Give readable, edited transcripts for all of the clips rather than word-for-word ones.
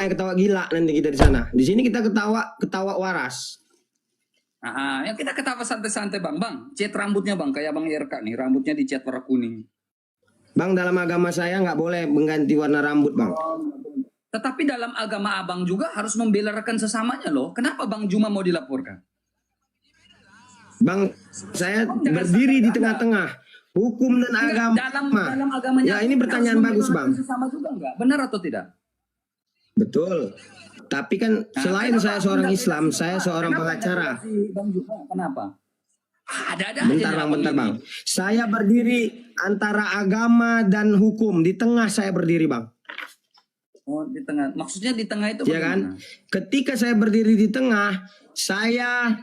ketawa gila nanti kita di sana. Di sini kita ketawa waras. Ya kita ketawa santai-santai bang. Cat rambutnya bang, kayak bang Yerka nih, rambutnya dicat warna kuning. Bang, dalam agama saya nggak boleh mengganti warna rambut bang. Tetapi dalam agama abang juga harus membela rekan sesamanya loh. Kenapa bang Juma mau dilaporkan? Bang, saya berdiri di tengah-tengah hukum dan agama. Dalam agamanya. Ya ini pertanyaan bagus bang. Sesama juga enggak? Benar atau tidak? Betul. Tapi kan selain saya seorang Islam, saya seorang pengacara. Bang Juma, kenapa? Bentar bang. Saya berdiri antara agama dan hukum. Di tengah saya berdiri bang. Oh di tengah. Maksudnya di tengah itu ya kan? Ketika saya berdiri di tengah, saya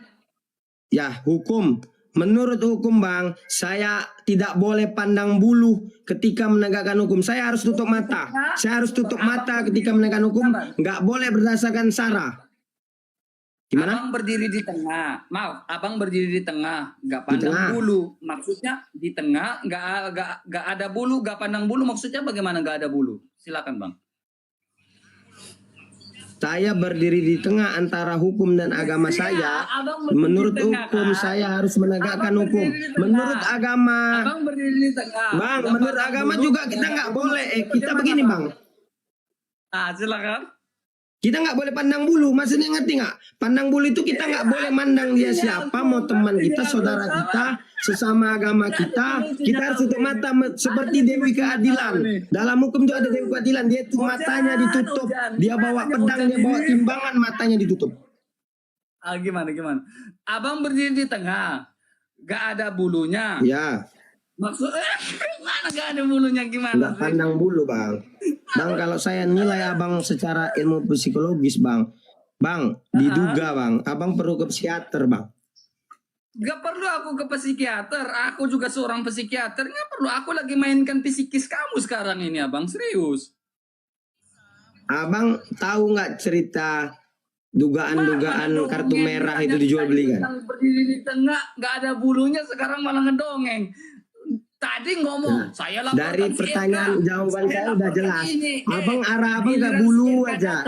ya hukum. Menurut hukum bang, saya tidak boleh pandang bulu ketika menegakkan hukum. Saya harus tutup mata. Saya harus tutup mata ketika menegakkan hukum. Nggak boleh berdasarkan sara. Gimana? Abang berdiri di tengah. Maaf, abang berdiri di tengah, nggak pandang bulu. Maksudnya di tengah, nggak ada bulu, nggak pandang bulu. Maksudnya bagaimana nggak ada bulu? Silakan bang. Saya berdiri di tengah antara hukum dan agama saya. Menurut hukum saya harus menegakkan hukum. Menurut agama, abang berdiri di tengah. Bang, menurut agama juga kita nggak boleh. Kita begini bang. Silakan. Kita nggak boleh pandang bulu, maksudnya ngerti nggak? Pandang bulu itu kita nggak boleh mandang dia siapa, mau teman kita, saudara kita, sesama agama kita harus tutup mata seperti Dewi Keadilan. Dalam hukum itu ada Dewi Keadilan, dia tuh matanya ditutup, dia bawa pedang, dia bawa timbangan, matanya ditutup. Gimana? Abang berdiri di tengah, nggak ada bulunya. Ya. Maksudnya mana gak ada bulunya gimana? Nggak pandang bulu bang. Bang kalau saya nilai abang secara ilmu psikologis bang. Bang diduga bang. Abang perlu ke psikiater bang. Gak perlu aku ke psikiater. Aku juga seorang psikiater. Gak perlu. Aku lagi mainkan psikis kamu sekarang ini abang. Serius. Abang tahu nggak cerita dugaan-dugaan kartu merah itu dijual belikan? Berdiri di tengah gak ada bulunya sekarang malah ngedongeng. Tadi ngomong, saya laporkan dari pertanyaan jawaban saya udah jelas. Abang arah abang gak bulu aja.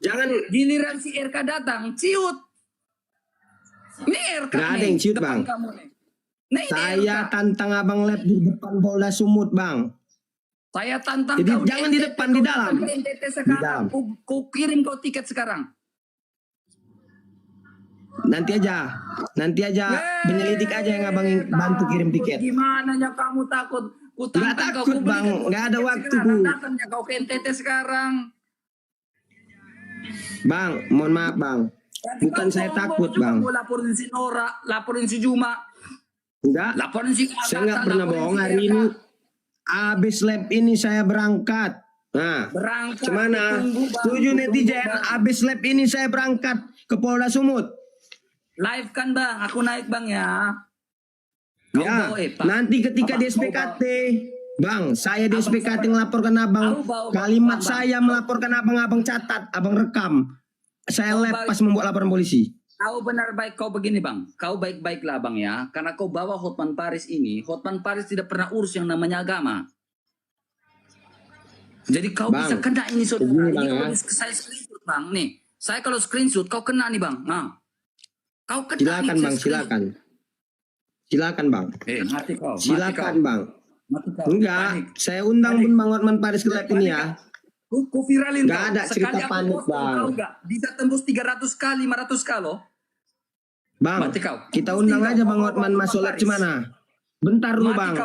Jangan giliran si RK datang, ciut. Ini RK gak ada yang ciut bang. Saya tantang abang lab di depan Polda Sumut bang. Saya tantang. Jadi jangan di depan, di dalam. Di dalam. Kau kirim kau tiket sekarang. Nanti aja penyelidik aja yang abang bantu kirim tiket. Gimana ya kamu takut? Nggak takut bang, nggak ada waktu bu. Datangnya kau ke NTT sekarang. Bang, mohon maaf bang, bukan saya takut bang. Laporin si Nora, laporin si Juma. Enggak, laporin si saya nggak pernah bohong. Hari ini abis lab ini saya berangkat. Nah, gimana? Setuju netizen? Abis lab ini saya berangkat ke Polda Sumut. Live kan bang, aku naik bang ya. Ya, nanti ketika di SPKT, bang, saya di SPKT melaporkan abang. Kalimat saya melaporkan abang catat, abang rekam. Saya lab pas membuat laporan polisi. Kau benar baik, kau begini bang. Kau baik-baiklah bang ya. Karena kau bawa Hotman Paris ini. Hotman Paris tidak pernah urus yang namanya agama. Jadi kau bisa kena ini saudara. Ini kalau saya screenshot bang. Nih, saya kalau screenshot kau kena nih bang. Nah. Kau silakan bang, silakan bang. Mati kau. Silakan mati bang. Mati kau. Enggak, panik. Saya undang pun Bang Hotman Paris ke lab ini ya. Ku viralin. Enggak ada cerita panik bang. Bisa tembus 300 kali, 500 kali. Bang, mati kau. Kita undang aja Bang Hotman masuk lab gimana? Bentar dulu bang.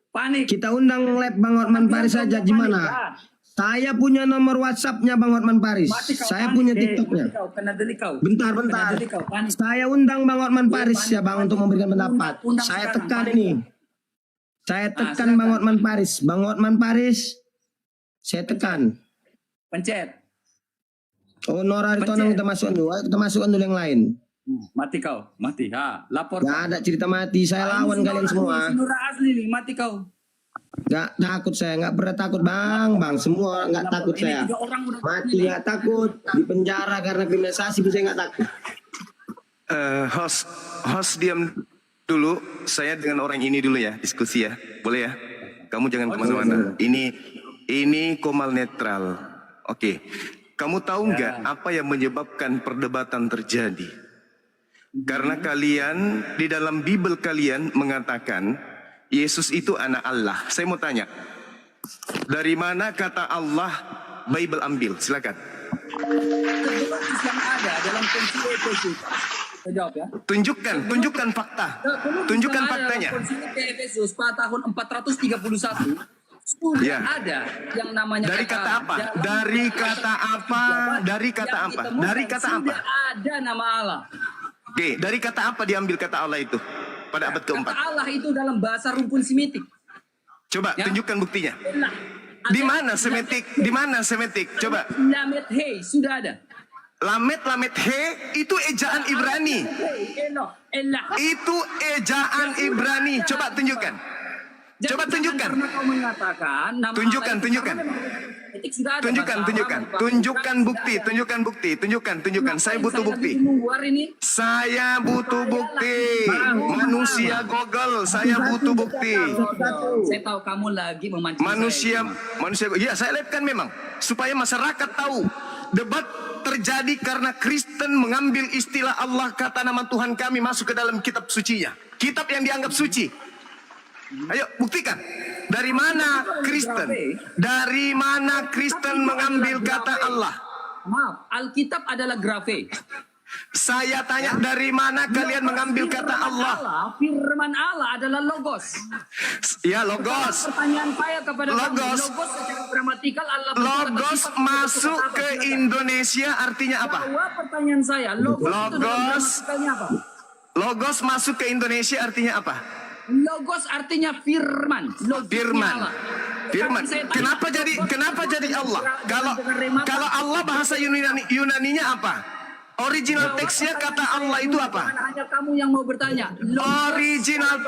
Panik. Kita undang lab Bang Hotman Paris aja gimana? Saya punya nomor WhatsApp-nya Bang Hotman Paris. Saya punya TikTok-nya. Bentar. Saya undang Bang Hotman Paris ya Bang untuk memberikan pendapat. Saya tekan ini. Saya tekan Bang Hotman Paris. Bang Hotman Paris. Saya tekan. Pencet. Oh Nora Ritonang kita masukkan dulu. Kita masukkan dulu yang lain. Mati kau. Mati. Lapor. Gak ada cerita mati. Saya lawan kalian semua. Nora asli nih. Mati kau. Gak takut saya, nggak pernah takut bang, semua nggak takut saya. Mati nggak takut, di penjara karena kriminalisasi pun saya nggak takut. Host diam dulu, saya dengan orang ini dulu ya diskusi ya, boleh ya? Kamu jangan kemana-mana. Ini Komal netral, oke. Kamu tahu nggak apa yang menyebabkan perdebatan terjadi? Karena kalian di dalam Bible kalian mengatakan Yesus itu anak Allah. Saya mau tanya, dari mana kata Allah Bible ambil? Silakan. Yang ada dalam Konsili Efesus. Saya jawab ya. Tunjukkan fakta. Tunjukkan faktanya. Konsili Efesus pada tahun 431 sudah Ya. ada yang namanya Dari kata apa? Dari kata apa? Dari kata yang apa? ditemukan. Dari kata apa? Sudah ada nama Allah. Oke, dari kata apa diambil kata Allah itu pada abad Kata keempat? Allah itu dalam bahasa rumpun Semitik. Coba Ya. tunjukkan buktinya. Elah. Di mana Semitik? Di mana Semitik? Coba. Lamet Hei sudah ada. Lamet he itu ejaan Ibrani. Eloh, elah. Itu ejaan Ibrani. Coba tunjukkan. Coba Jangan tunjukkan. karena kau mengatakan nama Tunjukkan, Allah itu tunjukkan. karena memang Semitik sudah ada. Tunjukkan. Bahasa Arab, Tunjukkan bahasa bukti. Inggris Tunjukkan. sudah Saya ada. butuh Ngapain bukti. saya lagi mengeluar ini? Saya butuh bukti. Manusia Google. Saya butuh bukti. Saya tahu kamu lagi memancing Manusia. Ya, saya lihatkan memang supaya masyarakat tahu. Debat terjadi karena Kristen mengambil istilah Allah, kata nama Tuhan kami masuk ke dalam kitab sucinya. Kitab yang dianggap suci. Ayo buktikan. Dari mana Kristen? Dari mana Kristen mengambil kata Allah? Maaf, Alkitab adalah grafe. Saya tanya, dari mana kalian mengambil kata Allah? Firman Allah adalah logos. Ya, logos. Pertanyaan saya kepada kamu, Logos. logos secara gramatikal Allah berkata Logos sifat masuk berkata apa? ke Silakan. Indonesia artinya apa? Jawab pertanyaan saya. Logos, itu dalam Logos. gramatikalnya apa? Logos masuk ke Indonesia artinya apa? Logos artinya firman. Logiknya Firman. Allah. Firman. Tetapi saya tanya, Kenapa jadi Allah? dengan remata- Kalau Allah bahasa Yunaninya apa? Original teksnya kata Allah itu apa? Bukan hanya kamu yang mau bertanya. Original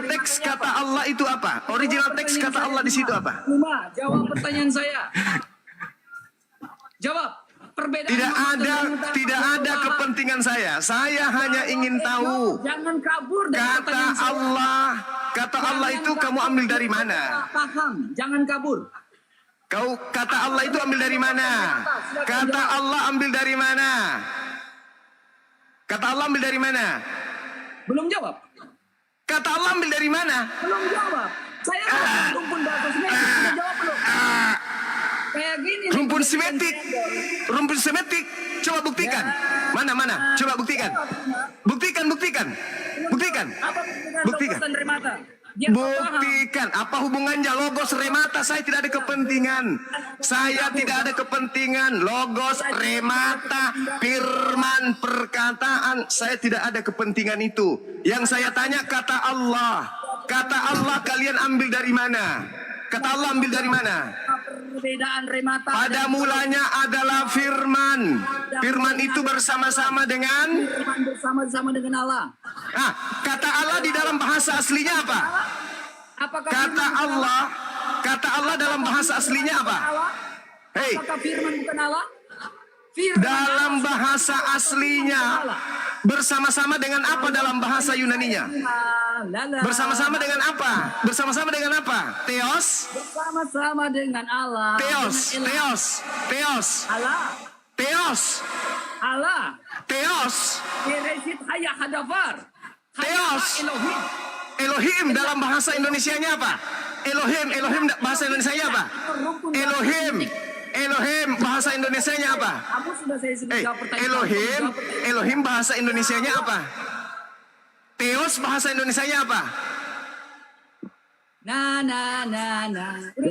teks kata Allah itu apa? Original teks kata Allah di situ apa? Cuma jawab pertanyaan saya. Jawab. Perbedaan Tidak ada kepentingan saya. Saya hanya ingin tahu Jangan kabur dari kata pertanyaan saya. Allah. Kata Allah itu kamu ambil dari mana? Paham, jangan kabur. Kau kata Allah itu ambil dari mana? Kata Allah ambil dari mana? Kata Allah ambil dari mana? Belum jawab. Kata Allah ambil dari mana? Belum jawab. Saya rumpun bahasa Semitik. Belum jawab belum. Kayak gini. Rumpun Semitik. Rumpun Semitik. Coba buktikan. Mana? Coba buktikan. Buktikan. Apa Buktikan. logos dan remata? Biar kau paham. Buktikan. Apa hubungannya logos remata? Saya tidak ada kepentingan. Saya tidak ada kepentingan. Logos remata, firman, perkataan. Saya tidak ada kepentingan itu. Yang saya tanya kata Allah. Kata Allah kalian ambil dari mana? Kata Allah ambil dari mana? Perbedaan remata. Pada mulanya adalah firman. Firman itu bersama-sama dengan Firman bersama-sama dengan Allah. kata Allah di dalam bahasa aslinya apa? Apakah Kata Allah dalam bahasa aslinya apa? Hei, Apakah firman bukan Allah? Firman dalam bahasa aslinya bersama-sama dengan apa dalam bahasa Yunaninya? Bersama-sama dengan apa? Bersama-sama dengan apa? Theos? Bersama-sama dengan Allah. Theos. Allah. Theos. Bereshit haya hadafar. Theos. Elohim. Elohim dalam bahasa Indonesianya apa? Elohim bahasa Indonesianya apa? Elohim bahasa Indonesianya apa? Kamu sudah saya sudah jawab pertanyaan. Elohim bahasa Indonesianya apa? Theos bahasa Indonesianya apa?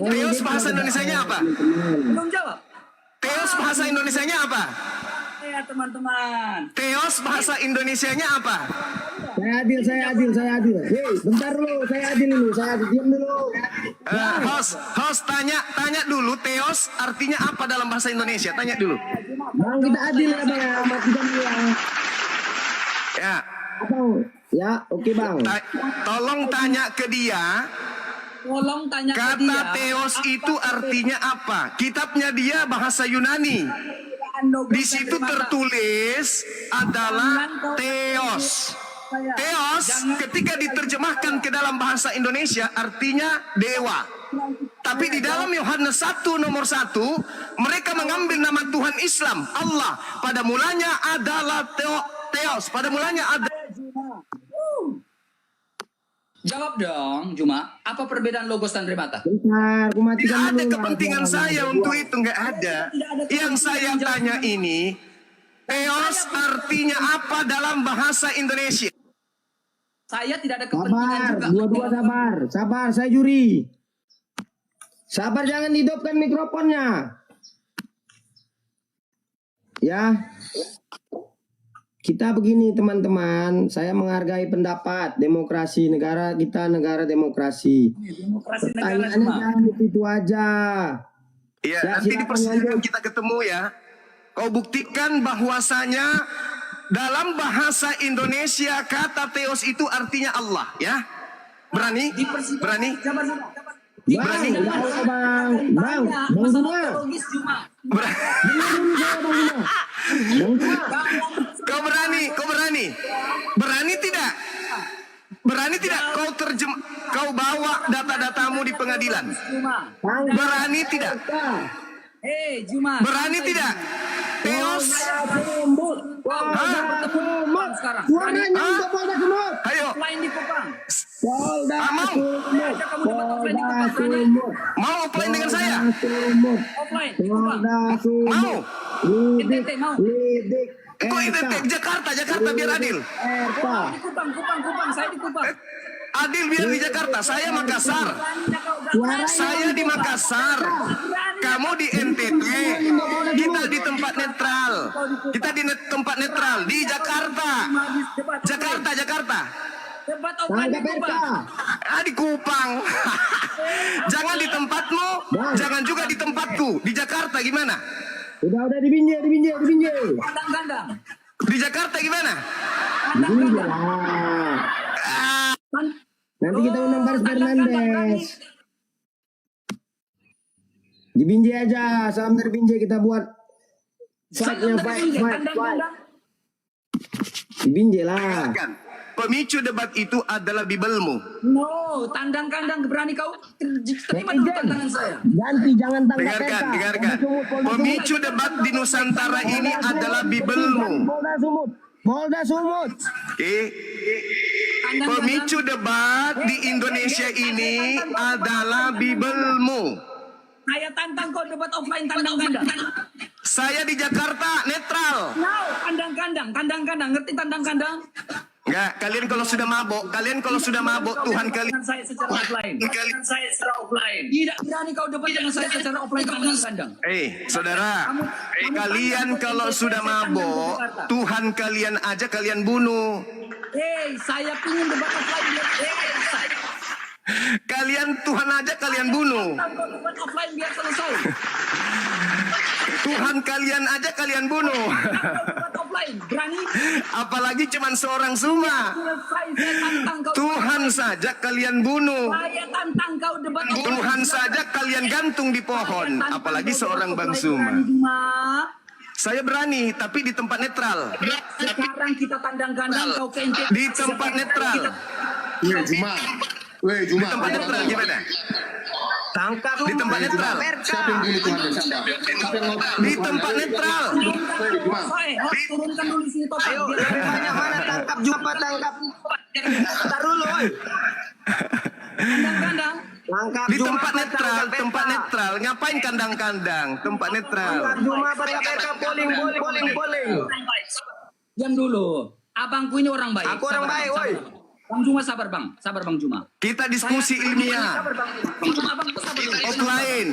Theos bahasa Indonesianya apa? Belum jawab. Theos bahasa Indonesianya apa? Ya teman-teman. Theos bahasa Indonesianya apa? Saya adil. Hei, bentar dulu, saya adil dulu, diam dulu. Host tanya dulu Theos artinya apa dalam bahasa Indonesia? Tanya dulu. Bang, kita adil ya bang, amat kita bilang. Ya. Ya, oke bang. Tolong tanya ke dia. Tolong tanya ke dia. Kata Theos itu artinya apa? Kitabnya dia bahasa Yunani. Di situ tertulis adalah Theos. Theos ketika diterjemahkan ke dalam bahasa Indonesia artinya dewa. Tapi di dalam Yohanes 1 nomor 1, mereka mengambil nama Tuhan Islam, Allah. Pada mulanya adalah Theos. Pada mulanya ada. Jawab dong, Juma. Apa perbedaan logos dan remata? Bentar, aku Tidak matikan ada dulu. kepentingan saya untuk itu, nggak ada. Yang saya tanya ini, Theos artinya apa dalam bahasa Indonesia? Saya tidak ada kepentingan Sabar, juga. dua-dua sabar. Sabar, saya juri. Sabar, jangan hidupkan mikrofonnya. Ya. Kita begini teman-teman, saya menghargai pendapat demokrasi, negara kita negara demokrasi. Demokrasi negara Pertanyaannya Juma. jangan itu aja. Iya, Ya, nanti di silakan persidangan lanjut. kita ketemu ya. Kau buktikan bahwasanya dalam bahasa Indonesia kata Theos itu artinya Allah, ya. Berani? Di persidangan. Berani? Sabar. Bang, Berani? enggak usah, Bang. Bang Juma. Logis Juma. Berani? Dengar dulu saya, Bang Juma. Bang Juma. Kau berani? Kau berani? Berani tidak? Berani tidak kau bawa data-datamu di pengadilan? Juma. Berani tidak? Hei Juma. Berani tidak? Theos? Polda Sumut. Sekarang. Suaranya untuk Polda Sumut. Ayo, Offline di Kupang. Polda Mau? Sumut. Polda Sumut. mau offline dengan saya? Sumut. Offline di Kupang. Polda Sumut. Mau? Lidik. NTT mau. Lidik. Kok identik Jakarta biar adil. Erta. Di Kupang. Saya di Kupang. Adil biar di Jakarta, saya Makassar. Saya di Makassar. Kamu di NTT. Kita di tempat netral. Kita di tempat netral di Jakarta. Jakarta. Debat offline di Tangkap Erta. Kupang. Di Kupang. Jangan di tempatmu, jangan juga di tempatku. Di Jakarta gimana? Udah di Binjai. Kandang-kandang. Di Jakarta gimana? Binjai. Ah, Nanti kita undang Baris Fernandes. Di Binjai aja, salam dari Binjai kita buat fight-nya, fight. Kandang-kandang. Di Binjai lah. kan. Pemicu debat itu adalah bibelmu. No, tandang-kandang berani kau terima dulu tantangan saya. Ganti, jangan tangkap Dengarkan. Pemicu debat di Nusantara ini adalah bibelmu. Polda Sumut. Oke. Pemicu debat di Indonesia ini adalah bibelmu. Saya tantang kau debat offline tandang-kandang. Saya di Jakarta netral. No, tandang-kandang, ngerti tandang-kandang? Enggak, kalian kalau sudah mabok, Tuhan kalian. Dengan saya secara offline. Tidak berani kau debat dengan saya secara offline tandang-kandang. Saudara, kalian kalau sudah mabok, Tuhan kalian aja kalian bunuh. Saya pingin debat offline biar saya Kalian Tuhan aja kalian bunuh. tantang kau debat offline biar selesai. Tuhan kalian aja kalian bunuh. Kau debat offline, berani? Apalagi cuman seorang Suma. Selesai, saya tantang kau. Tuhan saja kalian bunuh. Saya tantang kau debat offline. Tuhan saja kalian gantung di pohon. Apalagi seorang Bang Suma. Saya berani, tapi di tempat netral. Sekarang kita tandang-kandang kau ke NTT. Di tempat netral. Iya, Juma. Weh, Di Juma. tempat netral gimana? Tangkap Di tempat netral. Siapa yang bunuh Tuhan? Siapa yang mau? Di tempat netral. Weh, Juma. Turunkan dulu sini total. Ayo, mana tangkap Juma, tangkap. Bentar dulu, woy. Tandang-kandang. Tangkap Di Juma, tempat netral, tangkap tempat Erta. netral. Ngapain kandang-kandang? Tempat netral. Tangkap Juma, tangkap Erta, polling. Diam dulu. Abangku ini orang baik. Aku orang Sabar, baik, Bang, woi. sabar. Bang Juma sabar Bang Juma. Kita diskusi ilmiah. Sabar Bang Juma. Abang sabar dulu. Offline.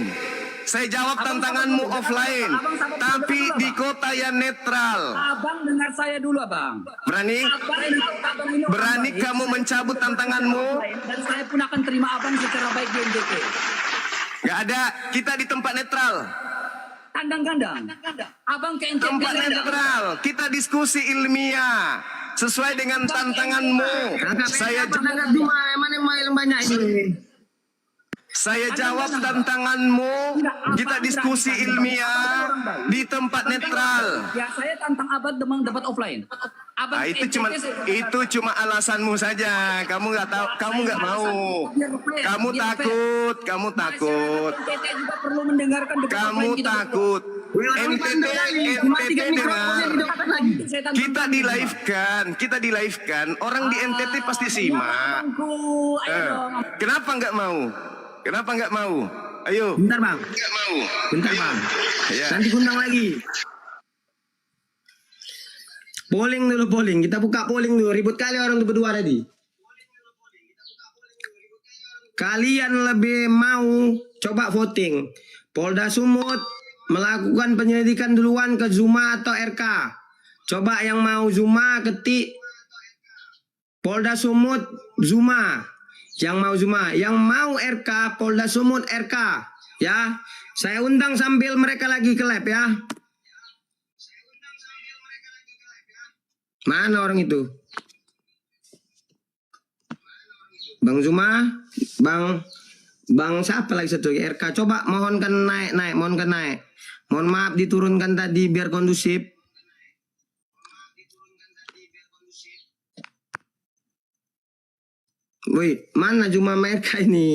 Saya jawab tantanganmu offline. Tapi di kota yang netral. Abang dengar saya dulu Abang. Berani? Abang ini orang Berani baik. kamu mencabut tantanganmu? Dan saya pun akan terima abang secara baik di NTT. Gak ada. Kita di tempat netral. Tandang-kandang. Abang ke NTT. Tempat netral. Kita diskusi ilmiah. Sesuai dengan tantanganmu. Tangkap Juma, mana yang banyak ini? Saya jawab tantanganmu. Kita diskusi ilmiah di tempat netral. Ya saya tantang abang demang debat offline. abang itu cuma alasanmu saja. Kamu nggak tahu, kamu nggak mau. Kamu takut, kamu takut. NTT juga perlu mendengarkan debat apa Kamu yang kita takut. NTT dengar. Kita di live kan. Orang di NTT pasti simak. Kenapa nggak mau? Kenapa nggak mau? Ayo. Bentar bang. Nggak mau. Bentar bang. Ya. Nanti undang lagi. Polling dulu polling. Kita buka polling dulu. Ribut kali orang tuh berdua tadi. Kalian lebih mau coba voting. Polda Sumut melakukan penyelidikan duluan ke Zuma atau RK. Coba yang mau Zuma ketik Polda Sumut Zuma. Yang mau Zuma, yang mau RK Polda Sumut RK. Ya. Saya undang sambil mereka lagi ke lab ya. Mana orang itu? Bang Zuma, Bang siapa lagi satu RK? Coba mohonkan naik, mohonkan naik. Mohon maaf diturunkan tadi biar kondusif. Woi, mana Zuma RK ini?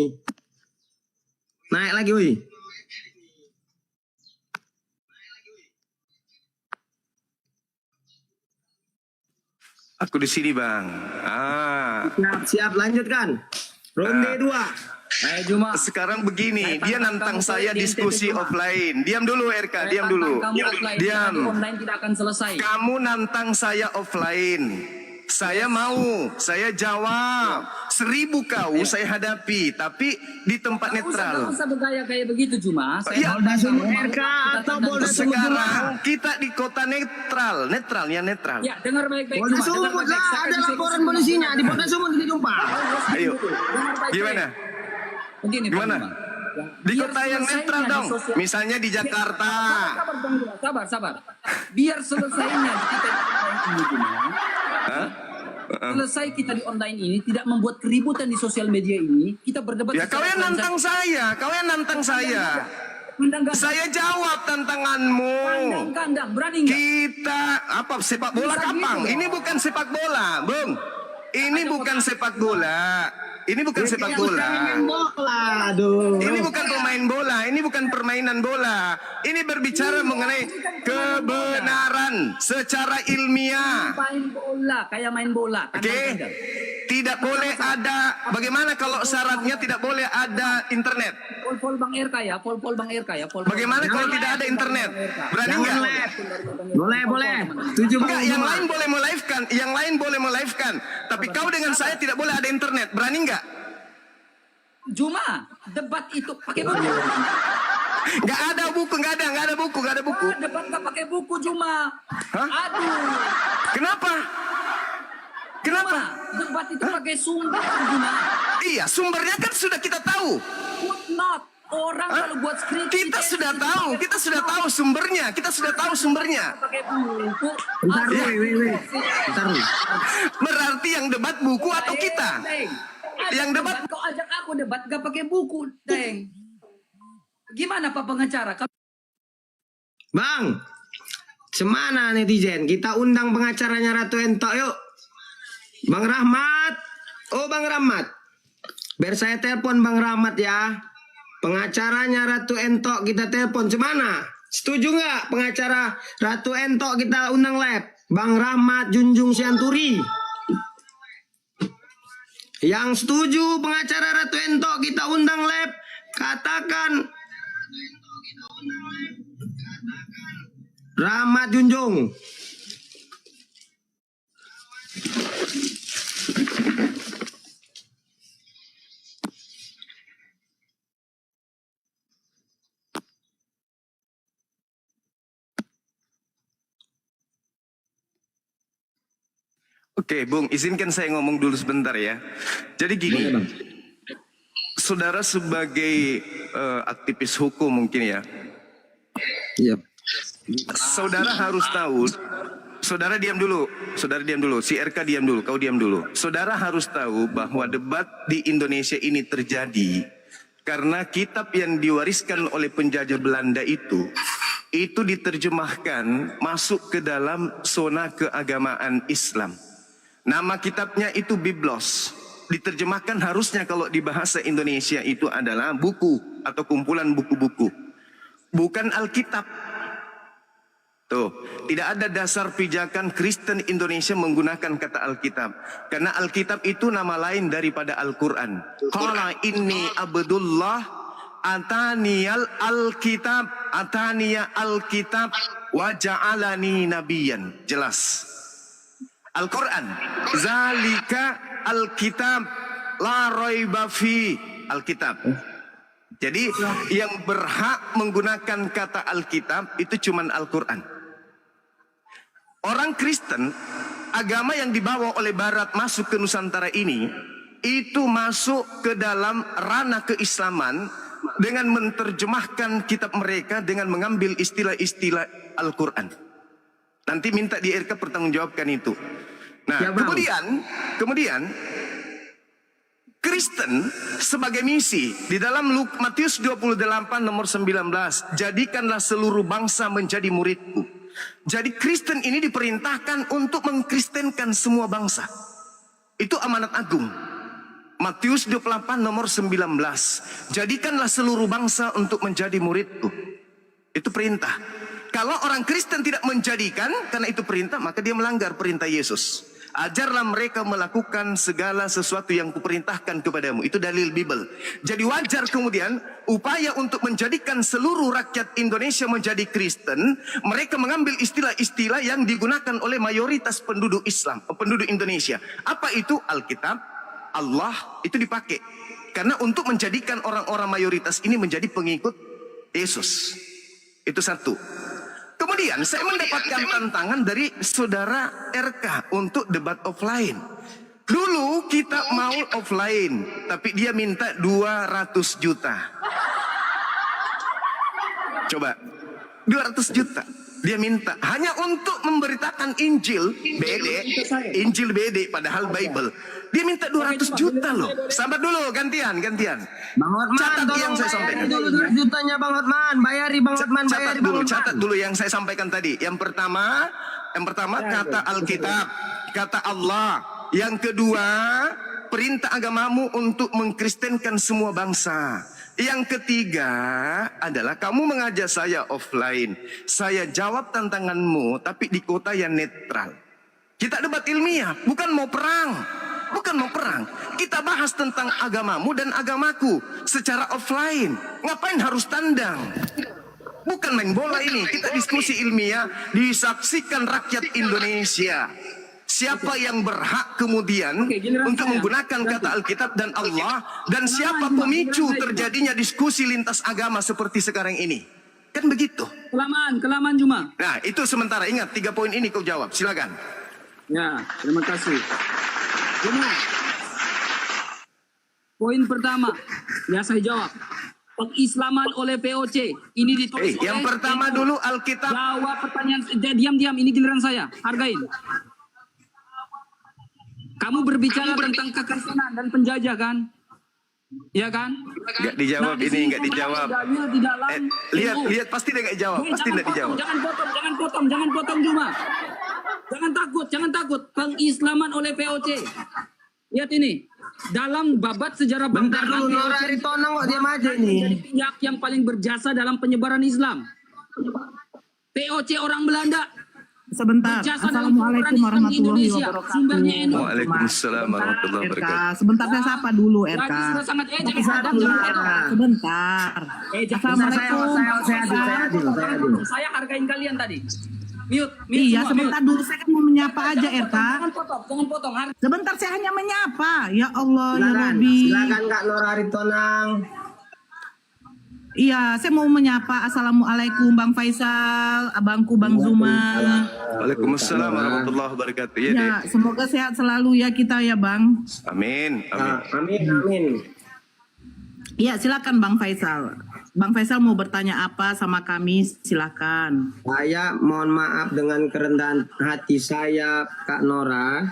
Naik lagi, woi. Aku di sini bang. Siap lanjutkan. Ronde 2. Ayo Juma. Sekarang begini, dia nantang saya di diskusi NTT, offline. Diam dulu RK, diam dulu. Diam. Online tidak akan selesai. Kamu nantang saya offline. Saya mau, saya jawab. 1000 kau saya hadapi, tapi di tempat netral. Nggak usah bergaya kayak begitu Juma. Iya. Polda Sumut RK atau Polda Sumut Zuma? Sekarang kita di kota netral, netralnya netral. Ya, dengar baik-baik. Polda Juma, dengar Sumut baik-baik. lah, Saya ada akan laporan diskusi. polisinya. Di Polda Sumut kita jumpa. Ayo, Dengar baik-baik. gimana? Begini, Pak Gimana? Juma. Di Biar kota yang selesainya netral di dong. sosial- Misalnya di Jakarta. Sabar. Biar selesainya kita di online ini Juma. Hah? Selesai kita di online ini tidak membuat keributan di sosial media ini, kita berdebat. Ya kau yang nantang saya, kau yang nantang saya. Kandang-kandang. Saya jawab tantanganmu. Kandang-kandang, berani nggak? Kita apa sepak bola Bisa kapang? gitu. Ini bukan sepak bola, Bung. Ini bukan sepak bola. Ini bukan sepak bola. Bola, aduh. Ini bukan pemain bola, ini bukan permainan bola. Ini berbicara mengenai kebenaran secara ilmiah. Main bola, kayak main bola. Oke, Kandang-kandang. tidak boleh ada. Bagaimana kalau syaratnya tidak boleh ada internet? Pol Bang RK ya, pol Bang RK ya. Bagaimana kalau tidak ada internet? Berani Jangan nggak? lab. Boleh. Tujuh Enggak, Bang yang Zuma. lain boleh melive-kan, yang lain boleh melive-kan. Tapi kau dengan saya tidak boleh ada internet. Berani nggak? Juma, debat itu pakai buku. Nggak ada buku, nggak ada buku. Debat nggak pakai buku Juma. Hah? Aduh. Kenapa? Kenapa? Juma, debat itu pakai sumber Juma. Iya, sumbernya kan sudah kita tahu. Footnote. Orang Hah? kalau buat skripsi Kita sudah tahu sumbernya. pakai buku. Bentar, Iya. woi. Bentar, woi. Berarti yang debat buku atau kita? Yang debat Kau ajak aku debat gak pakai buku, Teng. Gimana Pak pengacara? Bang, semana netizen? Kita undang pengacaranya Ratu Entok yuk. Bang Rahmat. Oh Bang Rahmat. Biar saya telepon Bang Rahmat ya. Pengacaranya Ratu Entok kita telepon. Semana? Setuju nggak pengacara Ratu Entok kita undang live? Bang Rahmat Junjung Sianturi. Yang setuju pengacara Ratu Entok kita undang live, katakan Rahmat Junjung. Oke, Bung, izinkan saya ngomong dulu sebentar ya. Jadi gini, saudara sebagai aktivis hukum mungkin ya, Iya. saudara harus tahu. Saudara diam dulu, si RK diam dulu, kau diam dulu. Saudara harus tahu bahwa debat di Indonesia ini terjadi karena kitab yang diwariskan oleh penjajah Belanda itu itu diterjemahkan masuk ke dalam zona keagamaan Islam. Nama kitabnya itu Biblos. Diterjemahkan harusnya kalau di bahasa Indonesia itu adalah buku atau kumpulan buku-buku. Bukan Alkitab. Tuh, tidak ada dasar pijakan Kristen Indonesia menggunakan kata Alkitab. Karena Alkitab itu nama lain daripada Al-Quran. Qala inni abdullah ataniyal alkitab wa ja'alani nabiyan. Jelas. Al-Quran, zalika alkitab la raiba fi, Alkitab. Jadi yang berhak menggunakan kata Alkitab itu cuman Al-Quran. Orang Kristen, agama yang dibawa oleh Barat masuk ke Nusantara ini, itu masuk ke dalam ranah keislaman dengan menerjemahkan kitab mereka dengan mengambil istilah-istilah Al-Quran. Nanti minta di RK pertanggungjawabkan itu. Nah, Ya, Bang. kemudian Kristen sebagai misi di dalam Matius 28 nomor 19, jadikanlah seluruh bangsa menjadi muridku. Jadi Kristen ini diperintahkan untuk mengkristenkan semua bangsa. Itu amanat agung. Matius 28 nomor 19, jadikanlah seluruh bangsa untuk menjadi muridku. Itu perintah. Kalau orang Kristen tidak menjadikan, karena itu perintah, maka dia melanggar perintah Yesus. Ajarlah mereka melakukan segala sesuatu yang kuperintahkan kepadamu. Itu dalil Bible. Jadi wajar kemudian upaya untuk menjadikan seluruh rakyat Indonesia menjadi Kristen. Mereka mengambil istilah-istilah yang digunakan oleh mayoritas penduduk Islam, penduduk Indonesia. Apa itu? Alkitab, Allah, itu dipakai. Karena untuk menjadikan orang-orang mayoritas ini menjadi pengikut Yesus. Itu satu. Kemudian saya mendapatkan tantangan dari saudara RK untuk debat offline. Dulu kita mau offline, tapi dia minta 200 juta. Coba, 200 juta. Dia minta hanya untuk memberitakan Injil BD, padahal Bible. Dia minta 200 juta loh. Sabar dulu, gantian. Bang Hotman, Catat yang saya sampaikan. dulu 200 jutanya Bang Hotman. Bayari Bang Hotman, bayari Bang Hotman. Catat dulu yang saya sampaikan tadi. Yang pertama kata Alkitab, kata Allah. Yang kedua, perintah agamamu untuk mengkristenkan semua bangsa. Yang ketiga adalah kamu mengajak saya offline. Saya jawab tantanganmu tapi di kota yang netral. Kita debat ilmiah, bukan mau perang. Kita bahas tentang agamamu dan agamaku secara offline. Ngapain harus tandang? Bukan main bola ini. Kita diskusi ilmiah, disaksikan rakyat Indonesia. Siapa yang berhak kemudian untuk menggunakan kata Alkitab dan Allah, dan siapa pemicu terjadinya diskusi lintas agama seperti sekarang ini? Kan begitu. Kelamaan Juma. Nah, itu sementara. Ingat, 3 poin ini kau jawab. Silakan. Ya, terima kasih. Juma. Poin pertama, ya saya jawab. Pengislaman oleh VOC. Ini ditulis oleh yang pertama dulu Alkitab. Jawab pertanyaan. Diam. Ini giliran saya. Hargain. Kamu berbicara tentang kekristenan dan penjajah kan? Ya kan? Nggak dijawab, di ini sini nggak dijawab. dalil di dalam Lihat pasti dia nggak jawab. Pasti nggak dijawab. Jangan potong Juma. Jangan takut. Pengislaman oleh VOC. Lihat ini. Dalam babat sejarah Bentar bangsa dulu, Nora Aritonang kok diam aja nih. menjadi pihak yang paling berjasa dalam penyebaran Islam. VOC orang Belanda. Sebentar. Berjasa dalam Assalamualaikum penyebaran Islam di warahmatullahi Indonesia. wabarakatuh. Sumbernya NU. Waalaikumsalam warahmatullahi RK, wabarakatuh. sebentar saya sapa dulu RK. Berarti sudah sangat jangan Satu jangan lah. Sebentar. Assalamualaikum. Saya adil. Saya hargain kalian tadi. Mute Iya, semua, sebentar mute. dulu saya kan mau menyapa aja RK. Jangan potong. Sebentar saya hanya menyapa. Ya Allah, ya Rabbi. Silakan Kak Nora Aritonang. Iya, saya mau menyapa. Assalamualaikum Bang Faisal, abangku Bang Zuma. Waalaikumsalam warahmatullahi wabarakatuh. Ya, Ya, semoga sehat selalu ya kita ya Bang. Amin. Amin. Iya, silakan Bang Faisal. Bang Faisal mau bertanya apa sama kami? Silakan. Saya mohon maaf dengan kerendahan hati saya, Kak Nora.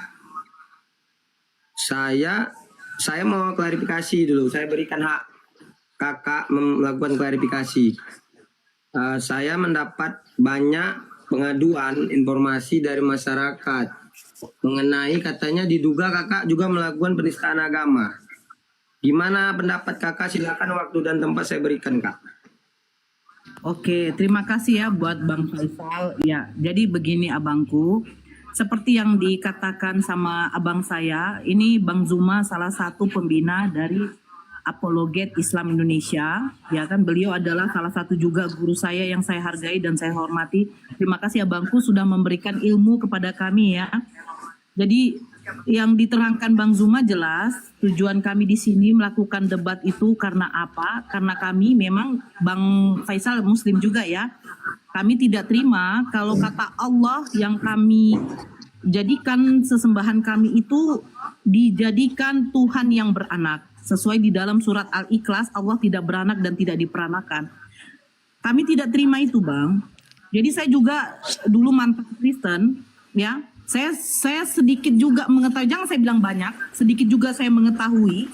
Saya mau klarifikasi dulu. Saya berikan hak kakak melakukan klarifikasi. Saya mendapat banyak pengaduan informasi dari masyarakat mengenai katanya diduga kakak juga melakukan penistaan agama. Gimana pendapat kakak? Silakan, waktu dan tempat saya berikan, kak. Oke, terima kasih ya buat Bang Faisal. Ya, jadi begini abangku, seperti yang dikatakan sama abang saya, ini Bang Zuma salah satu pembina dari Apologet Islam Indonesia. Ya kan, beliau adalah salah satu juga guru saya yang saya hargai dan saya hormati. Terima kasih abangku sudah memberikan ilmu kepada kami ya. Jadi yang diterangkan Bang Zuma jelas, tujuan kami di sini melakukan debat itu karena apa? Karena kami memang, Bang Faisal Muslim juga ya, kami tidak terima kalau kata Allah yang kami jadikan sesembahan kami itu dijadikan Tuhan yang beranak. Sesuai di dalam surat Al-Ikhlas, Allah tidak beranak dan tidak diperanakan. Kami tidak terima itu, Bang. Jadi saya juga dulu mantan Kristen, ya. Saya sedikit juga mengetahui, jangan saya bilang banyak, sedikit juga saya mengetahui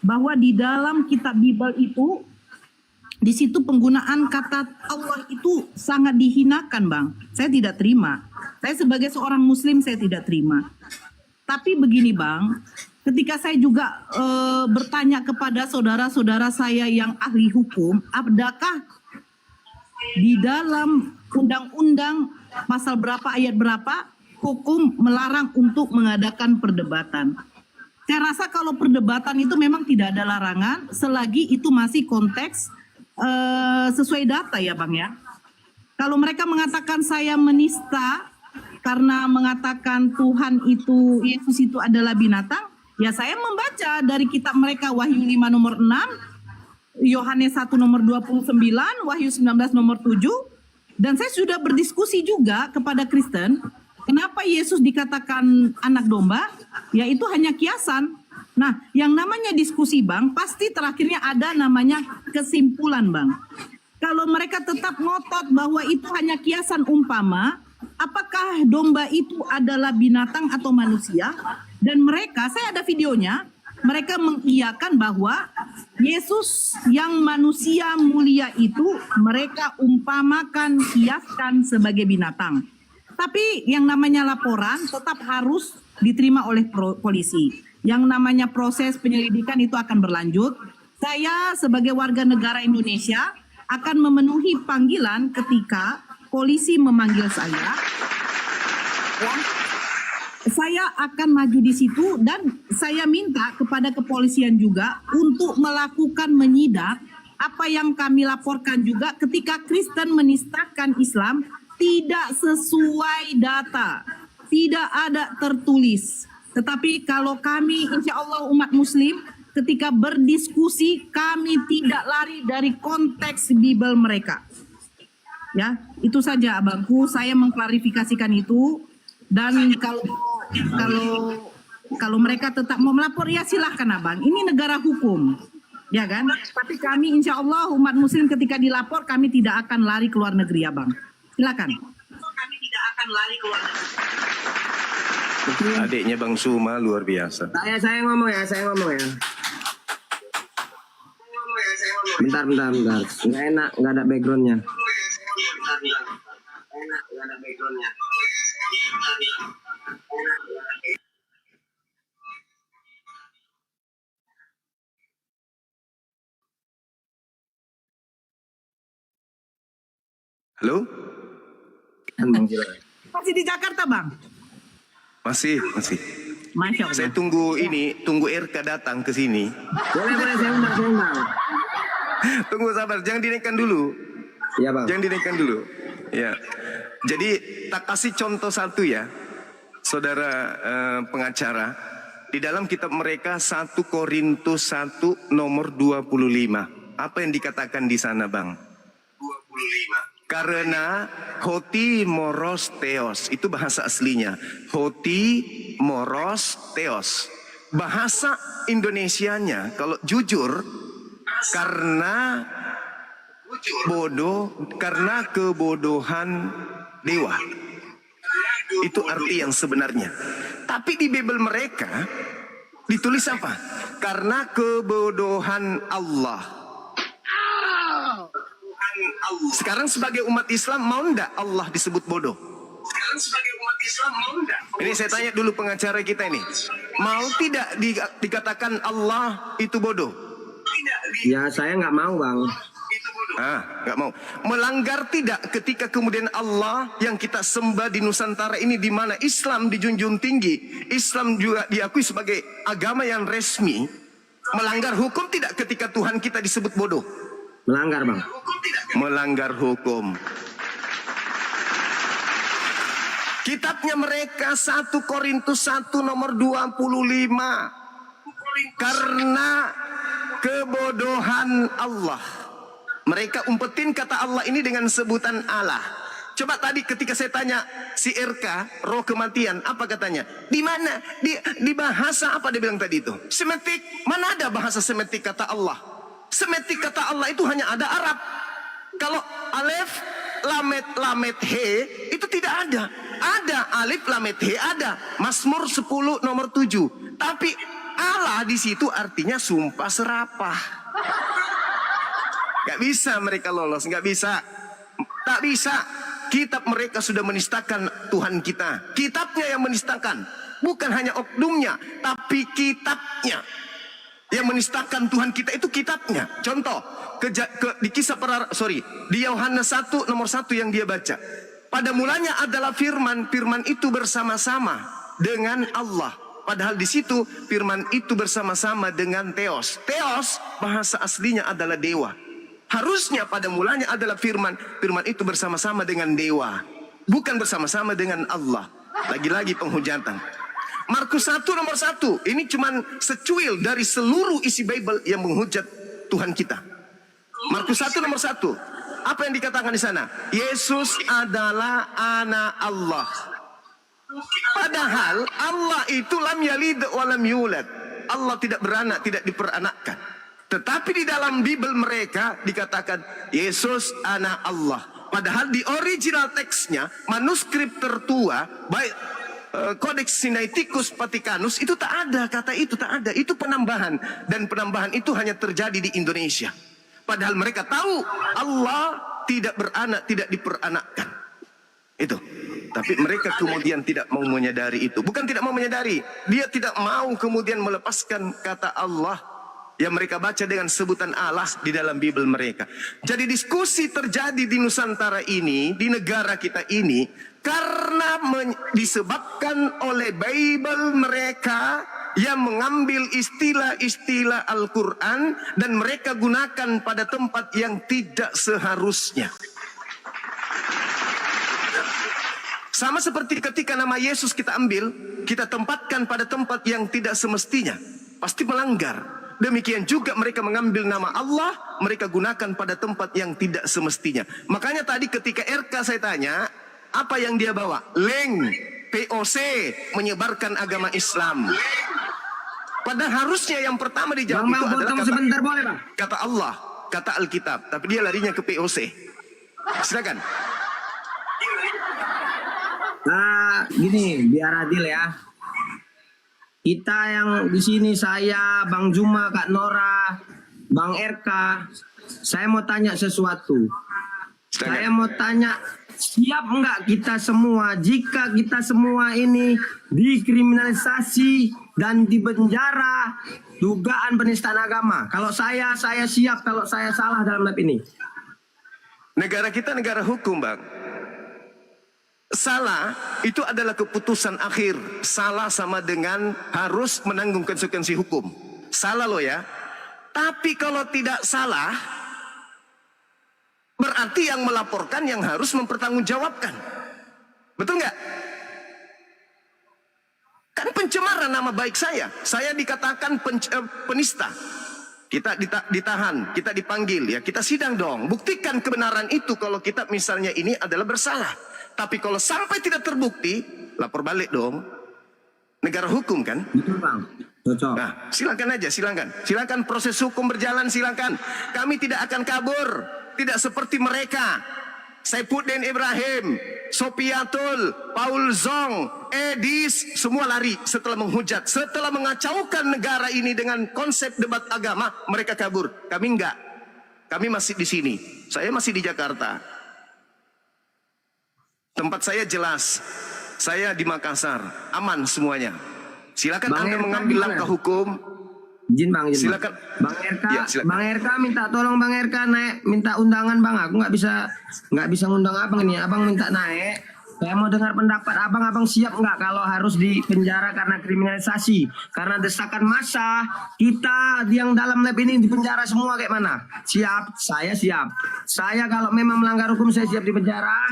bahwa di dalam kitab Bible itu, di situ penggunaan kata Allah itu sangat dihinakan, Bang. Saya tidak terima. Saya sebagai seorang Muslim, saya tidak terima. Tapi begini, Bang, ketika saya juga bertanya kepada saudara-saudara saya yang ahli hukum, adakah di dalam undang-undang pasal berapa, ayat berapa, hukum melarang untuk mengadakan perdebatan. Saya rasa kalau perdebatan itu memang tidak ada larangan selagi itu masih konteks sesuai data ya Bang ya. Kalau mereka mengatakan saya menista karena mengatakan Tuhan itu, Yesus itu adalah binatang, ya saya membaca dari kitab mereka Wahyu 5 nomor 6, Yohanes 1 nomor 29, Wahyu 19 nomor 7, dan saya sudah berdiskusi juga kepada Kristen. Kenapa Yesus dikatakan anak domba? Ya itu hanya kiasan. Nah, yang namanya diskusi Bang, pasti terakhirnya ada namanya kesimpulan Bang. Kalau mereka tetap ngotot bahwa itu hanya kiasan umpama, apakah domba itu adalah binatang atau manusia? Dan mereka, saya ada videonya, mereka mengiyakan bahwa Yesus yang manusia mulia itu mereka umpamakan, kiaskan sebagai binatang. Tapi yang namanya laporan tetap harus diterima oleh polisi. Yang namanya proses penyelidikan itu akan berlanjut. Saya sebagai warga negara Indonesia akan memenuhi panggilan ketika polisi memanggil saya. Saya akan maju di situ dan saya minta kepada kepolisian juga untuk melakukan menyidak apa yang kami laporkan juga ketika Kristen menistakan Islam. Tidak sesuai data, tidak ada tertulis. Tetapi kalau kami insya Allah umat muslim ketika berdiskusi kami tidak lari dari konteks Bible mereka. Ya, itu saja abangku, saya mengklarifikasikan itu. Dan kalau mereka tetap mau melapor ya silahkan abang, ini negara hukum. Ya kan? Tapi kami insya Allah umat muslim ketika dilapor kami tidak akan lari ke luar negeri abang. Silakan. Kami tidak akan lari ke luar negeri. Adiknya Bang Zuma luar biasa. Saya ngomong ya. Bentar. Nggak enak, nggak ada backgroundnya. Halo? Masih di Jakarta Bang? Masih. Masya Allah. Saya tunggu RK datang ke sini. Boleh, saya undang. Tunggu sabar, jangan dinaikkan dulu. Iya Bang. Jangan dinaikkan dulu. Ya. Jadi tak kasih contoh satu ya, saudara pengacara. Di dalam kitab mereka 1 Korintus 1 nomor 25. Apa yang dikatakan di sana Bang? 25. Karena hoti moros theos, itu bahasa aslinya. Hoti moros theos. Bahasa Indonesianya kalau jujur karena kebodohan dewa. Itu arti yang sebenarnya. Tapi di Bible mereka ditulis apa? Karena kebodohan Allah. Sekarang sebagai umat Islam mau ndak Allah disebut bodoh? Ini saya tanya dulu pengacara kita ini. Mau tidak dikatakan Allah itu bodoh? Ya saya nggak mau bang. Nggak mau. Melanggar tidak ketika kemudian Allah yang kita sembah di Nusantara ini, di mana Islam dijunjung tinggi, Islam juga diakui sebagai agama yang resmi. Melanggar hukum tidak ketika Tuhan kita disebut bodoh? Melanggar bang. Melanggar hukum. Kitabnya mereka 1 Korintus 1 nomor 25. Karena kebodohan Allah, mereka umpetin kata Allah ini dengan sebutan Allah. Coba tadi ketika saya tanya si RK, roh kematian, apa katanya? Di mana? Di bahasa apa dia bilang tadi itu? Semetik. Mana ada bahasa semetik kata Allah? Semetik kata Allah itu hanya ada Arab. Kalau alif, lamet, he, itu tidak ada. Ada alif, lamet, he, ada. Mazmur 10 nomor 7. Tapi Allah di situ artinya sumpah serapah. Gak bisa mereka lolos, gak bisa. Tak bisa. Kitab mereka sudah menistakan Tuhan kita. Kitabnya yang menistakan. Bukan hanya oknumnya, tapi kitabnya. Yang menistakan Tuhan kita itu kitabnya. Contoh, di kisah di Yohanes 1 nomor 1 yang dia baca. Pada mulanya adalah firman, firman itu bersama-sama dengan Allah. Padahal di situ firman itu bersama-sama dengan Theos. Theos bahasa aslinya adalah dewa. Harusnya pada mulanya adalah firman, firman itu bersama-sama dengan dewa, bukan bersama-sama dengan Allah. Lagi-lagi penghujatan. Markus 1 nomor 1, ini cuman secuil dari seluruh isi Bible yang menghujat Tuhan kita. Markus 1 nomor 1, apa yang dikatakan di sana? Yesus adalah anak Allah. Padahal Allah itu lam yalid wa lam yulad. Allah tidak beranak, tidak diperanakkan. Tetapi di dalam Bible mereka dikatakan Yesus anak Allah. Padahal di original teksnya, manuskrip tertua, baik Codex Sinaiticus Vaticanus, itu tak ada kata itu, tak ada. Itu penambahan, dan penambahan itu hanya terjadi di Indonesia. Padahal mereka tahu Allah tidak beranak, tidak diperanakkan. Itu. Tapi mereka kemudian tidak mau menyadari itu. Bukan tidak mau menyadari, dia tidak mau kemudian melepaskan kata Allah yang mereka baca dengan sebutan Allah di dalam Bible mereka. Jadi diskusi terjadi di Nusantara ini, di negara kita ini, karena disebabkan oleh Bible mereka yang mengambil istilah-istilah Al-Quran dan mereka gunakan pada tempat yang tidak seharusnya. Sama seperti ketika nama Yesus kita ambil, kita tempatkan pada tempat yang tidak semestinya, pasti melanggar. Demikian juga mereka mengambil nama Allah, mereka gunakan pada tempat yang tidak semestinya. Makanya tadi ketika RK saya tanya, apa yang dia bawa? Leng, POC, menyebarkan agama Islam. Padahal harusnya yang pertama dijawab itu adalah kata Allah, kata Alkitab. Tapi dia larinya ke POC. Silakan. Nah, gini, biar adil ya. Kita yang di sini, saya, Bang Zuma, Kak Nora, Bang RK, saya mau tanya sesuatu. Saya mau tanya, siap nggak kita semua jika kita semua ini dikriminalisasi dan dipenjara dugaan penistaan agama? Kalau saya siap kalau saya salah dalam lab ini. Negara kita negara hukum, Bang. Salah itu adalah keputusan akhir. Salah sama dengan harus menanggung konsekuensi hukum. Salah loh ya. Tapi kalau tidak salah, berarti yang melaporkan yang harus mempertanggungjawabkan. Betul nggak? Kan pencemaran nama baik saya. Saya dikatakan penista. Kita ditahan, kita dipanggil, ya kita sidang dong. Buktikan kebenaran itu kalau kita misalnya ini adalah bersalah. Tapi kalau sampai tidak terbukti, lapor balik dong. Negara hukum kan? Betul Bang, cocok. Nah, silakan aja, silakan. Silakan proses hukum berjalan, silakan. Kami tidak akan kabur. Tidak seperti mereka. Saifuddin Ibrahim, Sopiatul, Paul Zong, Edis, semua lari setelah menghujat. Setelah mengacaukan negara ini dengan konsep debat agama, mereka kabur. Kami enggak. Kami masih di sini. Saya masih di Jakarta. Tempat saya jelas. Saya di Makassar. Aman semuanya. Silakan Bang Anda RK mengambil gimana? langkah hukum. Izin bang, izin. Silakan. Bang RK, Ya, silakan. Bang RK minta tolong Bang RK naik, minta undangan bang. Aku nggak bisa ngundang abang ini. Abang minta naik. Saya mau dengar pendapat abang. Abang siap nggak kalau harus dipenjara karena kriminalisasi, karena desakan massa? Kita yang dalam lab ini dipenjara semua kayak mana? Siap, saya siap. Saya kalau memang melanggar hukum saya siap dipenjara.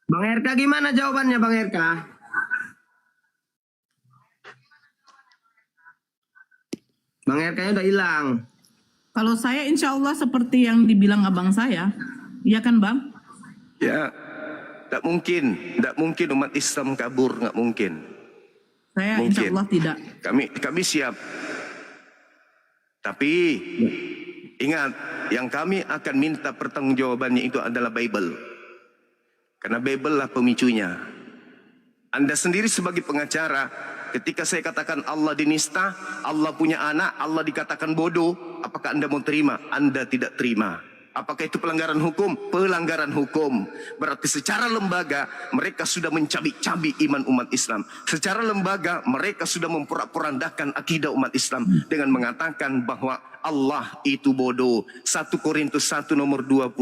Bang RK gimana jawabannya Bang RK? Bang RK-nya udah hilang. Kalau saya insya Allah seperti yang dibilang abang saya. Iya kan bang? Ya, tak mungkin umat Islam kabur, nggak mungkin. Saya Mungkin. insya Allah tidak. Kami siap. Tapi ingat, yang kami akan minta pertanggungjawabannya itu adalah Bible. Karena Bible lah pemicunya. Anda sendiri sebagai pengacara, ketika saya katakan Allah dinista, Allah punya anak, Allah dikatakan bodoh, apakah Anda mau terima? Anda tidak terima. Apakah itu pelanggaran hukum? Pelanggaran hukum. Berarti secara lembaga mereka sudah mencabik-cabik iman umat Islam. Secara lembaga mereka sudah memporak-porandakan akidah umat Islam dengan mengatakan bahwa Allah itu bodoh. 1 Korintus 1 nomor 25.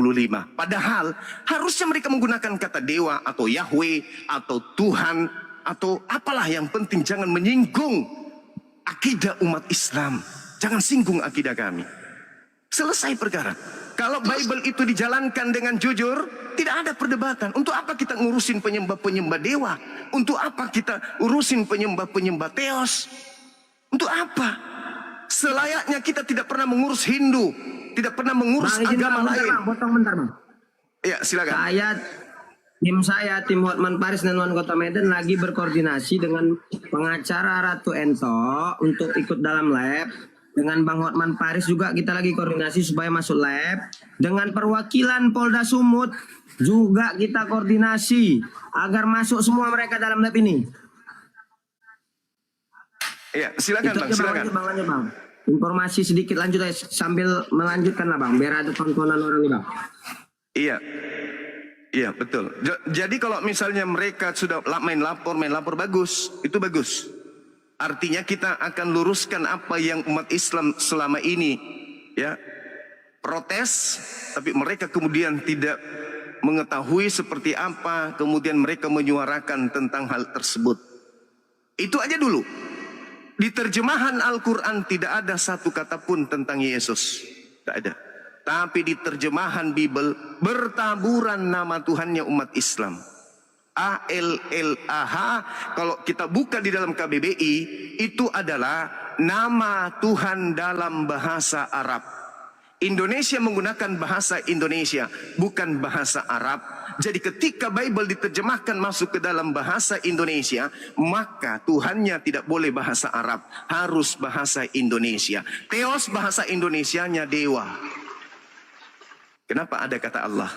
Padahal harusnya mereka menggunakan kata dewa atau Yahweh atau Tuhan atau apalah, yang penting jangan menyinggung akidah umat Islam. Jangan singgung akidah kami. Selesai perkara. Kalau Bible itu dijalankan dengan jujur, tidak ada perdebatan. Untuk apa kita ngurusin penyembah-penyembah dewa? Untuk apa kita urusin penyembah-penyembah teos? Untuk apa? Selayaknya kita tidak pernah mengurus Hindu, tidak pernah mengurus Bang, izin agama bang, bentar, lain. bang, potong bentar bang. Ya, silakan. Tim Hotman Paris dan Wan Kota Medan lagi berkoordinasi dengan pengacara Ratu Ento untuk ikut dalam lab. Dengan Bang Hotman Paris juga kita lagi koordinasi supaya masuk lab. Dengan perwakilan Polda Sumut juga kita koordinasi agar masuk semua mereka dalam lab ini. Ya, silakan Itu Bang, aja, silakan. lanjut, bang. Informasi sedikit lanjut aja, sambil melanjutkan lah bang, biar ada tontonan orang nih bang. Iya. Iya, betul. Jadi kalau misalnya mereka sudah main lapor bagus, itu bagus. Artinya kita akan luruskan apa yang umat Islam selama ini ya protes, tapi mereka kemudian tidak mengetahui seperti apa, kemudian mereka menyuarakan tentang hal tersebut. Itu aja dulu. Di terjemahan Al-Quran tidak ada satu kata pun tentang Yesus. Tidak ada. Tapi di terjemahan Bible bertaburan nama Tuhannya umat Islam. ALLAH, kalau kita buka di dalam KBBI, itu adalah nama Tuhan dalam bahasa Arab. Indonesia menggunakan bahasa Indonesia, bukan bahasa Arab. Jadi ketika Bible diterjemahkan masuk ke dalam bahasa Indonesia, maka Tuhannya tidak boleh bahasa Arab, harus bahasa Indonesia. Theos bahasa Indonesianya dewa. Kenapa ada kata Allah?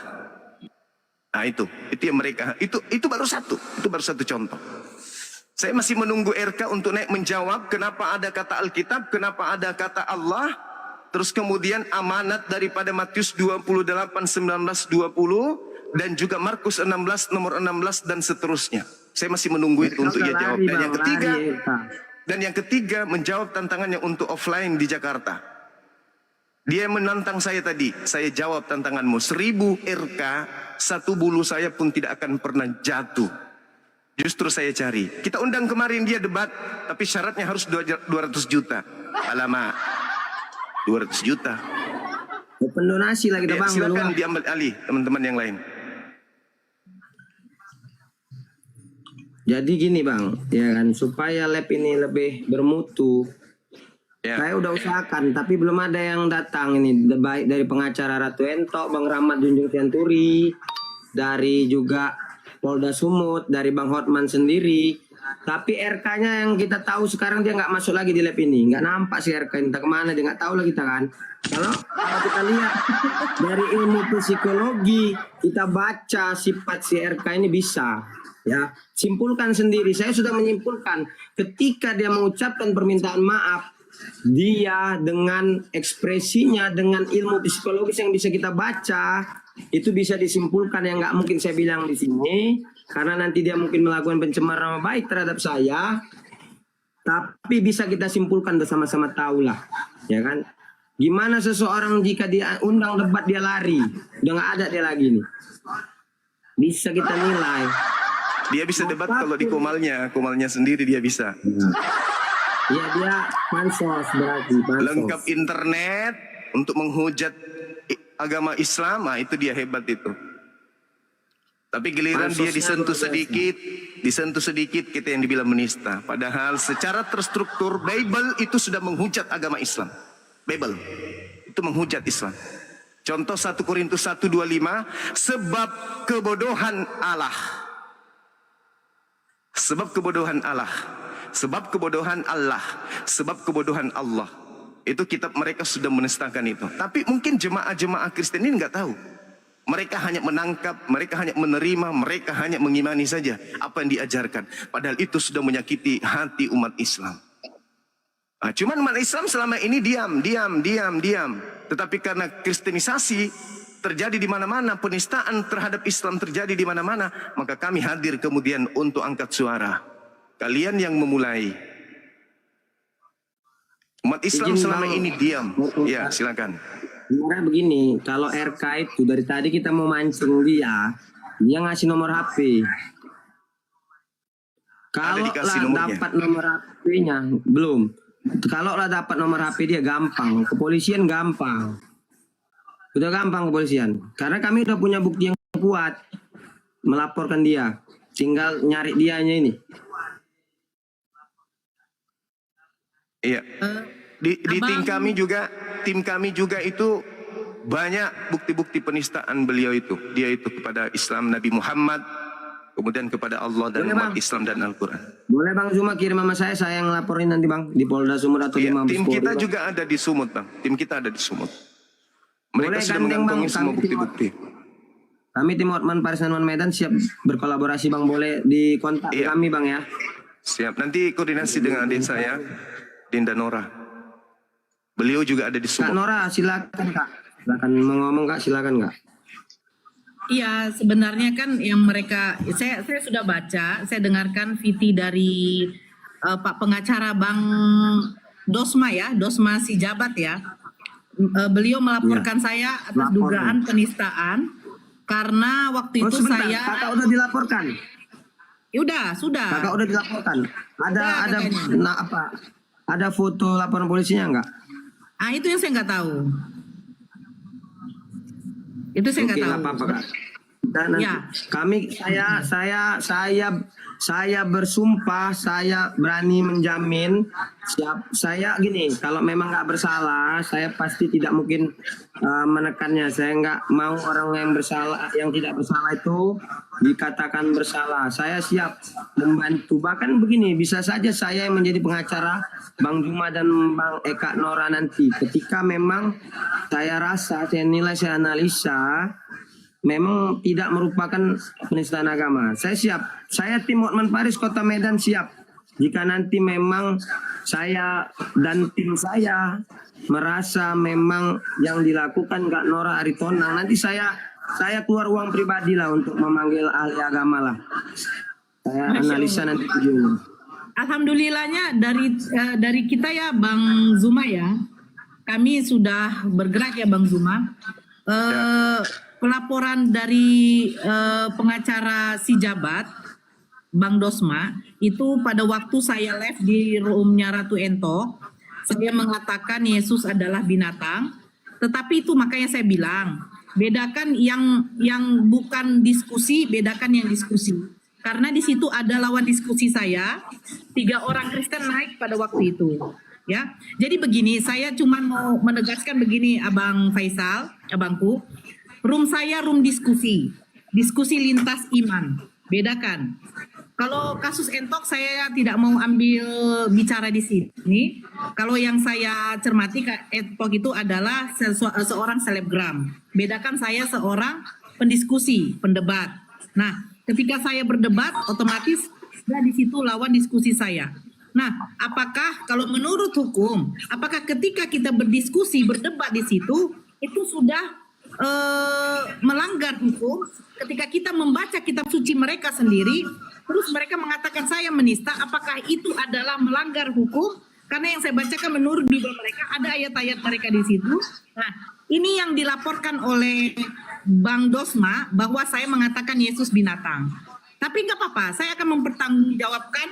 Nah itu yang mereka, itu baru satu contoh. Saya masih menunggu RK untuk naik menjawab kenapa ada kata Alkitab, kenapa ada kata Allah, terus kemudian amanat daripada Matius 28, 19, 20, dan juga Markus 16, nomor 16, dan seterusnya. Saya masih menunggu itu untuk ia jawab. Dan yang ketiga, menjawab tantangannya untuk offline di Jakarta. Dia menantang saya tadi, saya jawab tantanganmu. 1000 RK, satu bulu saya pun tidak akan pernah jatuh. Justru saya cari. Kita undang kemarin dia debat, tapi syaratnya harus 200 juta. Alamak, 200 juta. Open donasi lah kita Ya, bang. silakan diambil alih teman-teman yang lain. Jadi gini bang, ya kan, supaya lab ini lebih bermutu. Ya. Saya udah usahakan, tapi belum ada yang datang ini. Baik dari pengacara Ratu Ento, Bang Rahmat Junjung Tianturi, dari juga Polda Sumut, dari Bang Hotman sendiri. Tapi RK-nya yang kita tahu sekarang dia nggak masuk lagi di lab ini, nggak nampak sih RK, entah kemana dia, nggak tahu lah kita kan. Kalau kita lihat dari ilmu psikologi, kita baca sifat si RK ini bisa. Ya, simpulkan sendiri. Saya sudah menyimpulkan ketika dia mengucapkan permintaan maaf, dia dengan ekspresinya, dengan ilmu psikologis yang bisa kita baca, itu bisa disimpulkan yang nggak mungkin saya bilang di sini, karena nanti dia mungkin melakukan pencemaran nama baik terhadap saya, tapi bisa kita simpulkan bersama-sama tahu lah, ya kan? Gimana seseorang jika dia undang debat dia lari, udah nggak ada dia lagi nih, bisa kita nilai. Dia bisa debat kalau di komalnya sendiri dia bisa. Ya dia pansos berarti pansos. Lengkap internet untuk menghujat agama Islam, itu dia hebat itu. Tapi giliran dia disentuh sedikit kita yang dibilang menista. Padahal secara terstruktur Bible itu sudah menghujat agama Islam. Bible itu menghujat Islam. Contoh 1 Korintus 1:25, sebab kebodohan Allah. Sebab kebodohan Allah. Sebab kebodohan Allah. Sebab kebodohan Allah. Itu kitab mereka sudah menistakan itu. Tapi mungkin jemaah-jemaah Kristen ini nggak tahu. Mereka hanya menangkap, mereka hanya menerima, mereka hanya mengimani saja apa yang diajarkan. Padahal itu sudah menyakiti hati umat Islam. Nah, cuman umat Islam selama ini diam. Tetapi karena kristenisasi terjadi di mana-mana, penistaan terhadap Islam terjadi di mana-mana, maka kami hadir kemudian untuk angkat suara. Kalian yang memulai. Umat Islam selama ini diam. Ya, silakan. Sebenarnya begini, kalau RK itu dari tadi kita mau mancing dia ngasih nomor HP. Kalau lah dapat nomor HP-nya, belum. Kalau lah dapat nomor HP dia gampang, kepolisian gampang. Udah gampang kepolisian. Karena kami udah punya bukti yang kuat melaporkan dia. Tinggal nyari dianya ini. Iya. Di tim kami juga itu banyak bukti-bukti penistaan beliau itu. Dia itu kepada Islam Nabi Muhammad, kemudian kepada Allah dan umat Islam dan Al-Quran. Boleh Bang Zuma kirim sama saya yang laporin nanti Bang di Polda Sumut atau di Mabes Tim Polri, kita Bang. juga ada di Sumut Bang. Tim kita ada di Sumut. Mereka Boleh sudah gandeng, mengantongi Bang. semua bukti-bukti. Kami tim Hotman Paris dan Medan siap berkolaborasi Bang, boleh di kontak kami Bang ya. Siap. Nanti koordinasi dengan adik saya, Dinda Nora. Beliau juga ada di Sumut. Kak Nora, silakan Kak. Silakan mau ngomong Kak, silakan Kak. Iya, sebenarnya kan yang mereka, saya sudah baca, saya dengarkan VT dari Pak pengacara Bang Dosma ya, Dosma si Jabat ya. Beliau melaporkan saya atas dugaan penistaan karena waktu itu sebentar, saya. Kakak udah dilaporkan. Sudah. Kakak udah dilaporkan. Ada katanya. Ada foto laporan polisinya enggak? Itu yang saya nggak tahu. Itu saya nggak tahu. Nggak apa-apa Kak. Dan nanti saya bersumpah, saya berani menjamin, saya gini, kalau memang nggak bersalah, saya pasti tidak mungkin menekannya. Saya nggak mau orang yang bersalah, yang tidak bersalah itu dikatakan bersalah. Saya siap membantu. Bahkan begini, bisa saja saya yang menjadi pengacara Bang Zuma dan Bang Eka Nora nanti. Ketika memang saya rasa, saya nilai, saya analisa, memang tidak merupakan penistaan agama. Saya siap. Saya tim Hotman Paris Kota Medan siap. Jika nanti memang saya dan tim saya merasa memang yang dilakukan Kak Nora Aritonang, nanti saya keluar uang pribadi lah untuk memanggil ahli agama lah. Saya analisa nanti ujungnya. Alhamdulillahnya dari kita ya Bang Zuma ya, kami sudah bergerak ya Bang Zuma. Pelaporan dari pengacara si Jabat, Bang Dosma, itu pada waktu saya live di roomnya Ratu Ento, saya mengatakan Yesus adalah binatang, tetapi itu makanya saya bilang, bedakan yang bukan diskusi, bedakan yang diskusi. Karena di situ ada lawan diskusi saya, 3 orang Kristen naik pada waktu itu. Ya, jadi begini, saya cuma mau menegaskan begini, Abang Faisal, abangku. Room saya room diskusi lintas iman, bedakan. Kalau kasus Entok saya tidak mau ambil bicara di sini. Kalau yang saya cermati Entok itu adalah seorang selebgram. Bedakan saya seorang pendiskusi, pendebat. Nah, ketika saya berdebat, otomatis di situ lawan diskusi saya. Nah, apakah kalau menurut hukum, apakah ketika kita berdiskusi, berdebat di situ, itu sudah melanggar hukum? Ketika kita membaca kitab suci mereka sendiri, terus mereka mengatakan saya menista, apakah itu adalah melanggar hukum? Karena yang saya bacakan menurut Bible mereka, ada ayat-ayat mereka di situ. Nah, ini yang dilaporkan oleh Bang Dosma, bahwa saya mengatakan Yesus binatang. Tapi nggak apa-apa, saya akan mempertanggungjawabkan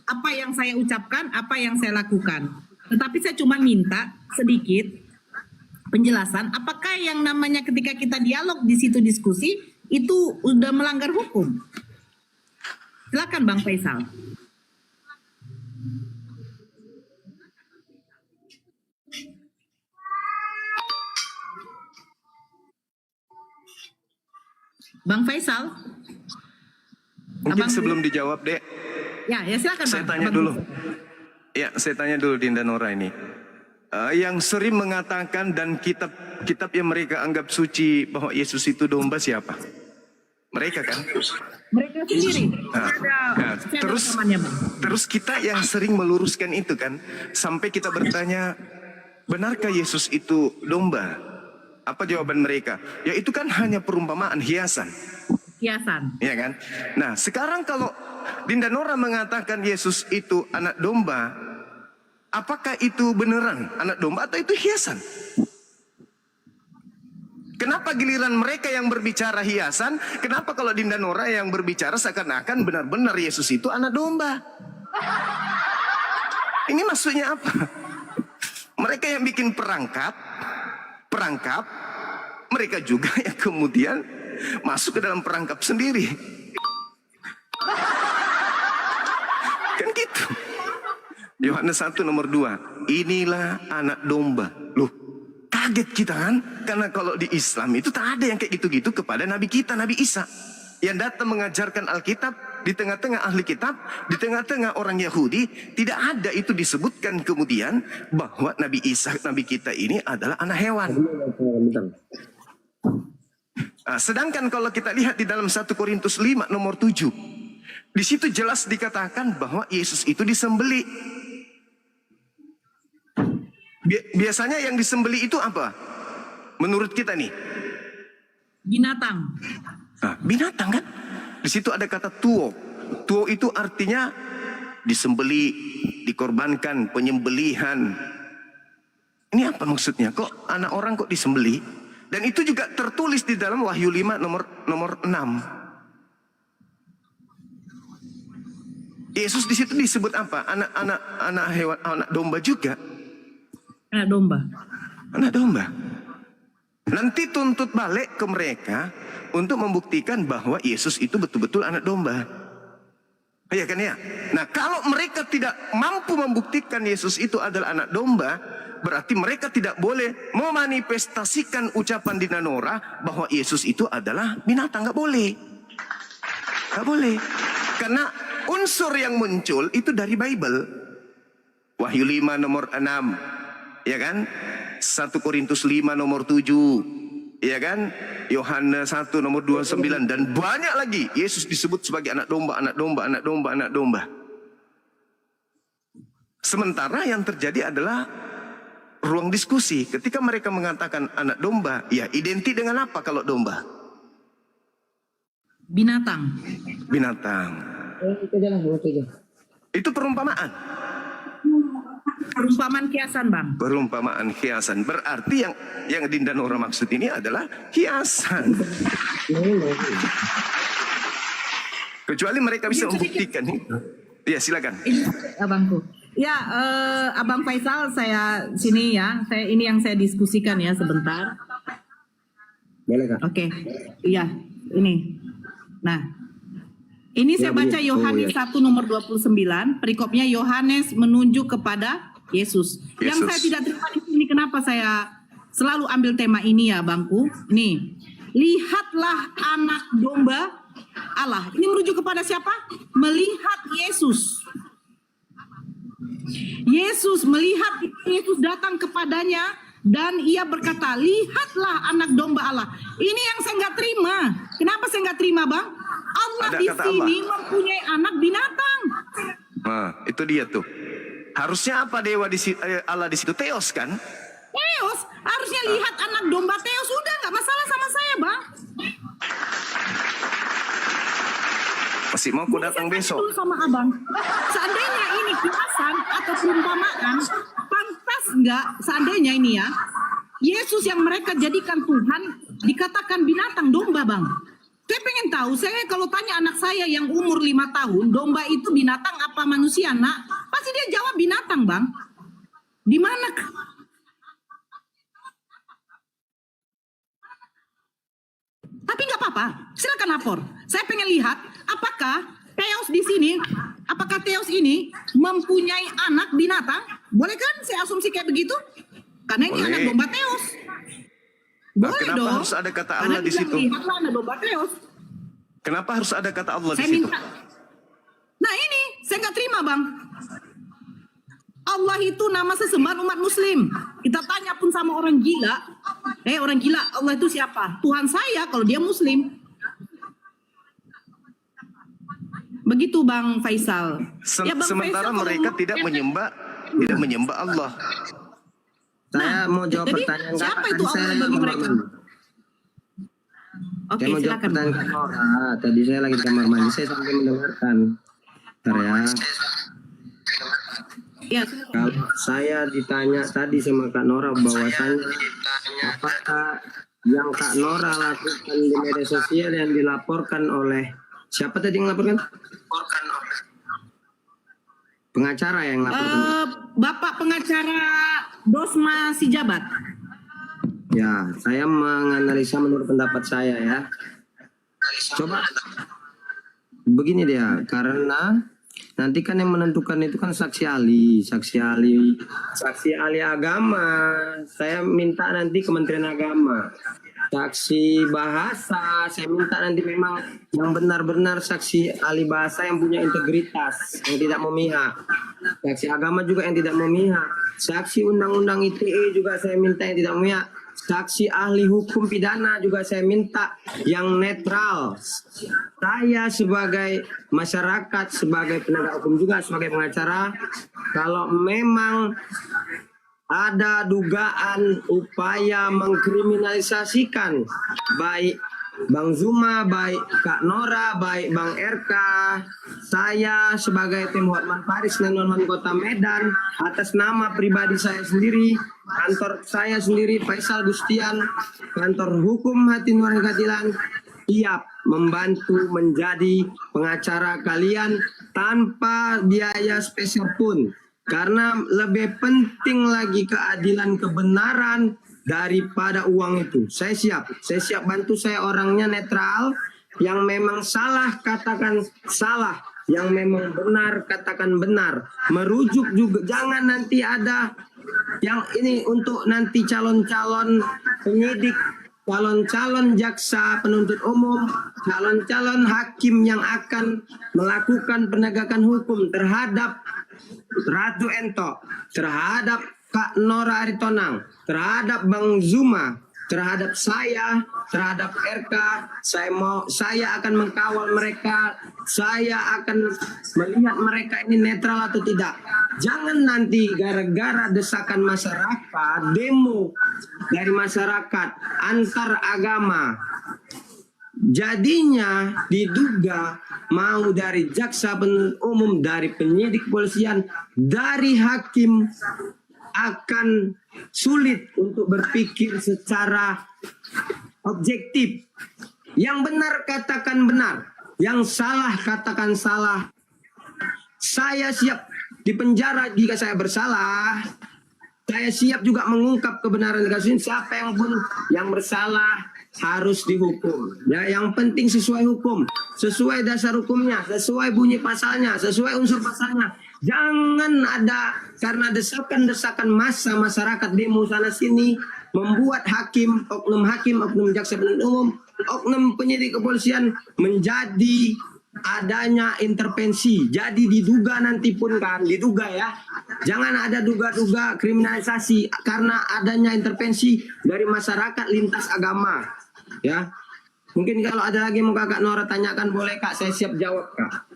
apa yang saya ucapkan, apa yang saya lakukan. Tetapi saya cuma minta sedikit penjelasan, apakah yang namanya ketika kita dialog di situ diskusi, itu udah melanggar hukum? Silakan Bang Faisal. Bang Faisal. Mungkin sebelum dijawab, Dek, Ya silakan saya Bang. tanya Abang dulu. Ya, saya tanya dulu Dinda Nora ini. Yang sering mengatakan dan kitab yang mereka anggap suci bahwa Yesus itu domba siapa? Mereka kan? Mereka sendiri. Saya ada rekamannya, Bang. Terus kita yang sering meluruskan itu kan, sampai kita bertanya, benarkah Yesus itu domba? Apa jawaban mereka? Ya itu kan hanya perumpamaan, hiasan. Hiasan. Ya kan? Nah sekarang kalau Dinda Nora mengatakan Yesus itu anak domba, apakah itu beneran anak domba atau itu hiasan? Kenapa giliran mereka yang berbicara hiasan? Kenapa kalau Dinda Nora yang berbicara seakan-akan benar-benar Yesus itu anak domba? Ini maksudnya apa? Mereka yang bikin perangkap, mereka juga yang kemudian masuk ke dalam perangkap sendiri. Kan gitu. Yohanes 1 nomor 2. Inilah anak domba. Loh, kaget kita kan? Karena kalau di Islam itu tak ada yang kayak gitu-gitu kepada Nabi kita, Nabi Isa. Yang datang mengajarkan Alkitab di tengah-tengah ahli kitab, di tengah-tengah orang Yahudi. Tidak ada itu disebutkan kemudian bahwa Nabi Isa, Nabi kita ini adalah anak hewan. Nah, sedangkan kalau kita lihat di dalam 1 Korintus 5 nomor 7. Di situ jelas dikatakan bahwa Yesus itu disembeli. Biasanya yang disembeli itu apa? Menurut kita nih. Binatang. Nah, binatang kan? Di situ ada kata tuo. Tuo itu artinya disembeli, dikorbankan, penyembelihan. Ini apa maksudnya? Kok anak orang kok disembeli? Dan itu juga tertulis di dalam Wahyu 5 nomor 6. Yesus di situ disebut apa? Anak hewan, anak domba juga. Anak domba. Anak domba. Nanti tuntut balik ke mereka untuk membuktikan bahwa Yesus itu betul-betul anak domba. Ya kan ya? Nah, kalau mereka tidak mampu membuktikan Yesus itu adalah anak domba, berarti mereka tidak boleh memanifestasikan ucapan Dinda Nora bahwa Yesus itu adalah binatang. Nggak boleh. Nggak boleh. Karena unsur yang muncul itu dari Bible. Wahyu 5 nomor 6. Ya kan? 1 Korintus 5 nomor 7. Ya kan? Yohanes 1 nomor 29. Dan banyak lagi. Yesus disebut sebagai anak domba, anak domba, anak domba, anak domba. Sementara yang terjadi adalah ruang diskusi. Ketika mereka mengatakan anak domba, ya identik dengan apa kalau domba? Binatang. Binatang. Itu perumpamaan. Perumpamaan kiasan, Bang. Perumpamaan hiasan. Berarti yang Dinda Nora maksud ini adalah hiasan. Kecuali mereka bisa membuktikan itu. Ya, silakan. Ini abangku. Ya, Abang Faisal, saya sini ya. Ini yang saya diskusikan ya sebentar. Boleh Kak? Oke. Iya, ini. Nah, ini saya baca Yohanes 1 nomor 29. Perikopnya Yohanes menunjuk kepada Yesus. Yang saya tidak terima di sini, kenapa saya selalu ambil tema ini ya, Bangku? Nih, lihatlah anak domba Allah. Ini merujuk kepada siapa? Melihat Yesus. Yesus melihat Yesus datang kepadanya dan ia berkata, lihatlah anak domba Allah. Ini yang saya nggak terima. Kenapa saya nggak terima, Bang? Allah Ada di kata sini Allah. mempunyai anak binatang. Nah, itu dia tuh. Harusnya apa dewa Allah di situ? Theos kan? Teos, harusnya lihat anak domba Teos, udah nggak masalah sama saya, Bang. Masih mau aku datang Saya tanya besok. dulu sama abang, seandainya ini kiasan atau perumpamaan, pantas nggak seandainya ini ya, Yesus yang mereka jadikan Tuhan dikatakan binatang domba, Bang. Saya pengen tahu, saya kalau tanya anak saya yang umur 5 tahun, domba itu binatang apa manusia, nak? Pasti dia jawab binatang, Bang. Di mana? Tapi nggak apa-apa, silakan lapor. Saya pengen lihat apakah Teos di sini, apakah Teos ini mempunyai anak binatang? Boleh kan saya asumsi kayak begitu? Karena ini Boleh. anak domba Teos. Nah, Boleh kenapa dong. harus ada kata Karena Allah di dibilang, situ? lihatlah anak domba Teos. Kenapa harus ada kata Allah di Saya situ? minta. Nah ini, saya nggak terima, Bang. Allah itu nama sesembahan umat muslim. Kita tanya pun sama orang gila. Orang gila, Allah itu siapa? Tuhan saya kalau dia muslim. Begitu Bang Faisal. Bang Sementara Faisal, mereka kalau- tidak menyembah Allah. Saya mau jawab jadi pertanyaan siapa Kak. itu Tadi saya Allah lagi bagi kamar mereka? mandi. Oke, Saya mau jawab silakan. pertanyaan Kak Nora. Tadi saya lagi di kamar mandi. Saya sampai mendengarkan. Bentar ya. Ya, silakan. Kalau saya ditanya tadi sama Kak Nora bahwasannya apakah yang Kak Nora lakukan di media sosial yang dilaporkan oleh siapa tadi yang laporkan? Pengacara yang laporkan. Bapak pengacara Dosma Sijabat. Ya, saya menganalisa menurut pendapat saya ya. Coba begini dia, karena nanti kan yang menentukan itu kan saksi ahli agama. Saya minta nanti Kementerian Agama. Saksi bahasa, saya minta nanti memang yang benar-benar saksi ahli bahasa yang punya integritas, yang tidak memihak. Saksi agama juga yang tidak memihak. Saksi undang-undang ITE juga saya minta yang tidak memihak. Saksi ahli hukum pidana juga saya minta yang netral. Saya sebagai masyarakat, sebagai penegak hukum juga, sebagai pengacara, kalau memang ada dugaan upaya mengkriminalisasikan baik Bang Zuma, baik Kak Nora, baik Bang RK, saya sebagai tim Hotman Paris Nenonan Kota Medan atas nama pribadi saya sendiri, kantor saya sendiri Faisal Gustian, kantor hukum Hati Nurani Katilan, siap membantu menjadi pengacara kalian tanpa biaya spesial pun. Karena lebih penting lagi keadilan kebenaran daripada uang itu. Saya siap bantu, saya orangnya netral, yang memang salah katakan salah, yang memang benar katakan benar. Merujuk juga, jangan nanti ada yang ini untuk nanti calon-calon penyidik, calon-calon jaksa penuntut umum, calon-calon hakim yang akan melakukan penegakan hukum terhadap Ratu Ento, terhadap Kak Nora Aritonang, terhadap Bang Zuma, terhadap saya, terhadap RK. Saya akan mengkawal mereka, saya akan melihat mereka ini netral atau tidak. Jangan nanti gara-gara desakan masyarakat, demo dari masyarakat antar agama, jadinya diduga mau dari jaksa penuntut umum, dari penyidik kepolisian, dari hakim akan sulit untuk berpikir secara objektif. Yang benar katakan benar, yang salah katakan salah. Saya siap dipenjara jika saya bersalah. Saya siap juga mengungkap kebenaran kasus ini. Siapa yang pun yang bersalah harus dihukum. Ya, yang penting sesuai hukum, sesuai dasar hukumnya, sesuai bunyi pasalnya, sesuai unsur pasalnya. Jangan ada karena desakan-desakan massa masyarakat demo sana sini membuat hakim, oknum jaksa penuntut umum, oknum penyidik kepolisian menjadi adanya intervensi. Jadi diduga nanti pun kan, diduga ya. Jangan ada duga-duga kriminalisasi karena adanya intervensi dari masyarakat lintas agama. Ya. Mungkin kalau ada lagi mau Kakak Nora tanyakan boleh Kak, saya siap jawab Kak.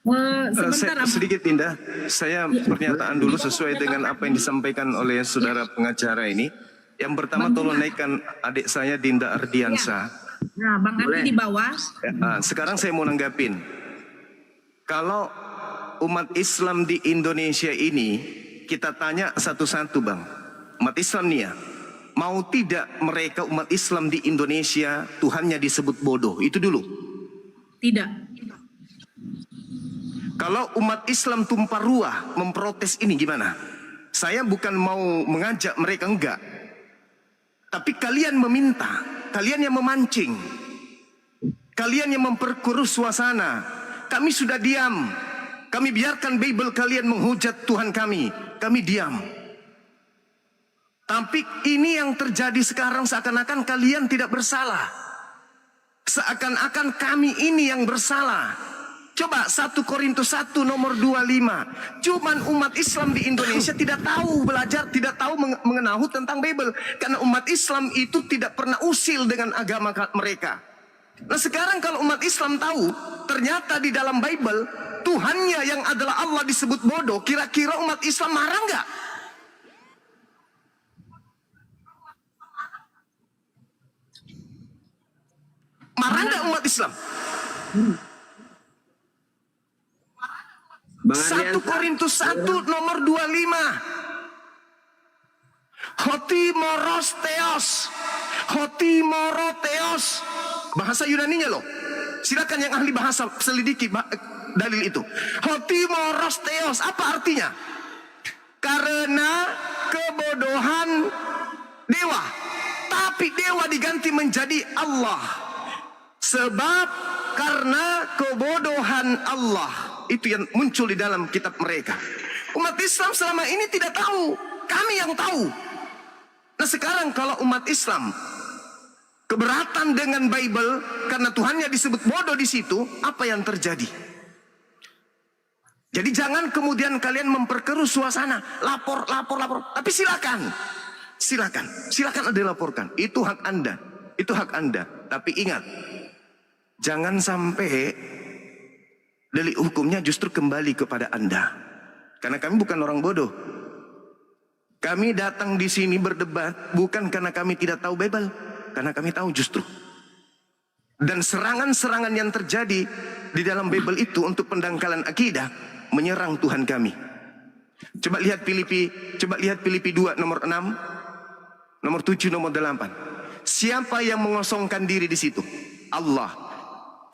Sebentar, Abang. Sedikit Dinda, saya pernyataan dulu sesuai dengan apa yang disampaikan oleh saudara pengacara ini. Yang pertama tolong naikkan adik saya Dinda Ardiansa. Nah, Bang Andi di bawah. Sekarang saya mau nanggapin. Kalau umat Islam di Indonesia ini, kita tanya satu-satu Bang. Umat Islam nih ya, mau tidak mereka umat Islam di Indonesia Tuhannya disebut bodoh? Itu dulu. Tidak. Kalau umat Islam tumpah ruah memprotes ini gimana? Saya bukan mau mengajak mereka, enggak. Tapi kalian meminta, kalian yang memancing, kalian yang memperkeruh suasana. Kami sudah diam. Kami biarkan Bible kalian menghujat Tuhan kami diam. Tapi ini yang terjadi sekarang, seakan-akan kalian tidak bersalah. Seakan-akan kami ini yang bersalah. Coba 1 Korintus 1 nomor 25. Cuman umat Islam di Indonesia tidak tahu belajar, tidak tahu mengenal tentang Bible. Karena umat Islam itu tidak pernah usil dengan agama mereka. Nah sekarang kalau umat Islam tahu, ternyata di dalam Bible, Tuhannya yang adalah Allah disebut bodoh. Kira-kira umat Islam marah nggak? Marah nggak umat Islam? 1 Korintus 1 nomor 25. Hotimoroteos. Bahasa Yunaninya loh. Silakan yang ahli bahasa selidiki dalil itu. Hotimoroteos, apa artinya? Karena kebodohan dewa. Tapi dewa diganti menjadi Allah. Sebab karena kebodohan Allah. Itu yang muncul di dalam kitab mereka. Umat Islam selama ini tidak tahu. Kami yang tahu. Nah sekarang kalau umat Islam keberatan dengan Bible karena Tuhannya disebut bodoh di situ, apa yang terjadi? Jadi jangan kemudian kalian memperkeruh suasana, lapor. Tapi silakan ada dilaporkan. Itu hak Anda, Tapi ingat, jangan sampai delik hukumnya justru kembali kepada Anda. Karena kami bukan orang bodoh. Kami datang di sini berdebat bukan karena kami tidak tahu Bible, karena kami tahu justru. Dan serangan-serangan yang terjadi di dalam Bible itu untuk pendangkalan akidah menyerang Tuhan kami. Coba lihat Filipi 2 nomor 6, nomor 7, nomor 8. Siapa yang mengosongkan diri di situ? Allah.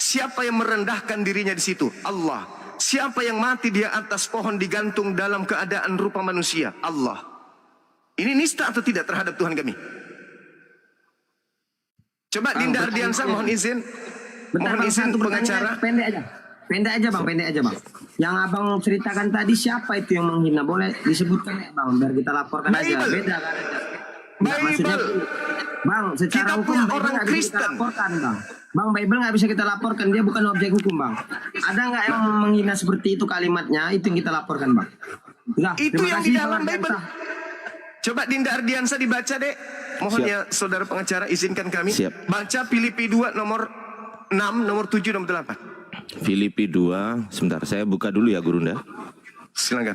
Siapa yang merendahkan dirinya di situ? Allah. Siapa yang mati di atas pohon digantung dalam keadaan rupa manusia? Allah. Ini nista atau tidak terhadap Tuhan kami? Coba Dinda Ardiansa mohon izin. Mohon izin pengacara. Pendek aja bang. Yang abang ceritakan tadi siapa itu yang menghina? Boleh disebutkan ya bang, biar kita laporkan aja. Beda kan? Maksudnya, bang, secara Kita hukum punya Bible orang nggak bisa kita Kristen. laporkan bang. Bang, Bible nggak bisa kita laporkan, dia bukan objek hukum bang. Ada nggak yang menghina seperti itu kalimatnya? Itu yang kita laporkan bang. Nah, Itu terima yang kasih, di dalam Bang Bible. Ardiansa. Coba Dinda Ardiansa dibaca dek. Mohon Siap. ya saudara pengacara izinkan kami. Siap. Baca Filipi 2 nomor 6, nomor 7, nomor 8. Filipi 2, sebentar saya buka dulu ya Gurunda. Silakan.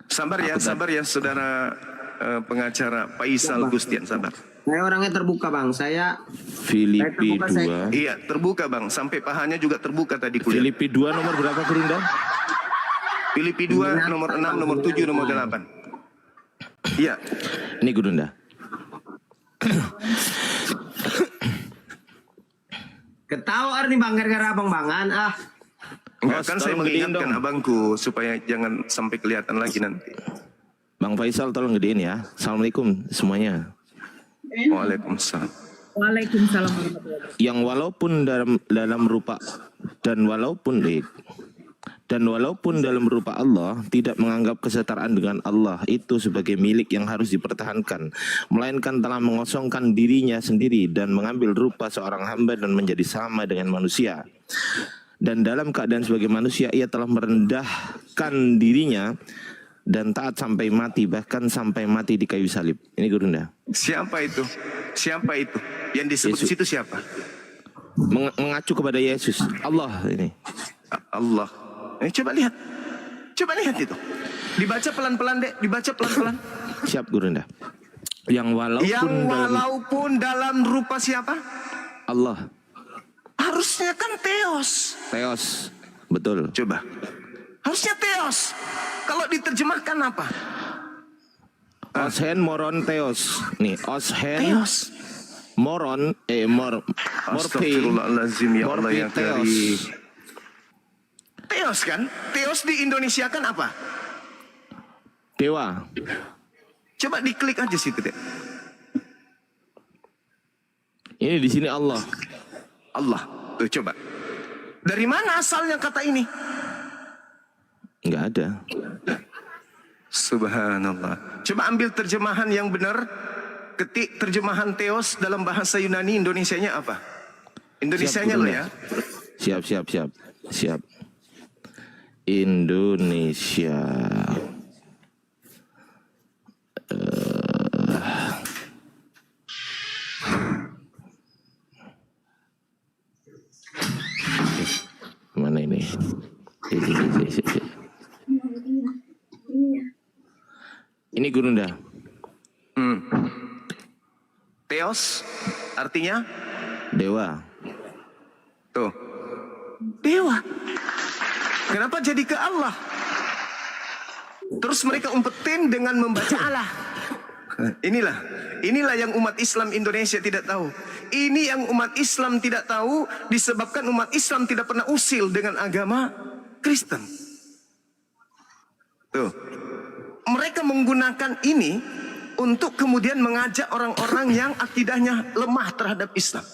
Sabar ya saudara pengacara Faisal Gustian, sabar. Saya orangnya terbuka bang. Filipi terbuka, saya- 2. Iya, terbuka bang. Sampai pahanya juga terbuka tadi kuliah. Filipi 2 nomor berapa Gurunda? Filipi 2 nomor 6, nomor 7, nomor 8. Iya. Ini Gurunda. Ketawa nih bang gara-gara abang bangan Enggak, kan saya tolong gedein mengingatkan dong. abangku supaya jangan sampai kelihatan lagi nanti. Bang Faisal tolong gedein ya. Assalamualaikum semuanya. Waalaikumsalam. Waalaikumsalam warahmatullahi wabarakatuh. Yang walaupun dalam rupa Allah tidak menganggap kesetaraan dengan Allah itu sebagai milik yang harus dipertahankan, melainkan telah mengosongkan dirinya sendiri dan mengambil rupa seorang hamba dan menjadi sama dengan manusia. Dan dalam keadaan sebagai manusia ia telah merendahkan dirinya dan taat sampai mati, bahkan sampai mati di kayu salib. Ini Gurunda. Siapa itu? Siapa itu? Yang disebut Yesus. situ siapa? Mengacu kepada Yesus. Allah ini. Allah. Coba lihat. Coba lihat itu. Dibaca pelan-pelan, Dek. Dibaca pelan-pelan. Siap Gurunda. Yang walaupun dalam rupa siapa? Allah. Harusnya kan Theos. Theos. Betul. Coba. Harusnya Theos. Kalau diterjemahkan apa? Oshen moron Theos. Nih, Oshen Theos. moron Astagfirullahaladzim, ya Allah yang Theos. karim. Theos kan? Theos di Indonesia kan apa? Dewa. Coba diklik aja situ, Dek. Ini di sini Allah. Allah. Tuh coba. Dari mana asalnya kata ini? Enggak ada. Subhanallah. Coba ambil terjemahan yang benar. Ketik terjemahan Theos dalam bahasa Yunani, Indonesianya apa? Indonesianya lo ya. Siap. Indonesia. Mana ini? Ini Gurunda. Theos artinya Dewa. tuh. Dewa. Kenapa jadi ke Allah? Terus mereka umpetin dengan membaca Allah. Inilah yang umat Islam Indonesia tidak tahu. Ini yang umat Islam tidak tahu disebabkan umat Islam tidak pernah usil dengan agama Kristen. Tuh. Mereka menggunakan ini untuk kemudian mengajak orang-orang yang akidahnya lemah terhadap Islam.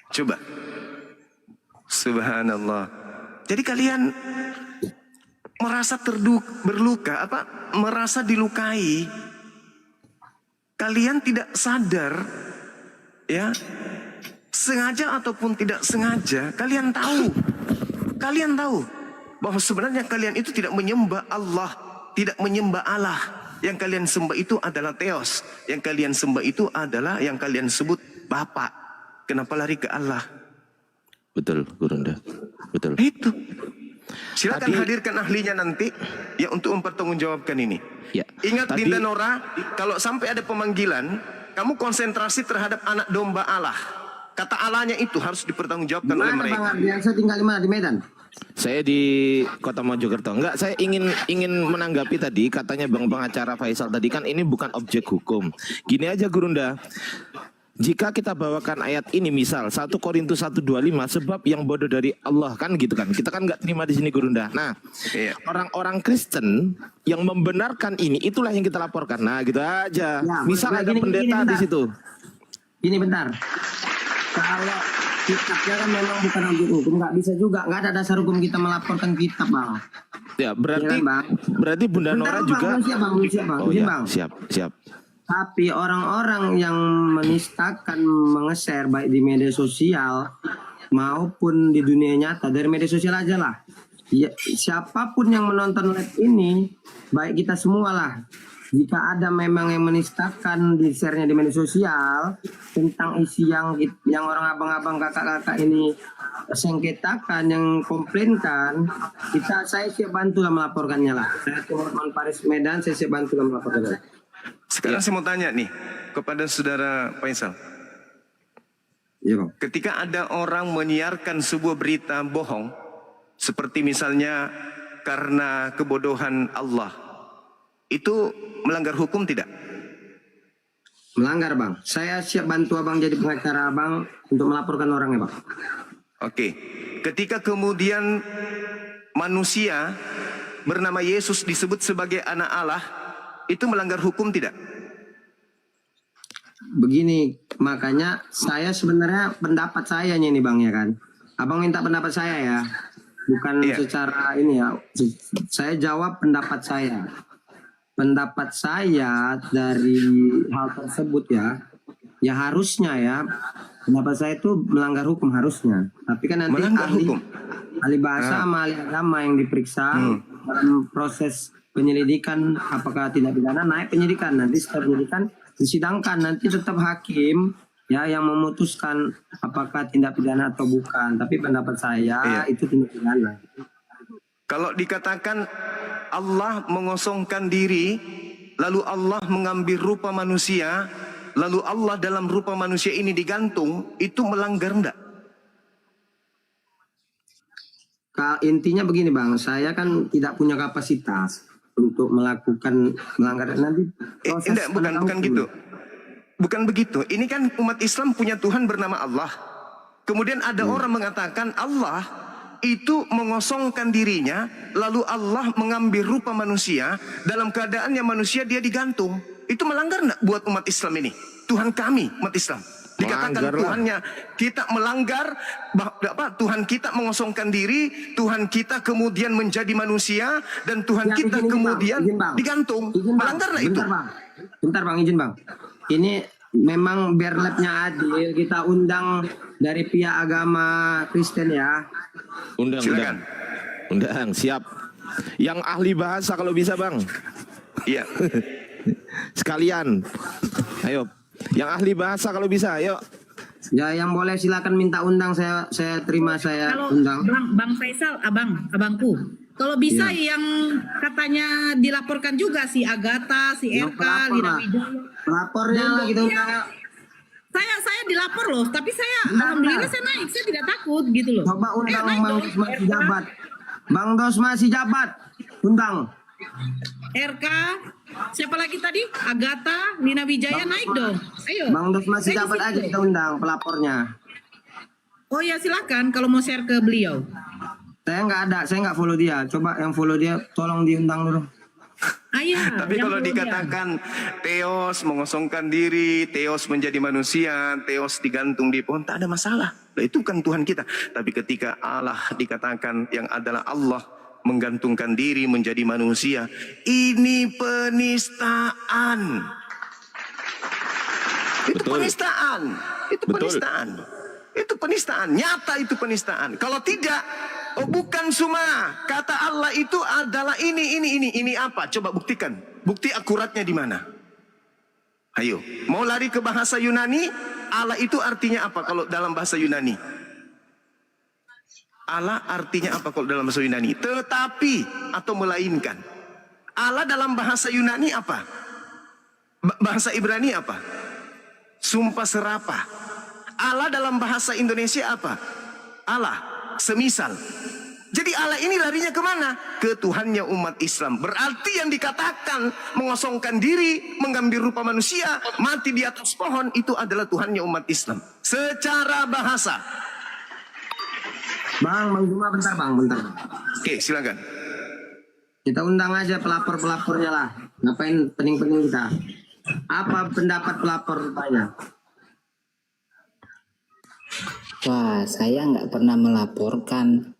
Coba. Subhanallah. Jadi kalian merasa berluka, merasa dilukai. Kalian tidak sadar, ya, sengaja ataupun tidak sengaja, kalian tahu bahwa sebenarnya kalian itu tidak menyembah Allah, tidak menyembah Allah. Yang kalian sembah itu adalah Theos. Yang kalian sembah itu adalah yang kalian sebut Bapak. Kenapa lari ke Allah? Betul, Gurunda. Betul. Itu. Silakan hadirkan ahlinya nanti ya untuk mempertanggungjawabkan ini. Ya. Ingat Dinda Nora, kalau sampai ada pemanggilan, kamu konsentrasi terhadap anak domba Allah. Kata Allahnya itu harus dipertanggungjawabkan oleh mereka. Bang Ardian, saya tinggal di mana? Di Medan. Saya di Kota Mojokerto. Enggak, saya ingin menanggapi tadi katanya Bang pengacara Faisal tadi kan ini bukan objek hukum. Gini aja Gurunda. Jika kita bawakan ayat ini misal 1 Korintus 1:25 sebab yang bodoh dari Allah kan gitu kan. Kita kan nggak terima di sini Gurunda. Nah, orang-orang Kristen yang membenarkan ini itulah yang kita laporkan. Nah, gitu aja. Ya, misal ada pendeta di situ. Gini bentar. Kalau kitabnya kan memang bukan objek hukum, nggak bisa juga, nggak ada dasar hukum kita melaporkan kitab, Bang. Ya, berarti Bang? Berarti Bunda Nora juga. Oh ya, siap. Tapi orang-orang yang menistakan, mengeser baik di media sosial maupun di dunia nyata, dari media sosial aja lah. Ya, siapapun yang menonton live ini, baik kita semua lah. Jika ada memang yang menistakan di share-nya di media sosial tentang isi yang orang abang-abang kakak-kakak ini sengketakan, yang komplainkan, saya siap bantu lah melaporkannya lah. Saya Hotman Paris Medan, saya siap bantu lah melaporkannya. Sekarang saya mau tanya nih kepada saudara Faisal. Ya, Bang. Ketika ada orang menyiarkan sebuah berita bohong, seperti misalnya karena kebodohan Allah, itu melanggar hukum tidak? Melanggar, Bang. Saya siap bantu Abang jadi pengacara Abang untuk melaporkan orangnya, Bang. Oke. Ketika kemudian manusia bernama Yesus disebut sebagai anak Allah, itu melanggar hukum tidak? Begini, makanya saya sebenarnya pendapat saya nih Bang ya kan. Abang minta pendapat saya ya. Bukan secara ini ya. Saya jawab pendapat saya. Pendapat saya dari hal tersebut ya. Ya harusnya ya. Pendapat saya itu melanggar hukum harusnya. Tapi kan nanti ahli bahasa sama ahli agama yang diperiksa dalam proses penyelidikan, apakah tidak pidana naik penyidikan, nanti setelah penyidikan disidangkan, nanti tetap hakim ya yang memutuskan apakah tindak pidana atau bukan. Tapi pendapat saya Iya. itu tindak pidana. Kalau dikatakan Allah mengosongkan diri, lalu Allah mengambil rupa manusia, lalu Allah dalam rupa manusia ini digantung, itu melanggar enggak? Intinya begini Bang, saya kan tidak punya kapasitas untuk melakukan melanggar nanti proses Enggak, bukan penegak gitu. hukum. Bukan begitu. Ini kan umat Islam punya Tuhan bernama Allah. Kemudian ada orang mengatakan Allah itu mengosongkan dirinya, lalu Allah mengambil rupa manusia, dalam keadaannya manusia dia digantung. Itu melanggar enggak buat umat Islam ini? Tuhan kami, umat Islam. Dikatakan Melanggar lah. Tuhannya, kita melanggar, Tuhan kita mengosongkan diri, Tuhan kita kemudian menjadi manusia, dan Tuhan Ya, kita izin, kemudian Bang. Izin, Bang. digantung. Izin, Bang. Melanggar enggak itu? Bentar bang, izin bang. Ini memang biar labnya adil, kita undang dari pihak agama Kristen ya. Undang, Silakan. undang, siap. Yang ahli bahasa kalau bisa bang, Iya. sekalian. Ayo, yang ahli bahasa kalau bisa, ayo. Ya yang boleh silakan minta undang, saya terima, saya Kalau undang. Bang Faisal, abangku. Kalau bisa yang katanya dilaporkan juga si Agatha, si Yang RK, pelapor, Lina Pak. Wijaya. Pelapornya lah kita undang. Saya dilapor loh, tapi saya Benar, alhamdulillah benar. saya naik, saya tidak takut gitu loh. Coba undang naik Bang dong, Dos masih RK. jabat. Bang Dos masih jabat. Undang. RK, siapa lagi tadi? Agatha, Lina Wijaya naik dong. Ayo. Bang Dos masih Saya di jabat situ. aja, kita undang pelapornya. Oh ya silakan kalau mau share ke beliau. Saya nggak ada, saya nggak follow dia. Coba yang follow dia, tolong diundang dulu. Ayah. Tapi kalau dikatakan Theos mengosongkan diri, Theos menjadi manusia, Theos digantung di pohon, tak ada masalah. Nah, itu kan Tuhan kita. Tapi ketika Allah dikatakan yang adalah Allah menggantungkan diri menjadi manusia, ini penistaan. Itu Betul. penistaan. Itu Betul. penistaan. Itu penistaan. Nyata itu penistaan. Kalau tidak, oh bukan semua. Kata Allah itu adalah ini apa? Coba buktikan. Bukti akuratnya di mana? Ayo. Mau lari ke bahasa Yunani? Allah itu artinya apa kalau dalam bahasa Yunani? Allah artinya apa kalau dalam bahasa Yunani? Tetapi atau melainkan. Allah dalam bahasa Yunani apa? Bahasa Ibrani apa? Sumpah serapah. Allah dalam bahasa Indonesia apa? Allah, semisal. Jadi Allah ini larinya kemana? Ke Tuhannya umat Islam. Berarti yang dikatakan mengosongkan diri, mengambil rupa manusia, mati di atas pohon, itu adalah Tuhannya umat Islam. Secara bahasa. Bang Zuma bentar bang, bentar. Oke, silakan. Kita undang aja pelapor-pelapornya lah. Ngapain pening-pening kita? Apa pendapat pelapor rupanya? Wah, saya nggak pernah melaporkan.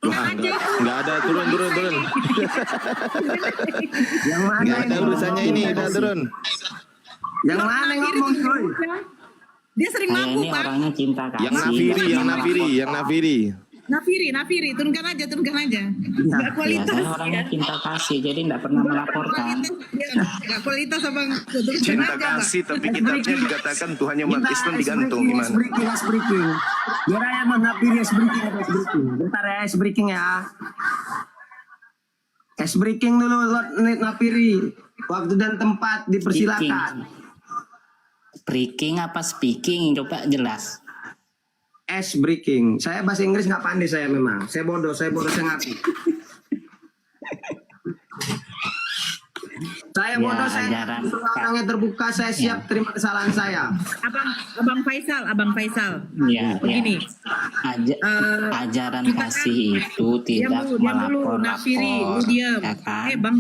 Wah, nggak ada, turun. Yang mana Nggak ada yang urusannya ini, udah turun. Yang mana yang ngomong Joy? Dia sering Saya mabuk, ini Pak. orangnya cinta kasih. Yang Nafiri. Nafiri, turunkan aja. Nggak Ya, kualitas. saya orangnya cinta kasih, jadi nggak pernah melaporkan. Nggak kualitas abang. Turunkan Cinta aja, Bang. kasih, tapi kitabnya dikatakan Tuhannya umat Islam digantung. Gimana? Ice breaking. Biar ayah menghapiri ice breaking. Bentar ya, ice breaking ya. Ice breaking dulu, Lord Napiri. Waktu dan tempat dipersilakan. Breaking apa speaking? Coba jelas. Ice breaking. Saya bahasa Inggris nggak pandai saya memang. Saya bodoh, saya ngaku. Saya Ya, bodoh, saya ajaran. orangnya terbuka, saya siap terima kesalahan saya. Abang Faisal. Ya, Begini. Ajaran kita kasih itu tidak diam dulu, Nafiri, lu melapor. diam. Ya kan? Bang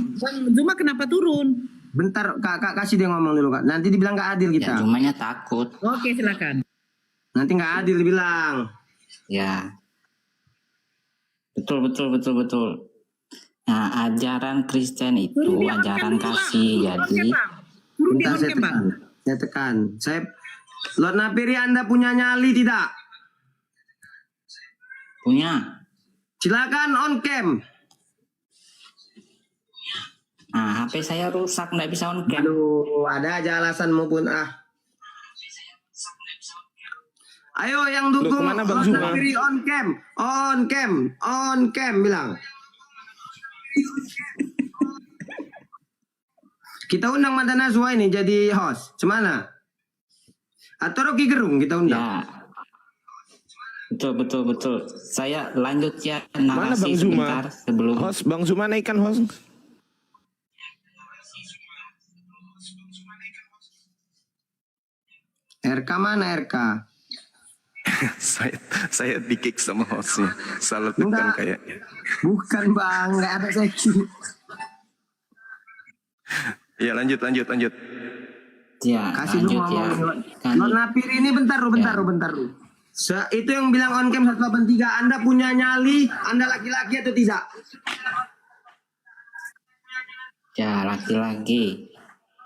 Zuma kenapa turun? Bentar, Kak kasih dia ngomong dulu, Kak. Nanti dibilang nggak adil Ya, kita. cumanya takut. Oke, silakan. Nanti nggak adil dibilang. Ya. Betul. Nah, ajaran Kristen itu Suruh dia ajaran on-cam dulu, kasih. Bang. Jadi, Suruh dia Bentar, saya on-cam, Bang. tekan. Saya tekan. Lord Napiri, Anda punya nyali tidak? punya. Silakan on cam. Nah, HP saya rusak, nggak bisa on cam. Aduh, ada aja alasan maupun Ayo yang dukung kemana Bang Lord Zuma? Napiri on cam bilang. Kita undang Mata Najwa ini jadi host. Cemana? Atau Rocky Gerung kita undang. Ya. Betul. Saya lanjut ya Mana narasi Bang Zuma? sebentar sebelum. Host, Bang Zuma naikkan host. RK mana RK? Saya di-kick sama hostnya. Salah tekan Enggak. kayaknya. Bukan bang, nggak ada seki. Ya lanjut. Ya, Kasih lanjut dulu ya. ngomong. Kan, Lord Napiri ini bentar lu. Itu yang bilang on cam 183. Anda punya nyali, Anda laki-laki atau tidak? ya laki-laki.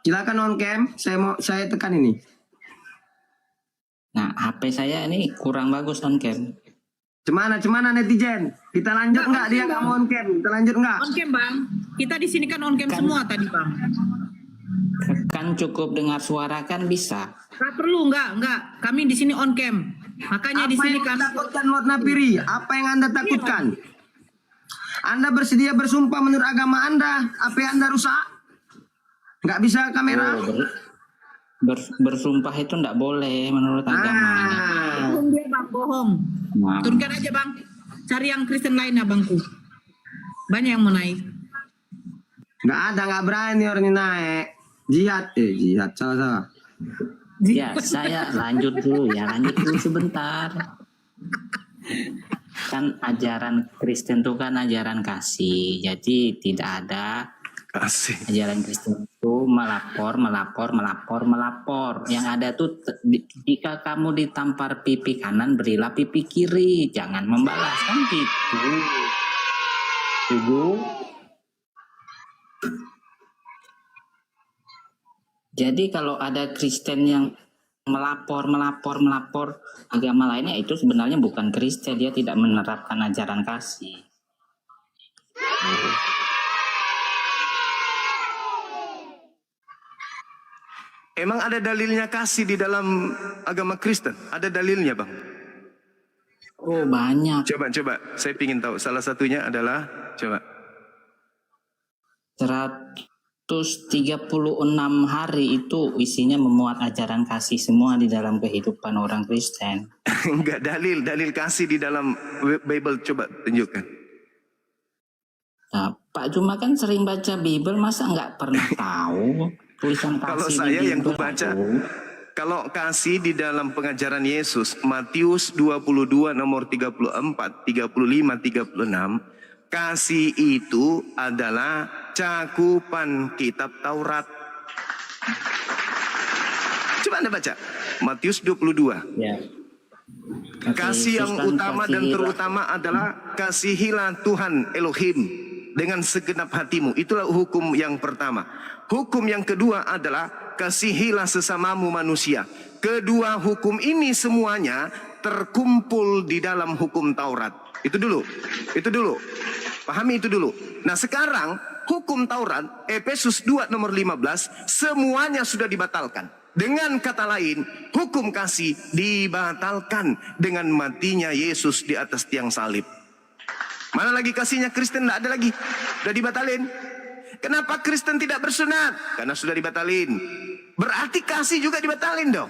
Silakan on cam. Saya tekan ini. Nah, HP saya ini kurang bagus on cam. Cemana netizen? Kita lanjut nggak? Dia nggak mau on cam. Kita lanjut nggak? On cam bang, kita di sini kan on cam semua tadi bang. Kan cukup dengar suara kan bisa. Nggak perlu, nggak. Kami di sini on cam. Makanya di Apa sini yang kan. Anda takutkan Lord Napiri? Apa yang Anda takutkan? Anda bersedia bersumpah menurut agama Anda. Apa yang Anda rusak? Nggak bisa kamera? Bersumpah itu enggak boleh menurut agama. Bohong dia bang, bohong. Nah, Turunkan aja bang. Cari yang Kristen lain abangku. Banyak yang mau naik. Nggak ada, nggak berani orang ini naik. Jihad, salah. ya saya lanjut dulu sebentar. Kan ajaran Kristen itu kan ajaran kasih. Jadi tidak ada Kasih. ajaran Kristen itu melapor. Yang ada tuh jika kamu ditampar pipi kanan, berilah pipi kiri. Jangan membalas kan gitu. Ibu. Jadi kalau ada Kristen yang melapor agama lainnya, itu sebenarnya bukan Kristen, dia tidak menerapkan ajaran kasih. Emang ada dalilnya kasih di dalam agama Kristen? Ada dalilnya bang? Oh banyak. Coba. Saya ingin tahu. Salah satunya adalah coba. 136 hari itu isinya memuat ajaran kasih semua di dalam kehidupan orang Kristen. Enggak dalil kasih di dalam Bible, coba tunjukkan. Nah, Pak Juma kan sering baca Bible, masa nggak pernah tahu tulisan kasih? Kalau di saya yang Bible kubaca, itu? kalau kasih di dalam pengajaran Yesus, Matius 22 nomor 34, 35, 36, kasih itu adalah cakupan kitab Taurat. Coba Anda baca, Matius 22. Ya. Kasih yang Yesus kan utama dan kasihilah. terutama adalah kasihilah Tuhan Elohim dengan segenap hatimu. Itulah hukum yang pertama. Hukum yang kedua adalah kasihilah sesamamu manusia. Kedua hukum ini semuanya terkumpul di dalam hukum Taurat. Itu dulu. Pahami itu dulu. Nah sekarang hukum Taurat Efesus 2 nomor 15 semuanya sudah dibatalkan. Dengan kata lain, hukum kasih dibatalkan dengan matinya Yesus di atas tiang salib. Mana lagi kasihnya Kristen? Tidak ada lagi. Sudah dibatalin. Kenapa Kristen tidak bersunat? Karena sudah dibatalin. Berarti kasih juga dibatalin dong.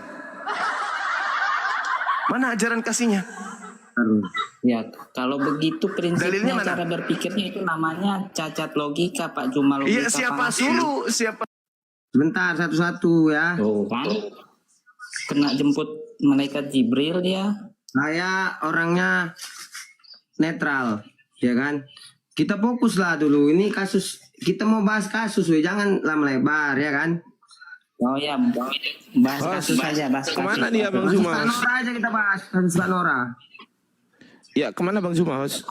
Mana ajaran kasihnya? Ya, kalau begitu prinsipnya, Dalilnya mana? cara berpikirnya itu namanya cacat logika, Pak Juma. Iya, Logika siapa palsu. suruh? Siapa? Sebentar, satu-satu ya. Tuh kan, kena jemput malaikat Jibril dia. Saya orangnya netral, ya kan? Kita fokuslah dulu. Ini kasus, kita mau bahas kasus, we. Jangan lama lebar, ya kan? Oh ya, bahas kasus saja, bahas kasus. Kemana dia Bang Kasus Zuma? Kak Nora aja kita bahas, kasus Kak Nora. Ya, kemana Bang Zuma, host?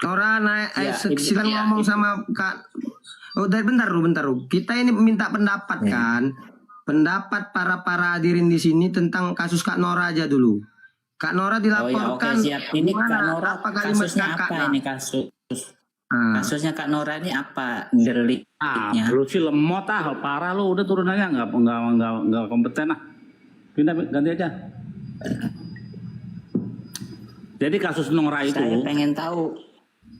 Nora naik, Ya, silakan ya. ngomong sama Kak. Oh, dari bentar. Kita ini minta pendapat kan? Pendapat para hadirin di sini tentang kasus Kak Nora aja dulu. Kak Nora Oh ya, oke, dilaporkan. siap. Ini Kak gimana? Nora, Apa kalimat kasusnya kakak, apa Nak? ini kasus? Ah. Kasusnya Kak Nora ini apa deliknya? Lu sih lemot parah lu, udah turun aja nggak kompeten ah. Pindah ganti aja. Jadi kasus Nora itu, Saya pengen tahu.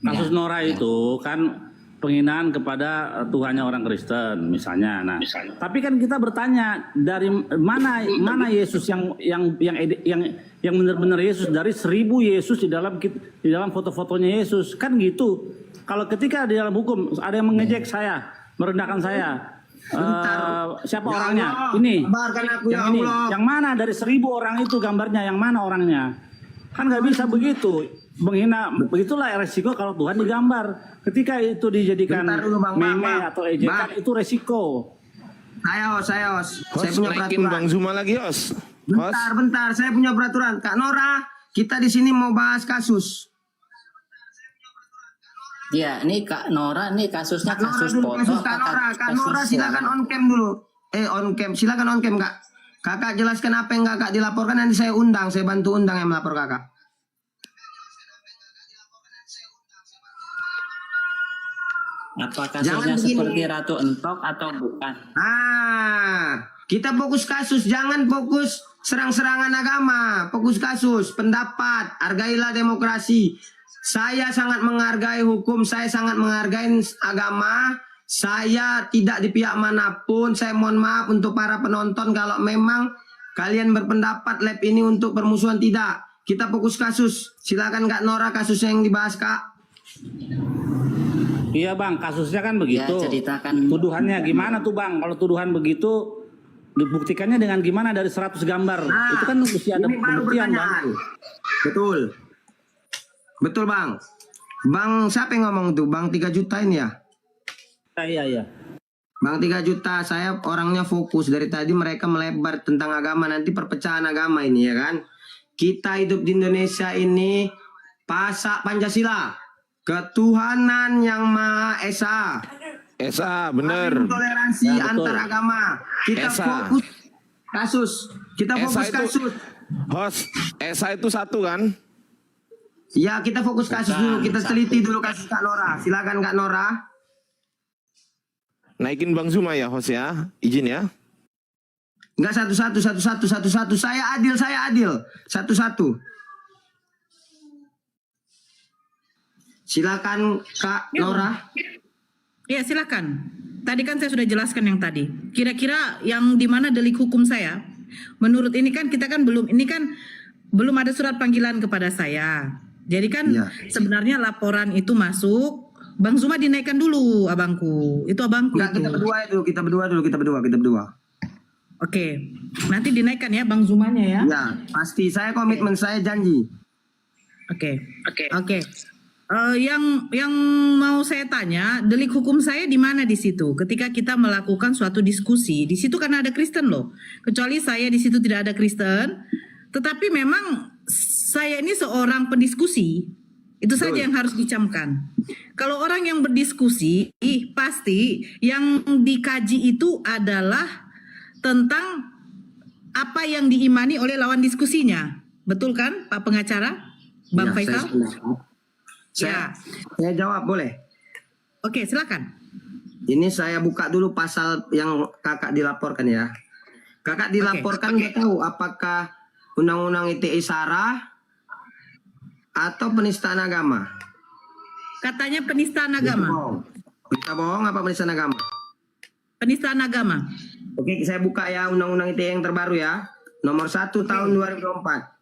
kasus Nora itu kan penghinaan kepada Tuhannya orang Kristen misalnya. Nah, tapi kan kita bertanya dari mana Yesus yang benar-benar Yesus, dari 1000 Yesus di dalam foto-fotonya Yesus kan gitu. Kalau ketika di dalam hukum ada yang mengejek saya, merendahkan saya, siapa orangnya? Ini, Kabarkan aku ya yang ini, Allah. yang mana dari 1000 orang itu gambarnya, yang mana orangnya? Kan nggak bisa begitu, menghina. Begitulah resiko kalau Tuhan digambar. Ketika itu dijadikan Bentar dulu, Bang. meme Bang. atau ejekan, Bang. itu resiko. Saya host. Saya Host, punya naikin peraturan. Bang Zuma lagi, Host. Host. Bentar, saya punya peraturan. Kak Nora, kita di sini mau bahas kasus. Ya, ini Kak Nora, ini kasusnya Kak Nora kasus dulu, foto. kasus apa Kak Nora. Kak kasus Nora silakan selama- on cam dulu. On cam, silakan on cam Kak. Kakak jelaskan apa yang kakak dilaporkan, nanti saya undang, saya bantu undang yang melapor kakak. Apa Jangan kasusnya begini. seperti Ratu Entok atau bukan? Kita fokus kasus, jangan fokus serang-serangan agama. Fokus kasus, pendapat, hargailah demokrasi. Saya sangat menghargai hukum, saya sangat menghargai agama. Saya tidak di pihak manapun. Saya mohon maaf untuk para penonton kalau memang kalian berpendapat lab ini untuk permusuhan, tidak. Kita fokus kasus. Silakan Kak Nora, kasusnya yang dibahas Kak. Iya Bang, kasusnya kan begitu. Ya, ceritakan. Tuduhannya gimana tuh Bang? Kalau tuduhan begitu, dibuktikannya dengan gimana dari 100 gambar? Itu kan mesti ada ini baru pembuktian Bang. pertanyaan. Betul Bang. Bang siapa yang ngomong tuh? Bang 3 juta ini ya? Iya. Bang 3 juta, saya orangnya fokus. Dari tadi mereka melebar tentang agama, nanti perpecahan agama ini ya kan. Kita hidup di Indonesia ini pasak Pancasila, ketuhanan yang Maha Esa, bener. toleransi Ya, betul. antar agama. Kita Esa. fokus kasus. Kita fokus Esa itu, kasus. Host, Esa itu satu kan? Ya, kita fokus kasus dulu. Kita teliti dulu kasus Kak Nora. Silakan Kak Nora. Naikin Bang Zuma ya, Host ya. Izin ya. Enggak satu-satu. Saya adil. Satu-satu. Silakan Kak Nora. Ya silakan. Tadi kan saya sudah jelaskan yang tadi. Kira-kira yang di mana delik hukum saya? Menurut ini kan kita kan belum ada surat panggilan kepada saya. Jadi kan Ya. sebenarnya laporan itu masuk. Bang Zuma dinaikkan dulu abangku. Itu abangku Enggak, itu. kita berdua. Oke. Nanti dinaikkan ya Bang Zumanya ya. Ya, pasti. Saya komitmen, saya janji. Oke. Yang mau saya tanya, delik hukum saya di mana di situ? Ketika kita melakukan suatu diskusi, di situ karena ada Kristen loh. Kecuali saya di situ tidak ada Kristen, tetapi memang saya ini seorang pendiskusi. Itu saja yang harus dicamkan. Kalau orang yang berdiskusi, pasti yang dikaji itu adalah tentang apa yang diimani oleh lawan diskusinya. Betul kan, Pak pengacara? Bang Ya, Faisal? Saya jawab boleh? Oke, silakan. Ini saya buka dulu pasal yang kakak dilaporkan ya. Kakak dilaporkan nggak tahu apakah Undang-Undang ITE SARA atau penistaan agama. Katanya penistaan agama. Berita bohong apa penistaan agama? Penistaan agama. Oke, saya buka ya Undang-Undang ITE yang terbaru ya. Nomor 1 tahun 2024.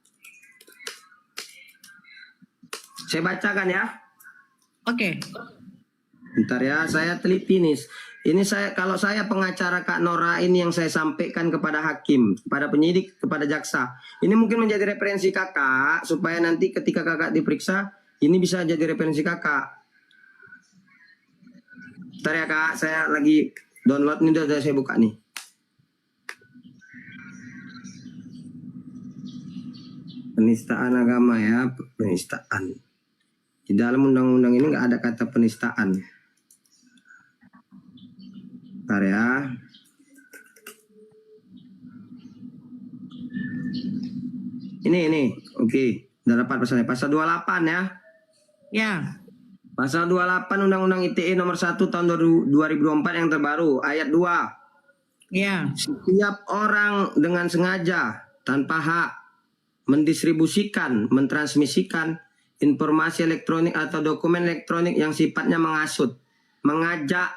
Saya bacakan ya. Oke. Bentar ya, saya teliti nih. Ini kalau saya pengacara Kak Nora, ini yang saya sampaikan kepada hakim, kepada penyidik, kepada jaksa. Ini mungkin menjadi referensi kakak, supaya nanti ketika kakak diperiksa, ini bisa jadi referensi kakak. Bentar ya kak, saya lagi download, ini udah saya buka nih. Penistaan agama ya, penistaan. Di dalam undang-undang ini nggak ada kata penistaan. Bentar ya. Ini. Oke. Udah dapat pasalnya. Pasal 28 ya. Ya. Pasal 28 Undang-Undang ITE nomor 1 tahun 2024 yang terbaru. Ayat 2. Ya. Setiap orang dengan sengaja tanpa hak mendistribusikan, mentransmisikan informasi elektronik atau dokumen elektronik yang sifatnya menghasut, mengajak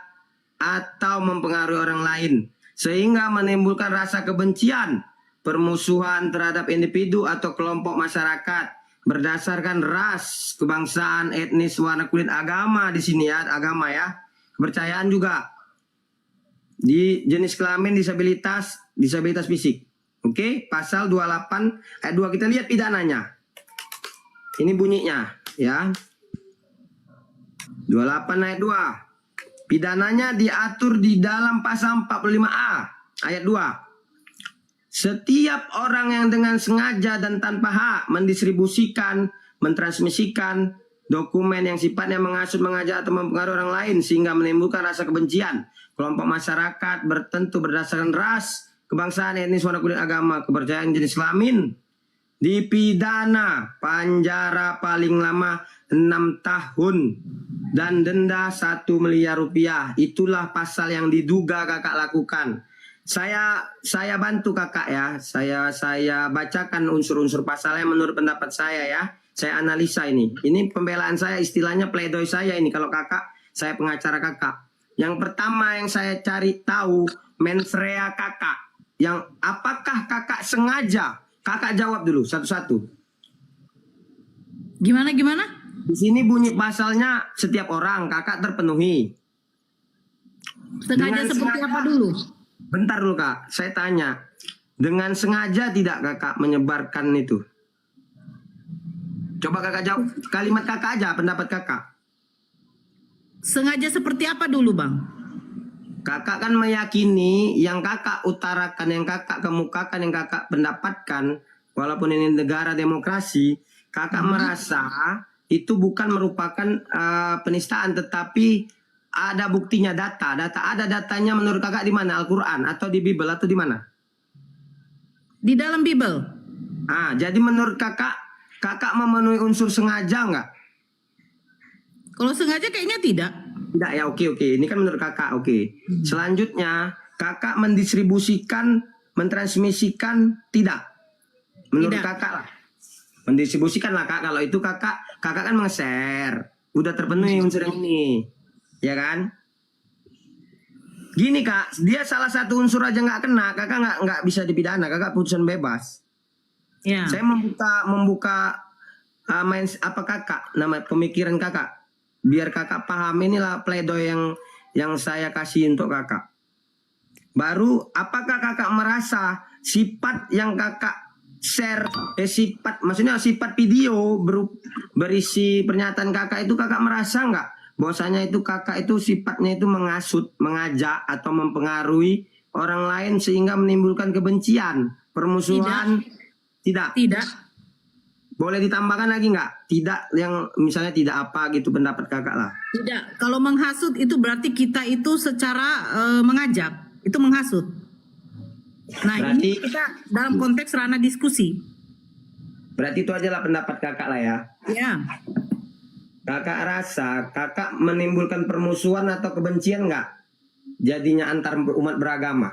atau mempengaruhi orang lain sehingga menimbulkan rasa kebencian, permusuhan terhadap individu atau kelompok masyarakat berdasarkan ras, kebangsaan, etnis, warna kulit, agama di sini ya, agama ya, kepercayaan juga, di jenis kelamin, disabilitas fisik. Oke, pasal 28 ayat 2 kita lihat pidananya. Ini bunyinya ya. 28 ayat 2. Pidananya diatur di dalam pasal 45A ayat 2. Setiap orang yang dengan sengaja dan tanpa hak mendistribusikan, mentransmisikan dokumen yang sifatnya menghasut, mengajak atau mempengaruhi orang lain sehingga menimbulkan rasa kebencian, kelompok masyarakat bertentu berdasarkan ras, kebangsaan, etnis, warna kulit, agama, kepercayaan, jenis kelamin, dipidana penjara paling lama 6 tahun dan denda 1 miliar rupiah. Itulah pasal yang diduga kakak lakukan. Saya bantu kakak ya. Saya bacakan unsur-unsur pasalnya menurut pendapat saya ya. Saya analisa ini. Ini pembelaan saya, istilahnya pledoi saya ini. Kalau kakak, saya pengacara kakak. Yang pertama yang saya cari tahu mens rea kakak. Yang apakah kakak sengaja? Kakak jawab dulu satu-satu. Gimana? Di sini bunyi pasalnya setiap orang, kakak terpenuhi. Sengaja Dengan seperti sengaja. apa dulu? Bentar dulu kak, saya tanya. Dengan sengaja tidak kakak menyebarkan itu? Coba kakak jawab kalimat kakak aja, pendapat kakak. Sengaja seperti apa dulu bang? Kakak kan meyakini yang kakak utarakan, yang kakak kemukakan, yang kakak pendapatkan, walaupun ini negara demokrasi, kakak merasa itu bukan merupakan penistaan, tetapi ada buktinya, ada datanya menurut kakak di mana? Al-Quran atau di Bible atau di mana? Di dalam Bible. Jadi menurut kakak memenuhi unsur sengaja nggak? Kalau sengaja kayaknya tidak. Tidak ya, oke. Ini kan menurut kakak, oke. Selanjutnya, kakak mendistribusikan, mentransmisikan, tidak. Menurut Tidak. kakak lah. Mendistribusikan lah kak, kalau itu kakak kan meng-share. Udah terpenuhi unsur yang ini. Ya kan? Gini kak, dia salah satu unsur aja nggak kena, kakak nggak bisa dipidana, kakak putusan bebas. Ya. Saya membuka kakak, nama pemikiran kakak. Biar kakak paham, inilah pledoi yang saya kasih untuk kakak. Baru, apakah kakak merasa sifat yang kakak share, maksudnya sifat video berisi pernyataan kakak itu kakak merasa nggak? Bahwasanya itu kakak itu sifatnya itu menghasut, mengajak atau mempengaruhi orang lain sehingga menimbulkan kebencian, permusuhan? Tidak. Boleh ditambahkan lagi nggak? Tidak, yang misalnya tidak apa gitu pendapat kakak lah. Tidak. Kalau menghasut itu berarti kita itu secara mengajak, itu menghasut. Nah Berarti, ini kita dalam konteks ranah diskusi. Berarti itu aja lah pendapat kakak lah ya. Ya. Kakak rasa kakak menimbulkan permusuhan atau kebencian nggak? Jadinya antar umat beragama.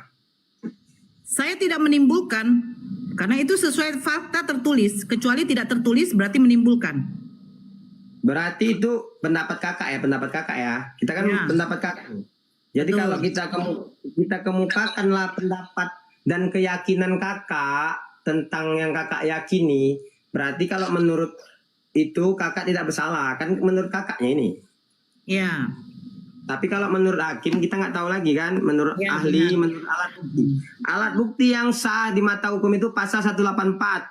Saya tidak menimbulkan, karena itu sesuai fakta tertulis. Kecuali tidak tertulis berarti menimbulkan. Berarti itu pendapat kakak ya. Kita kan Ya. pendapat kakak. Jadi Betul. kalau kita kemukakanlah pendapat dan keyakinan kakak tentang yang kakak yakini, berarti kalau menurut itu kakak tidak bersalah, kan menurut kakaknya ini. Ya. Tapi kalau menurut hakim kita nggak tahu lagi kan, menurut Ya, ahli, benar. menurut alat bukti. Alat bukti yang sah di mata hukum itu pasal 184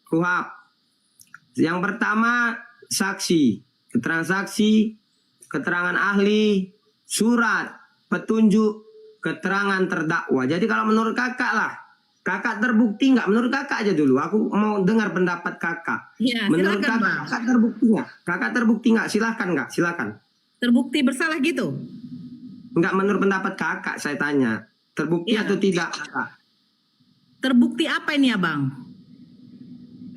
KUHP. Yang pertama saksi, keterangan saksi, keterangan ahli, surat, petunjuk, keterangan terdakwa. Jadi kalau menurut kakak lah, kakak terbukti nggak? Menurut kakak aja dulu. Aku mau dengar pendapat kakak. Ya, Menurut silakan, kakak, Bang. kakak terbukti nggak? Kakak terbukti nggak? Silahkan nggak? Silakan. Terbukti bersalah gitu. Nggak, menurut pendapat kakak saya tanya. Terbukti Iya. atau tidak kakak? Terbukti apa ini abang?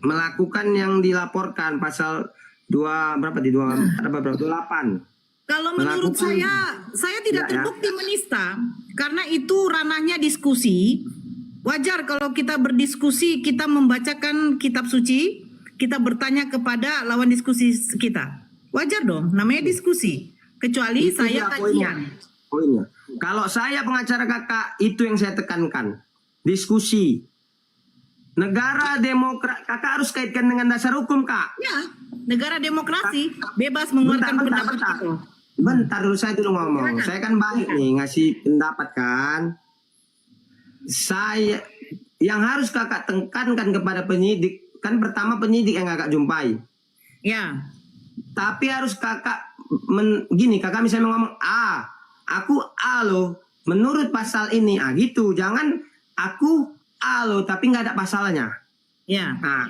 Melakukan yang dilaporkan pasal 28. Kalau menurut Melakukan- saya tidak Ya, ya. terbukti menista. Karena itu ranahnya diskusi. Wajar kalau kita berdiskusi, kita membacakan kitab suci, kita bertanya kepada lawan diskusi kita. Wajar dong, namanya diskusi. Kecuali Itu saya dia poinnya. kajian. Poinnya. Kalau saya pengacara kakak, itu yang saya tekankan. Diskusi. Negara demokrat, kakak harus kaitkan dengan dasar hukum, Kak. Ya, negara demokrasi bebas mengeluarkan pendapat itu. Bentar dulu, saya dulu ngomong. Silakan. Saya kan baik nih ngasih pendapat kan. Saya yang harus kakak tekankan kepada penyidik, kan pertama penyidik yang kakak jumpai. Ya, Tapi harus kakak gini, kakak misalnya ngomong aku A loh, menurut pasal ini, gitu. Jangan aku A loh, tapi nggak ada pasalnya. ya. Nah,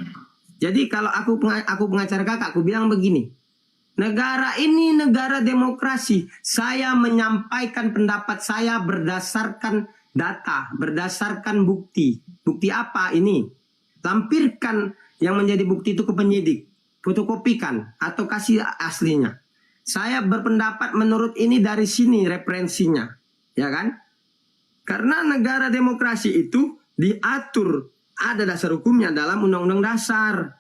jadi kalau aku pengacara kakak, aku bilang begini. Negara ini negara demokrasi. Saya menyampaikan pendapat saya berdasarkan data, berdasarkan bukti. Bukti apa ini? Lampirkan yang menjadi bukti itu ke penyidik. Fotokopikan atau kasih aslinya. Saya berpendapat menurut ini dari sini referensinya. Ya kan? Karena negara demokrasi itu diatur, ada dasar hukumnya dalam Undang-Undang Dasar.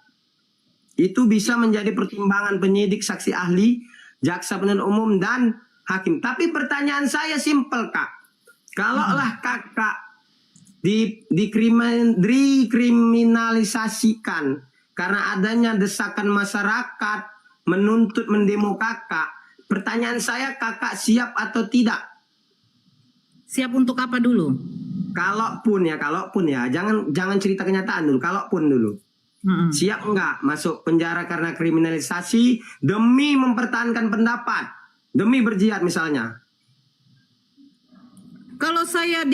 Itu bisa menjadi pertimbangan penyidik, saksi ahli, jaksa penuntut umum, dan hakim. Tapi pertanyaan saya simpel, Kak. Kalaulah kakak dikriminalisasikan karena adanya desakan masyarakat menuntut mendemo kakak, pertanyaan saya, kakak siap atau tidak? Siap untuk apa dulu? Kalaupun ya, jangan cerita kenyataan dulu, kalaupun dulu. Siap enggak masuk penjara karena kriminalisasi demi mempertahankan pendapat, demi berjihad misalnya? Kalau saya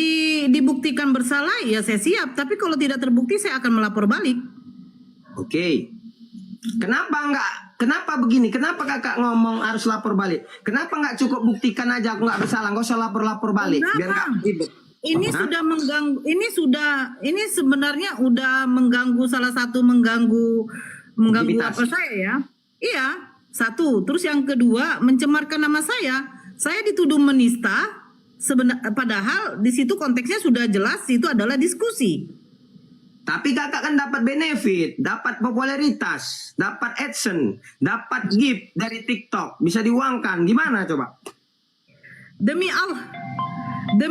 dibuktikan bersalah, ya saya siap. Tapi kalau tidak terbukti, saya akan melapor balik. Oke. Kenapa begini? Kenapa kakak ngomong harus lapor balik? Kenapa nggak cukup buktikan aja aku nggak bersalah, nggak usah lapor balik? Enggak, Biar nggak Bang. ribet. Ini sudah mengganggu. Ini sebenarnya udah mengganggu, salah satu mengganggu Aktivitas. apa saya ya? Iya, satu. Terus yang kedua, mencemarkan nama saya. Saya dituduh menista. Padahal di situ konteksnya sudah jelas, itu adalah diskusi. Tapi kakak kan dapat benefit, dapat popularitas, dapat AdSense, dapat gift dari TikTok, bisa diuangkan. Gimana coba? Demi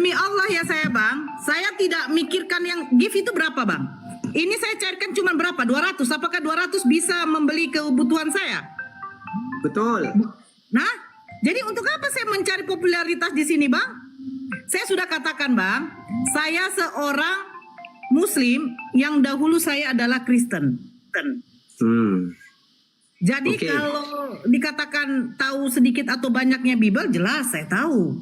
Allah ya saya, Bang. Saya tidak mikirkan yang gift itu berapa, Bang. Ini saya cairkan cuma berapa? 200. Apakah 200 bisa membeli kebutuhan saya? Betul. Nah, jadi untuk apa saya mencari popularitas di sini, Bang? Saya sudah katakan, Bang, saya seorang Muslim yang dahulu saya adalah Kristen. Jadi Oke. kalau dikatakan tahu sedikit atau banyaknya Bible, jelas saya tahu.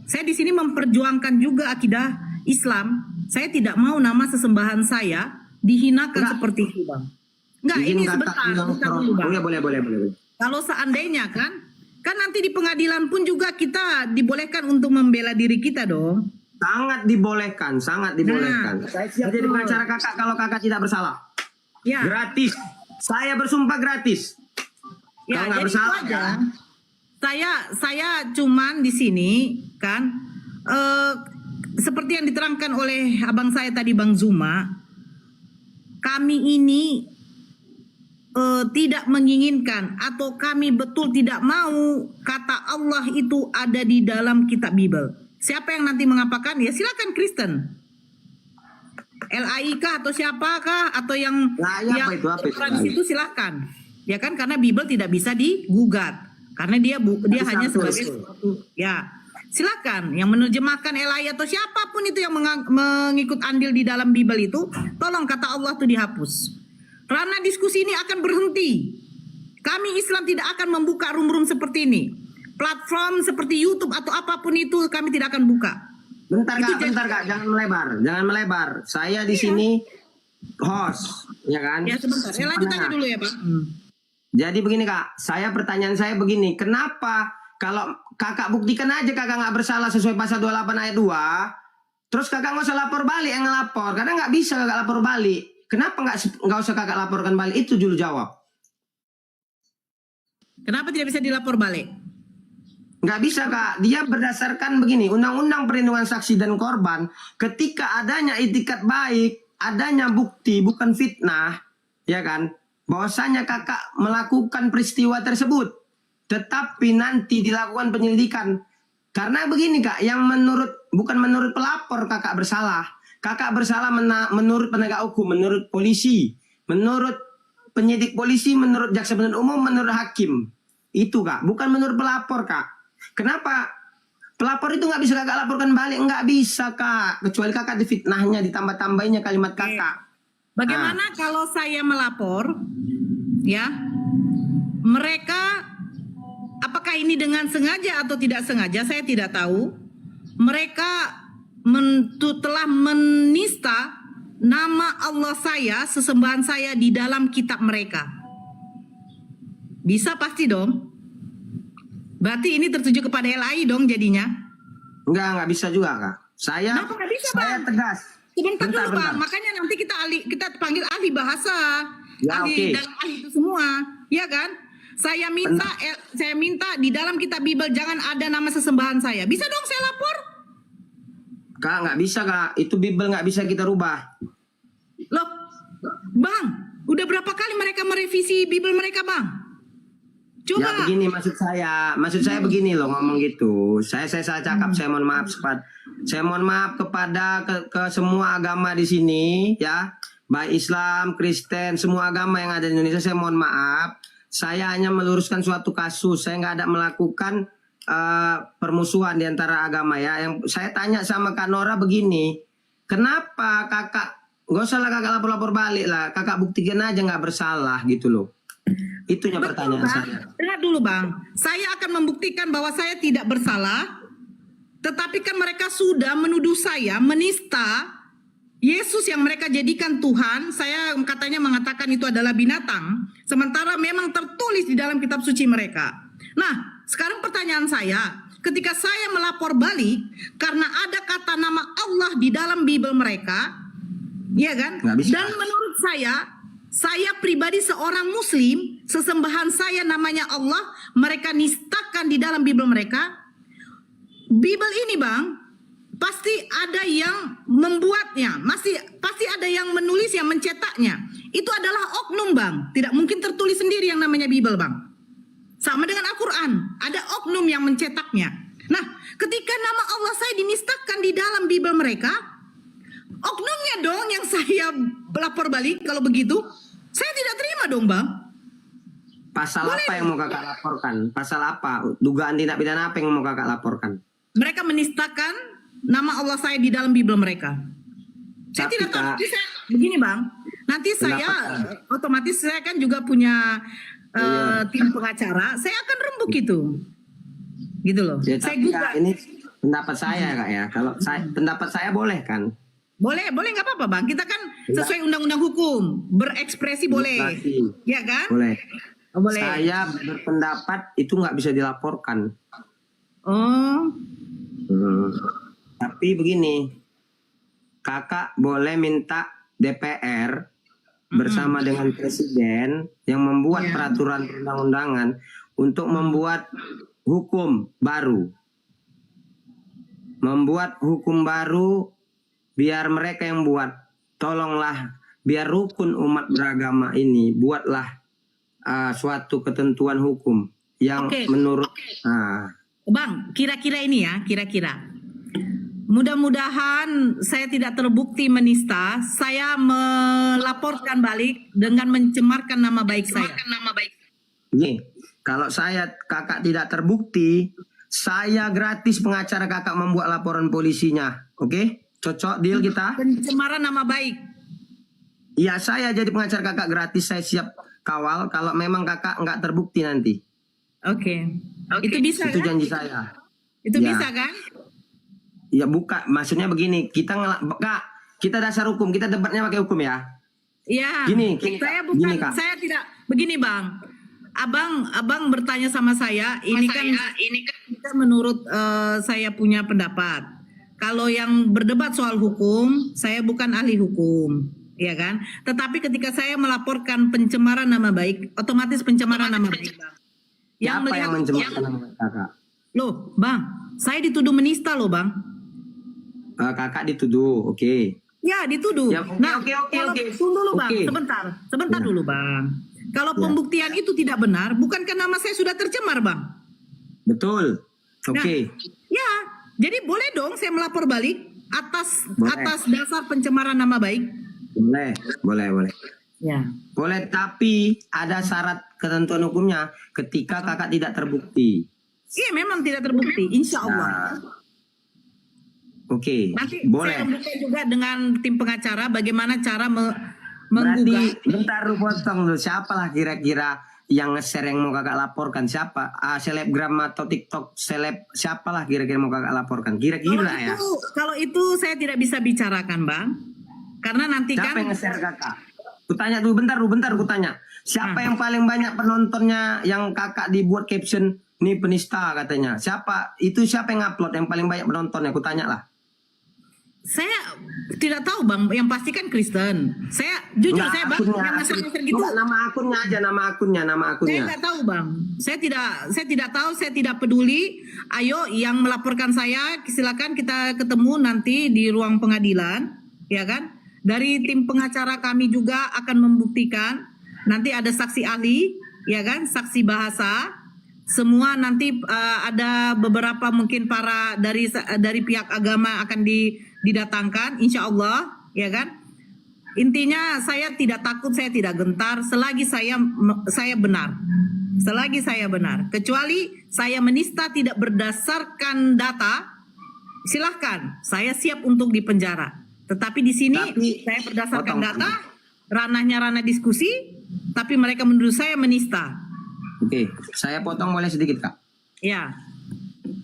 Saya di sini memperjuangkan juga akidah Islam. Saya tidak mau nama sesembahan saya dihinakan seperti itu, Bang. Enggak, Izin ini kakak sebentar. bilang Bentar dulu, Bang. boleh. Kalau seandainya kan nanti di pengadilan pun juga kita dibolehkan untuk membela diri kita dong. Sangat dibolehkan. Saya siap jadi pengacara kakak kalau kakak tidak bersalah. Ya, Gratis. Saya bersumpah gratis. ya Kalau nggak jadi bersalah, itu aja. Saya cuman di sini kan seperti yang diterangkan oleh abang saya tadi, Bang Zuma, kami ini tidak menginginkan atau kami betul tidak mau kata Allah itu ada di dalam kitab Bible. Siapa yang nanti mengapakan? Ya silakan Kristen. LAI kah atau siapakah atau yang Apa itu? itu silakan. Ya kan, karena Bible tidak bisa digugat. Karena dia hanya sebagai suatu, ya. Silakan yang menerjemahkan LAI atau siapapun itu yang mengikut andil di dalam Bible itu, tolong kata Allah itu dihapus. Karena diskusi ini akan berhenti. Kami Islam tidak akan membuka room-room seperti ini. Platform seperti YouTube atau apapun itu kami tidak akan buka. Bentar kak, jangan melebar. Saya di sini host, ya kan? Ya sebentar, saya lanjut aja dulu ya, Pak. Jadi begini kak, pertanyaan saya begini, kenapa kalau kakak buktikan aja kakak nggak bersalah sesuai pasal 28 ayat 2, terus kakak nggak usah lapor balik yang ngelapor, karena nggak bisa kakak lapor balik. Kenapa nggak usah kakak laporkan balik? Itu dulu jawab. Kenapa tidak bisa dilapor balik? Nggak bisa Kak, dia berdasarkan begini, Undang-Undang Perlindungan Saksi dan Korban, ketika adanya itikat baik, adanya bukti, bukan fitnah, ya kan, bahwasanya kakak melakukan peristiwa tersebut, tetapi nanti dilakukan penyelidikan. Karena begini Kak, yang bukan menurut pelapor kakak bersalah menurut penegak hukum, menurut polisi, menurut penyidik polisi, menurut jaksa penuntut umum, menurut hakim. Itu Kak, bukan menurut pelapor Kak. Kenapa? Pelapor itu nggak bisa kakak laporkan balik, nggak bisa Kak. Kecuali kakak difitnahnya, ditambah-tambahinnya kalimat kakak. Bagaimana kalau saya melapor, ya, mereka, apakah ini dengan sengaja atau tidak sengaja, saya tidak tahu. Mereka telah menista nama Allah saya, sesembahan saya di dalam kitab mereka. Bisa pasti dong. Berarti ini tertuju kepada LAI dong jadinya. Nggak bisa juga Kak. Saya tegas. Sebentar dulu Bang, makanya nanti kita panggil ahli bahasa, Ya, ahli oke. dan ahli itu semua, ya kan? Saya minta di dalam kitab Bible jangan ada nama sesembahan saya. Bisa dong saya lapor? Kak, nggak bisa Kak. Itu Bible nggak bisa kita rubah. Loh, Bang, udah berapa kali mereka merevisi Bible mereka Bang? Coba. Ya begini maksud saya begini loh ngomong gitu. Saya salah cakap, saya mohon maaf saya mohon maaf kepada ke semua agama di sini ya. Baik Islam, Kristen, semua agama yang ada di Indonesia, saya mohon maaf. Saya hanya meluruskan suatu kasus. Saya nggak ada melakukan permusuhan di antara agama ya. Yang saya tanya sama Kak Nora begini, kenapa kakak nggak usah lah kakak lapor-lapor balik lah, kakak buktikan aja nggak bersalah gitu loh. Itunya pertanyaan Bang. saya. Dengar dulu Bang, saya akan membuktikan bahwa saya tidak bersalah. Tetapi kan mereka sudah menuduh saya menista Yesus yang mereka jadikan Tuhan. Saya katanya mengatakan itu adalah binatang, sementara memang tertulis di dalam kitab suci mereka. Nah, sekarang pertanyaan saya, ketika saya melapor balik karena ada kata nama Allah di dalam Bible mereka, ya kan? Nggak bisa. Dan menurut saya pribadi seorang muslim, sesembahan saya namanya Allah, mereka nistakan di dalam Bible mereka. Bible ini Bang, pasti ada yang membuatnya, pasti ada yang menulis, yang mencetaknya. Itu adalah oknum Bang, tidak mungkin tertulis sendiri yang namanya Bible Bang. Sama dengan Al-Quran, ada oknum yang mencetaknya. Nah, ketika nama Allah saya dinistakan di dalam Bible mereka, oknumnya dong yang saya lapor balik. Kalau begitu saya tidak terima dong Bang. Pasal Boleh apa yang mau kakak laporkan? Pasal apa? Dugaan tindak pidana apa yang mau kakak laporkan? Mereka menistakan nama Allah saya di dalam Bible mereka. Saya Tapi, tidak tahu. Kak, Nanti begini Bang, nanti saya otomatis saya kan juga punya tim pengacara. Saya akan rembuk itu, gitu loh. Ya, Saya tapi juga Kak, ini pendapat saya Kak ya. Kalau pendapat saya boleh kan? boleh nggak apa-apa Bang. Kita kan sesuai undang-undang hukum berekspresi boleh, Demokrasi. ya kan? Boleh. Oh, boleh. Saya berpendapat itu nggak bisa dilaporkan. Oh, Tapi begini, kakak boleh minta DPR bersama dengan presiden yang membuat peraturan perundang-undangan untuk membuat hukum baru. Membuat hukum baru biar mereka yang buat. Tolonglah biar rukun umat beragama ini buatlah suatu ketentuan hukum yang menurut Bang, kira-kira ini ya, kira-kira. Mudah-mudahan saya tidak terbukti menista. Saya melaporkan balik dengan mencemarkan nama baik saya. Nih, kalau kakak tidak terbukti, saya gratis pengacara kakak membuat laporan polisinya. Oke? Cocok deal kita? Pencemaran nama baik. Iya, saya jadi pengacara kakak gratis, saya siap kawal kalau memang kakak nggak terbukti nanti. Oke. Itu bisa Itu kan? janji saya. Itu Ya. bisa kan? Ya maksudnya begini, Kak, kita dasar hukum, kita debatnya pakai hukum ya. Iya. Gini, Saya Kak. bukan, Gini, Kak. saya tidak. Begini Bang, Abang bertanya sama saya, ini kan menurut saya punya pendapat. Kalau yang berdebat soal hukum, saya bukan ahli hukum, ya kan? Tetapi ketika saya melaporkan pencemaran nama baik, otomatis pencemaran nama baik, Bang. Siapa yang mencemarkan nama baik kakak? Loh, Bang, saya dituduh menista loh, Bang. Kakak dituduh, oke. Ya, dituduh. Ya, oke, oke. Tunggu dulu, Bang. Oke. Sebentar dulu, Bang. Kalau pembuktian itu tidak benar, bukankah nama saya sudah tercemar, Bang? Betul. Oke. Ya, jadi boleh dong saya melapor balik atas Boleh. dasar pencemaran nama baik. Boleh. Ya. Boleh, tapi ada syarat ketentuan hukumnya ketika kakak tidak terbukti. Iya, memang tidak terbukti, insya Allah. Oke, Nanti boleh. saya membuka juga dengan tim pengacara bagaimana cara Berarti menggugat. bentar lu potong dulu. Siapa lah kira-kira yang nge-share yang mau kakak laporkan? Siapa? Selebgram atau TikTok seleb? Siapalah kira-kira mau kakak laporkan? Kira-kira ya. Kalau itu saya tidak bisa bicarakan, Bang. Karena nanti Siapa kan yang nge-share kakak? Kutanya dulu, bentar kutanya. Siapa yang paling banyak penontonnya yang kakak dibuat caption nih penista katanya? Siapa? Itu siapa yang upload yang paling banyak penontonnya? Kutanya lah. saya tidak tahu, Bang. Yang pasti kan Kristen. Saya jujur Nggak, saya, Bang, akunnya, yang nge-share gitu. Nggak, nama akunnya aja, nama akunnya. Saya nggak tahu, Bang. Saya tidak tahu, saya tidak peduli. Ayo yang melaporkan saya, silakan kita ketemu nanti di ruang pengadilan, ya kan? Dari tim pengacara kami juga akan membuktikan. Nanti ada saksi ahli, ya kan? Saksi bahasa. Semua nanti ada beberapa mungkin para dari pihak agama akan didatangkan, insya Allah, ya kan? Intinya saya tidak takut, saya tidak gentar selagi saya benar. Selagi saya benar. Kecuali saya menista tidak berdasarkan data, silahkan, saya siap untuk dipenjara. Tetapi di sini saya berdasarkan data, ranahnya ranah diskusi, tapi mereka menuduh saya menista. Oke, saya potong boleh sedikit, Kak. Ya.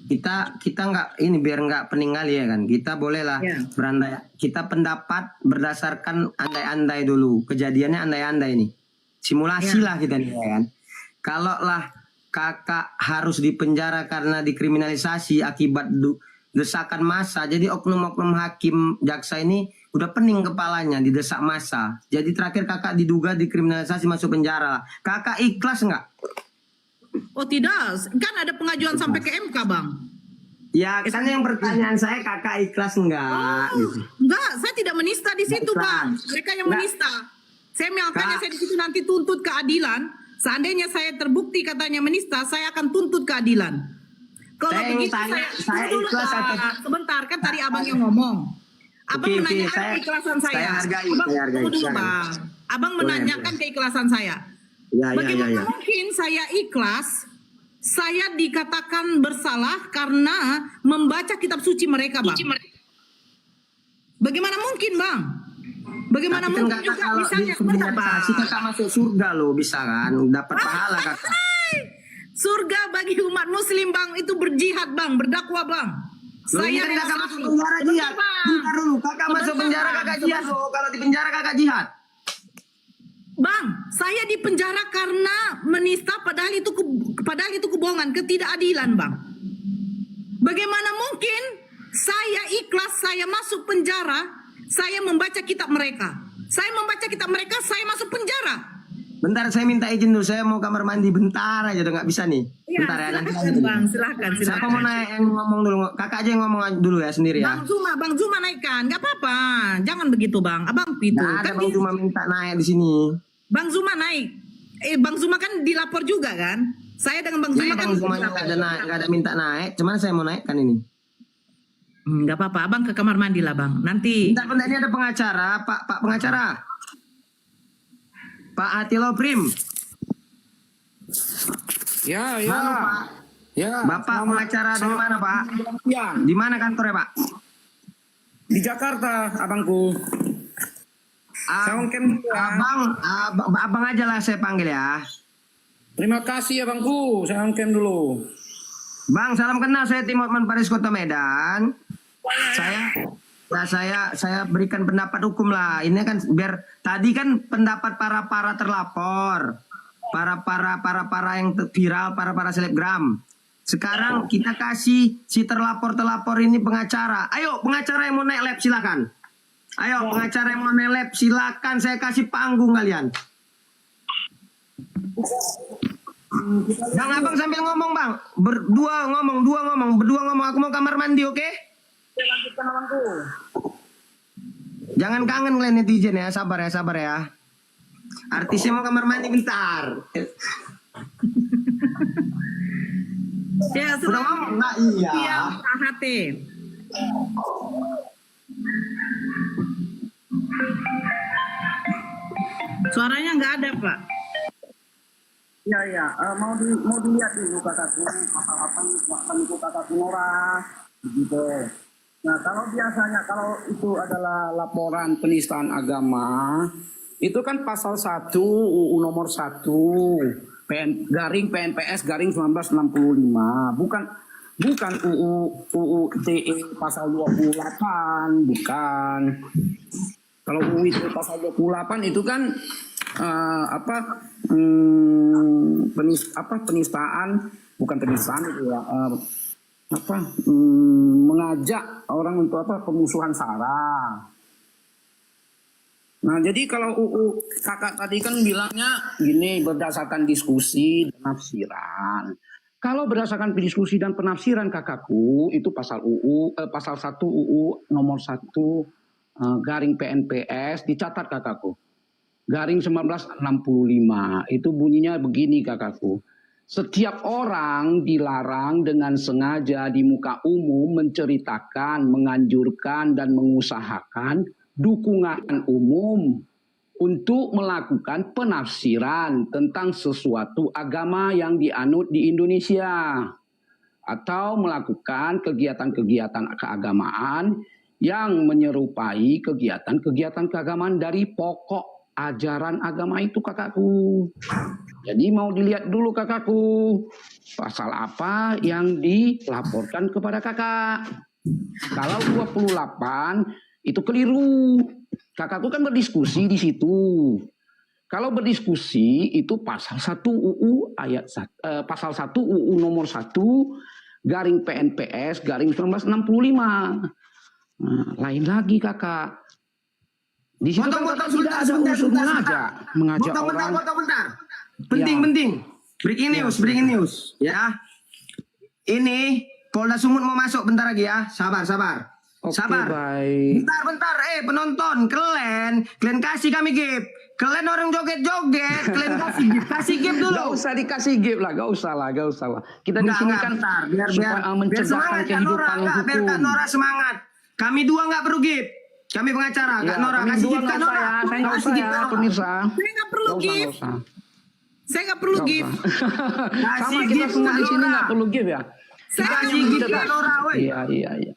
Kita nggak ini biar nggak peninggal ya kan. Kita bolehlah berandai. Kita pendapat berdasarkan andai-andai dulu. Kejadiannya andai-andai nih. Simulasi lah kita nih ya kan. Kalau lah kakak harus dipenjara karena dikriminalisasi akibat desakan massa. Jadi oknum-oknum hakim jaksa ini udah pening kepalanya didesak massa. Jadi terakhir kakak diduga dikriminalisasi masuk penjara. Kakak ikhlas nggak? Oh tidak, kan ada pengajuan sampai ke MK, Bang. Ya, kan yang pertanyaan saya kakak ikhlas enggak? Gitu. Enggak, saya tidak menista di situ, Bang. Mereka yang menista. Saya makanya saya di situ nanti tuntut keadilan. Seandainya saya terbukti katanya menista, saya akan tuntut keadilan. Kalau Saya begitu tanya, saya dulu, ikhlas Pak. atau- Sebentar, kan tadi Abang yang ngomong. Abang Oke, menanyakan saya- keikhlasan saya. saya hargai, Abang, saya hargai. tunggu dulu, Silakan. Bang. Abang menanyakan keikhlasan saya. Bagaimana mungkin saya ikhlas? Saya dikatakan bersalah karena membaca kitab suci mereka, Bang. Bagaimana mungkin, Bang? Bagaimana Tapi kan mungkin kakak juga kalau misalnya sebentar, Bang. dikriminalisasi kakak masuk surga loh, bisa kan? Dapat pahala kakak. Surga bagi umat muslim, Bang, itu berjihad, Bang, berdakwah, Bang. Loh, ini kan kakak masuk penjara jihad. Bentar dulu, kakak masuk penjara kakak jihad loh. Kalau di penjara kakak jihad. Bang, saya di penjara karena menista padahal itu kebohongan, ketidakadilan, Bang. Bagaimana mungkin saya ikhlas, saya masuk penjara, saya membaca kitab mereka. Saya membaca kitab mereka, saya masuk penjara. Bentar, saya minta izin dulu. Saya mau kamar mandi bentar aja, udah nggak bisa nih. Ya, Bentar ya. Nanti silakan, Bang, silakan. siapa mau naik yang ngomong dulu? Kakak aja yang ngomong dulu ya sendiri ya. Bang Zuma naikkan, nggak apa-apa. Jangan begitu, Bang. Abang Pitu. Nggak ada Kan Bang cuma minta naik di sini. Bang Zuma naik. Bang Zuma kan dilapor juga kan? Saya dengan Bang Zuma Iya, kan. Bang Zuma nggak ada naik, nggak ada minta naik. Cuman saya mau naikkan ini. Nggak apa-apa, Abang ke kamar mandi lah, Bang. Nanti. Bentar, ini ada pengacara, Pak pengacara. Pak Atilo Prim. Ya, Halo, Pak. Ya. Bapak pengacara dari mana, Pak? Ya, Di mana kantornya, Pak? di Jakarta, abangku. Saya mungkin Abang aja lah saya panggil ya. terima kasih abangku. Saya mungkin dulu. Bang, salam kenal, saya Tim Hotman Paris Kota Medan. Saya berikan pendapat hukum lah. Ini kan biar tadi kan pendapat para terlapor, para yang viral, para selebgram. Sekarang kita kasih si terlapor ini pengacara. Ayo pengacara yang mau naik lab silakan. Ayo pengacara yang mau naik lab silakan, saya kasih panggung kalian. Bang, abang sambil ngomong bang. Berdua ngomong. Aku mau kamar mandi, oke? Lanjutkan abangku. Jangan kangen kalian netizen ya, sabar ya. Artisnya mau kamar mandi bentar. Ya, Udah ngomong nggak? Iya. Iya, Pak Hati. Suaranya nggak ada, Pak. Iya. Mau dilihat dulu kakakku. Pasal apa itu kakakku Nora. Begitu. Nah, kalau biasanya kalau itu adalah laporan penistaan agama, itu kan pasal 1 UU nomor 1 garing PNPS garing 1965, bukan UU ITE pasal 28, bukan. Kalau UU ITE pasal 28 itu kan penistaan, bukan penistaan itu ya. Mengajak orang untuk pemusuhan SARA. Nah, jadi kalau UU kakak tadi kan bilangnya gini, berdasarkan diskusi dan penafsiran. Kalau berdasarkan diskusi dan penafsiran kakakku, itu pasal 1 UU nomor 1 garing PNPS, dicatat kakakku. Garing 1965, itu bunyinya begini kakakku. Setiap orang dilarang dengan sengaja di muka umum menceritakan, menganjurkan, dan mengusahakan dukungan umum untuk melakukan penafsiran tentang sesuatu agama yang dianut di Indonesia, atau melakukan kegiatan-kegiatan keagamaan yang menyerupai kegiatan-kegiatan keagamaan dari pokok ajaran agama itu kakakku. Jadi mau dilihat dulu kakakku, pasal apa yang dilaporkan kepada kakak. Kalau 28 itu keliru. Kakakku kan berdiskusi di situ. Kalau berdiskusi itu pasal 1 UU pasal 1 UU nomor 1 garing PNPS garing 1965. Nah, lain lagi kakak. Di situ kan kakak tidak ada unsur mengajak orang. Penting. Breaking news. Ya. Ini Polda Sumut mau masuk bentar lagi ya. Sabar. Oke, Sabar. baik. Bentar. Penonton, kalian kasih kami gift. Kalian orang joget-joget, kalian kasih gift dulu. Gak usah dikasih gift lah, gak usah lah. Kita di sini kan biar mencerdaskan kehidupan Biar hukum. Kak Nora semangat. Kami dua nggak perlu gift. Kami pengacara, Kak Nora kami kasih dua gift Kak nggak Nora. usah ya. Saya nggak Kasih usah gift, ya, Kak Nora. pemirsa. Saya nggak perlu Nggak gift. usah. Saya nggak perlu Nggak gift. usah. Sama Kasih kita gift, semua Kak di sini Nora. nggak perlu gift ya. Saya Kasih hanya gift Kak Nora, woi. Iya.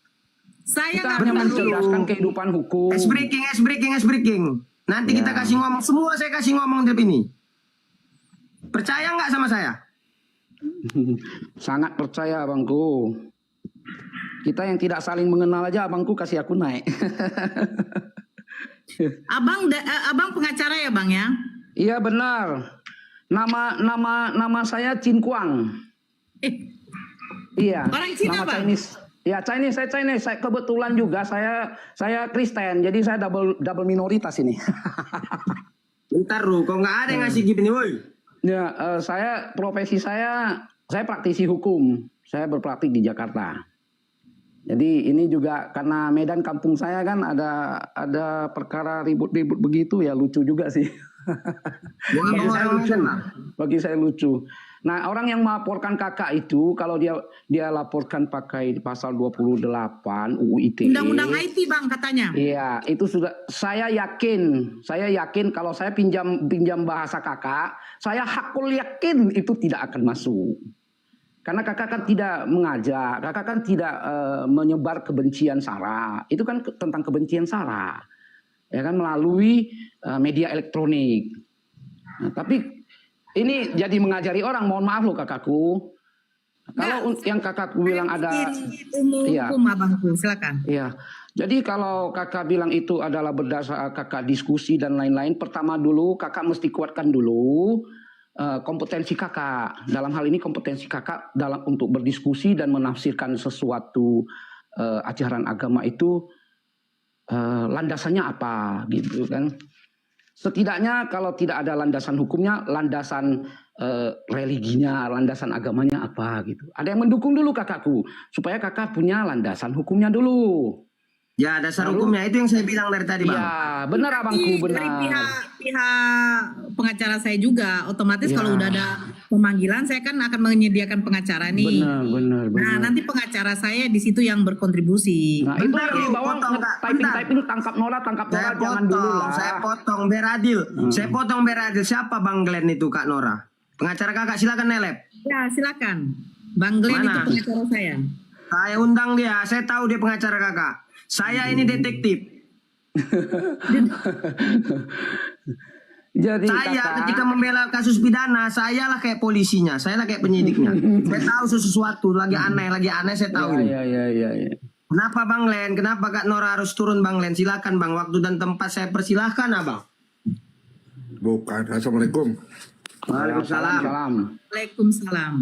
Saya Kita nggak hanya perlu. mencerdaskan kehidupan hukum. Es breaking. Nanti kita kasih ngomong semua, saya kasih ngomong di ini. Percaya nggak sama saya? Sangat percaya abangku. Kita yang tidak saling mengenal aja abangku kasih aku naik. Abang pengacara ya bang ya? Iya benar. Nama saya Chin Kuang. Iya. Orang Cina, nama Bang? Chinese. Ya Chinese. Saya kebetulan juga saya Kristen. Jadi saya double minoritas ini. Bentar lu, kok nggak ada yang ngasih gift ini, woi? Ya, profesi saya praktisi hukum. Saya berpraktik di Jakarta. Jadi ini juga karena Medan kampung saya kan ada perkara ribut-ribut begitu ya, lucu juga sih. Bagi saya lucu. Nah, orang yang melaporkan kakak itu kalau dia laporkan pakai pasal 28 UU ITE. Undang-undang IT bang katanya. Iya, itu sudah saya yakin kalau saya pinjam bahasa kakak, saya hakul yakin itu tidak akan masuk. Karena kakak kan tidak mengajak, kakak kan tidak menyebar kebencian SARA. Itu kan tentang kebencian SARA. Ya kan melalui media elektronik. Nah, tapi ini jadi mengajari orang, mohon maaf loh kakakku. Kalau yang kakakku bilang ada hukum abangku, silakan. Iya. Jadi kalau kakak bilang itu adalah berdasar kakak diskusi dan lain-lain, pertama dulu kakak mesti kuatkan dulu kompetensi kakak. Dalam hal ini kompetensi kakak dalam untuk berdiskusi dan menafsirkan sesuatu ajaran agama itu landasannya apa gitu kan. Setidaknya kalau tidak ada landasan hukumnya, landasan religinya, landasan agamanya apa gitu. Ada yang mendukung dulu kakakku, supaya kakak punya landasan hukumnya dulu. Ya, dasar hukumnya itu yang saya bilang dari tadi, Bang. Ya, benar abangku, Dari benar. pihak pengacara saya juga, otomatis Ya. kalau udah ada pemanggilan, saya kan akan menyediakan pengacara nih. Benar. Nah, nanti pengacara saya di situ yang berkontribusi. Nah, itu Bentar, yang di bawah potong, Kak. typing tangkap Nora jangan dulu lah. Saya potong biar adil. Saya potong biar adil. Siapa Bang Glenn itu, Kak Nora? Pengacara kakak, silakan nelep. Ya, silakan. Bang Glenn Mana? itu pengacara saya. Saya undang dia. Saya tahu dia pengacara kakak. Saya ini detektif. Jadi Saya kakak, ketika membela kasus pidana, saya lah kayak polisinya, saya lah kayak penyidiknya. Saya tahu sesuatu lagi aneh saya tahu ini. ya. Kenapa Bang Len? Kenapa Kak Nora harus turun Bang Len? Silakan Bang, waktu dan tempat saya persilahkan Abang. Bukan. Assalamualaikum. Waalaikumsalam. Salam. Waalaikumsalam.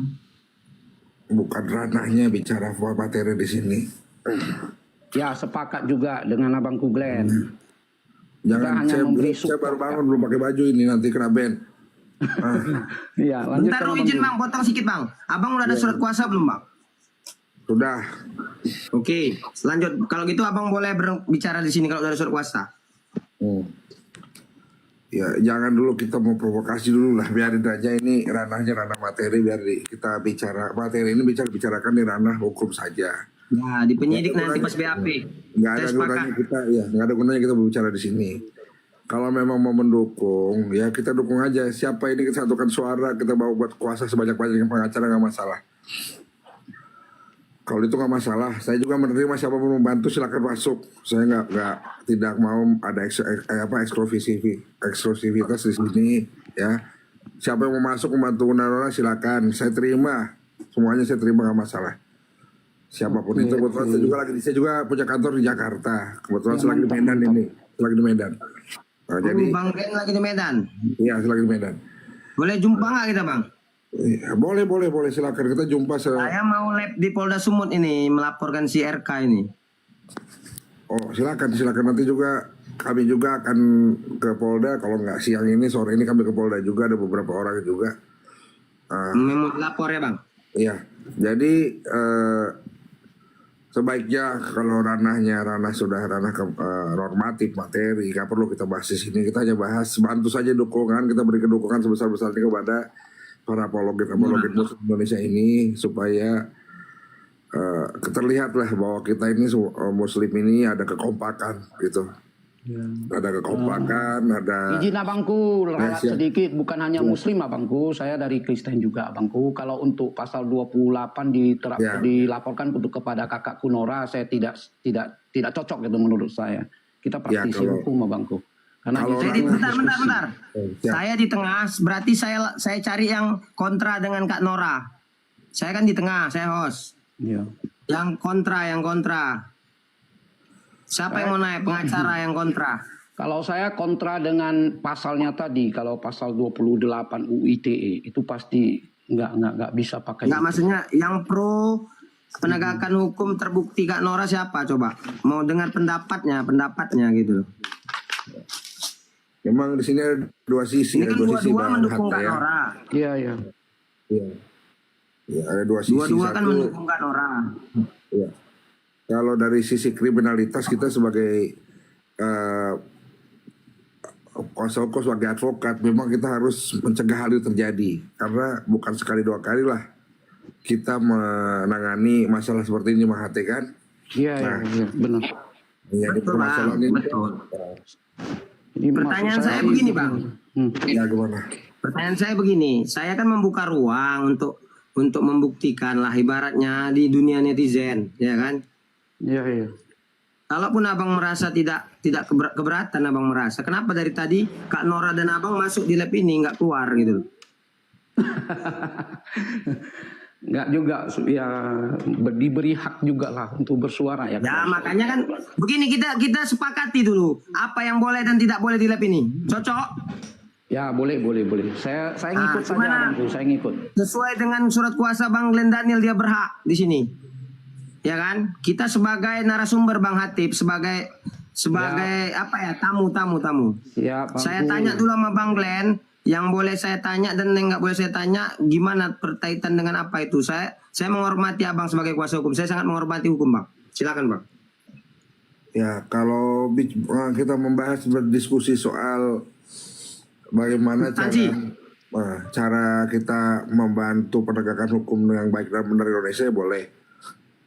Bukan ranahnya bicara materi di sini. Ya, sepakat juga dengan abangku Glenn. Jangan, hanya memberi saya baru support, bangun belum pakai baju ini, nanti kena ban. Iya, Bentar lanjutkan lu abangku. izin Bang, potong sedikit Bang. Abang udah ada surat kuasa belum Bang? Sudah. Oke, lanjut. Kalau gitu Abang boleh berbicara di sini kalau udah ada surat kuasa. Ya, jangan dulu kita mau provokasi dulu lah. Biarin aja ini ranahnya ranah materi, biar kita bicara materi ini bicarakan di ranah hukum saja. Ya, di penyidik nanti pas BAP. Nggak ada Saya sepakat. gunanya kita, ya nggak ada gunanya kita berbicara di sini. Kalau memang mau mendukung, ya kita dukung aja. Siapa ini kita satukan suara, kita bawa buat kuasa sebanyak-banyaknya pengacara, nggak masalah. Kalau itu nggak masalah, saya juga menerima siapapun membantu silakan masuk. Saya tidak mau ada eksklusivitas di sini, ya. Siapa yang mau masuk membantu Nora silakan, saya terima, semuanya saya terima nggak masalah. Siapapun itu, kebetulan saya juga punya kantor di Jakarta. Kebetulan saya lagi di Medan ini, saya lagi di Medan. Nah, jadi, Bang Glenn lagi di Medan. iya saya lagi di Medan. Boleh jumpa nggak kita Bang? Ya, boleh silakan kita jumpa. Saya mau lab di Polda Sumut ini melaporkan si RK ini. Oh silakan nanti juga kami juga akan ke Polda. Kalau nggak siang ini, sore ini kami ke Polda juga, ada beberapa orang juga. Memo lapor ya Bang? Iya, jadi sebaiknya kalau ranah normatif materi, nggak perlu kita bahas di sini. Kita hanya bahas, bantu saja dukungan, kita berikan dukungan sebesar-besarnya kepada para apologet Muslim Indonesia ini supaya terlihatlah bahwa kita ini Muslim ini ada kekompakan gitu. Ada kekompakan, ada. Izin abangku, ralat sedikit, bukan hanya Muslim abangku, saya dari Kristen juga abangku. Kalau untuk pasal 28 dilaporkan untuk kepada kakakku Nora, saya tidak cocok gitu menurut saya. Kita praktisi hukum abangku. Karena Jadi bentar. Saya di tengah, berarti saya cari yang kontra dengan Kak Nora. Saya kan di tengah, saya host. Iya. Yang kontra. Siapa yang mau naik? Pengacara yang kontra. Kalau saya kontra dengan pasalnya tadi, kalau pasal 28 UU ITE itu pasti nggak bisa pakai. Nggak, maksudnya yang pro penegakan hukum terbukti Kak Nora siapa coba? Mau dengar pendapatnya gitu. Memang di sini ada dua sisi. Ini kan dua-dua mendukung Kak Nora. Iya. Ya, ada dua sisi. Dua-dua kan mendukung Kak Nora. Ya. Kalau dari sisi kriminalitas kita sebagai kuasa-hukum, sebagai advokat, memang kita harus mencegah hal itu terjadi. Karena bukan sekali dua kali lah kita menangani masalah seperti ini, Mahathir kan? Iya, benar. Menjadi permasalahan ini. Betul. Pertanyaan saya begini Bang. Ya gimana? Pertanyaan saya begini, saya kan membuka ruang untuk membuktikan lah ibaratnya di dunia netizen, ya kan? Iya. Kalaupun abang merasa tidak keberatan, abang merasa kenapa dari tadi Kak Nora dan abang masuk di lab ini nggak keluar gitu? Nggak juga, ya diberi hak juga lah untuk bersuara ya. Ya makanya kan begini, kita sepakati dulu apa yang boleh dan tidak boleh di lab ini. Cocok? Ya boleh. Saya ngikut saja abangku, saya ngikut. Sesuai dengan surat kuasa Bang Glenn Daniel, dia berhak di sini. Ya kan? Kita sebagai narasumber Bang Hatip, sebagai sebagai apa ya, tamu. Ya, Bang Saya Gu. tanya dulu sama Bang Glenn, yang boleh saya tanya dan yang nggak boleh saya tanya, gimana berkaitan dengan apa itu? Saya menghormati Abang sebagai kuasa hukum. Saya sangat menghormati hukum, Bang. Silakan, Bang. Ya, kalau kita membahas berdiskusi soal bagaimana cara kita membantu penegakan hukum yang baik dan benar di Indonesia, boleh.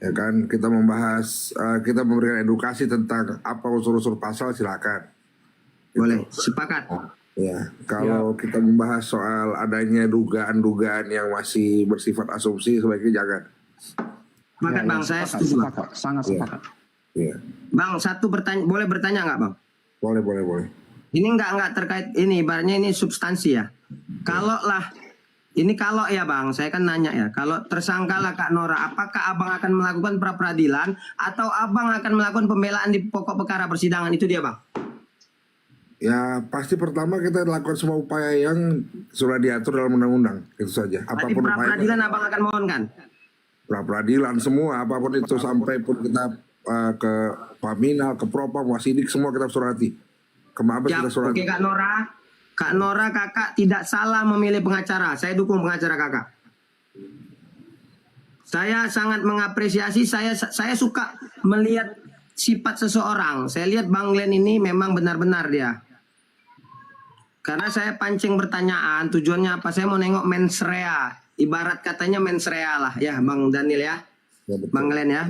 Ya kan, kita membahas, kita memberikan edukasi tentang apa unsur-unsur pasal, silakan. Boleh, sepakat. Ya, kalau kita membahas soal adanya dugaan-dugaan yang masih bersifat asumsi, sebaiknya jangan. Sepakat, Bang. Saya setuju, Bang. Sangat sepakat. Iya. Bang, satu boleh bertanya nggak, Bang? Boleh. Ini nggak terkait ini, ibaratnya ini substansi ya. Kalau ya Bang, saya kan nanya ya. Kalau tersangkalah Kak Nora, apakah Abang akan melakukan pra peradilan atau Abang akan melakukan pembelaan di pokok perkara persidangan? Itu dia, Bang. Ya, pasti pertama kita lakukan semua upaya yang sudah diatur dalam undang-undang, itu saja. Tadi pra peradilan Abang akan mohon kan? Pra peradilan semua, apapun itu, sampai pun kita ke Paminal, ke Propam, Wasidik, semua kita surati. Ke Mabes kita surati. Oke, Kak Nora, kakak tidak salah memilih pengacara. Saya dukung pengacara kakak. Saya sangat mengapresiasi, saya suka melihat sifat seseorang. Saya lihat Bang Glenn ini memang benar-benar dia. Karena saya pancing pertanyaan, tujuannya apa? Saya mau nengok mens rea. Ibarat katanya mens rea lah ya, Bang Daniel ya. Bang Glenn ya.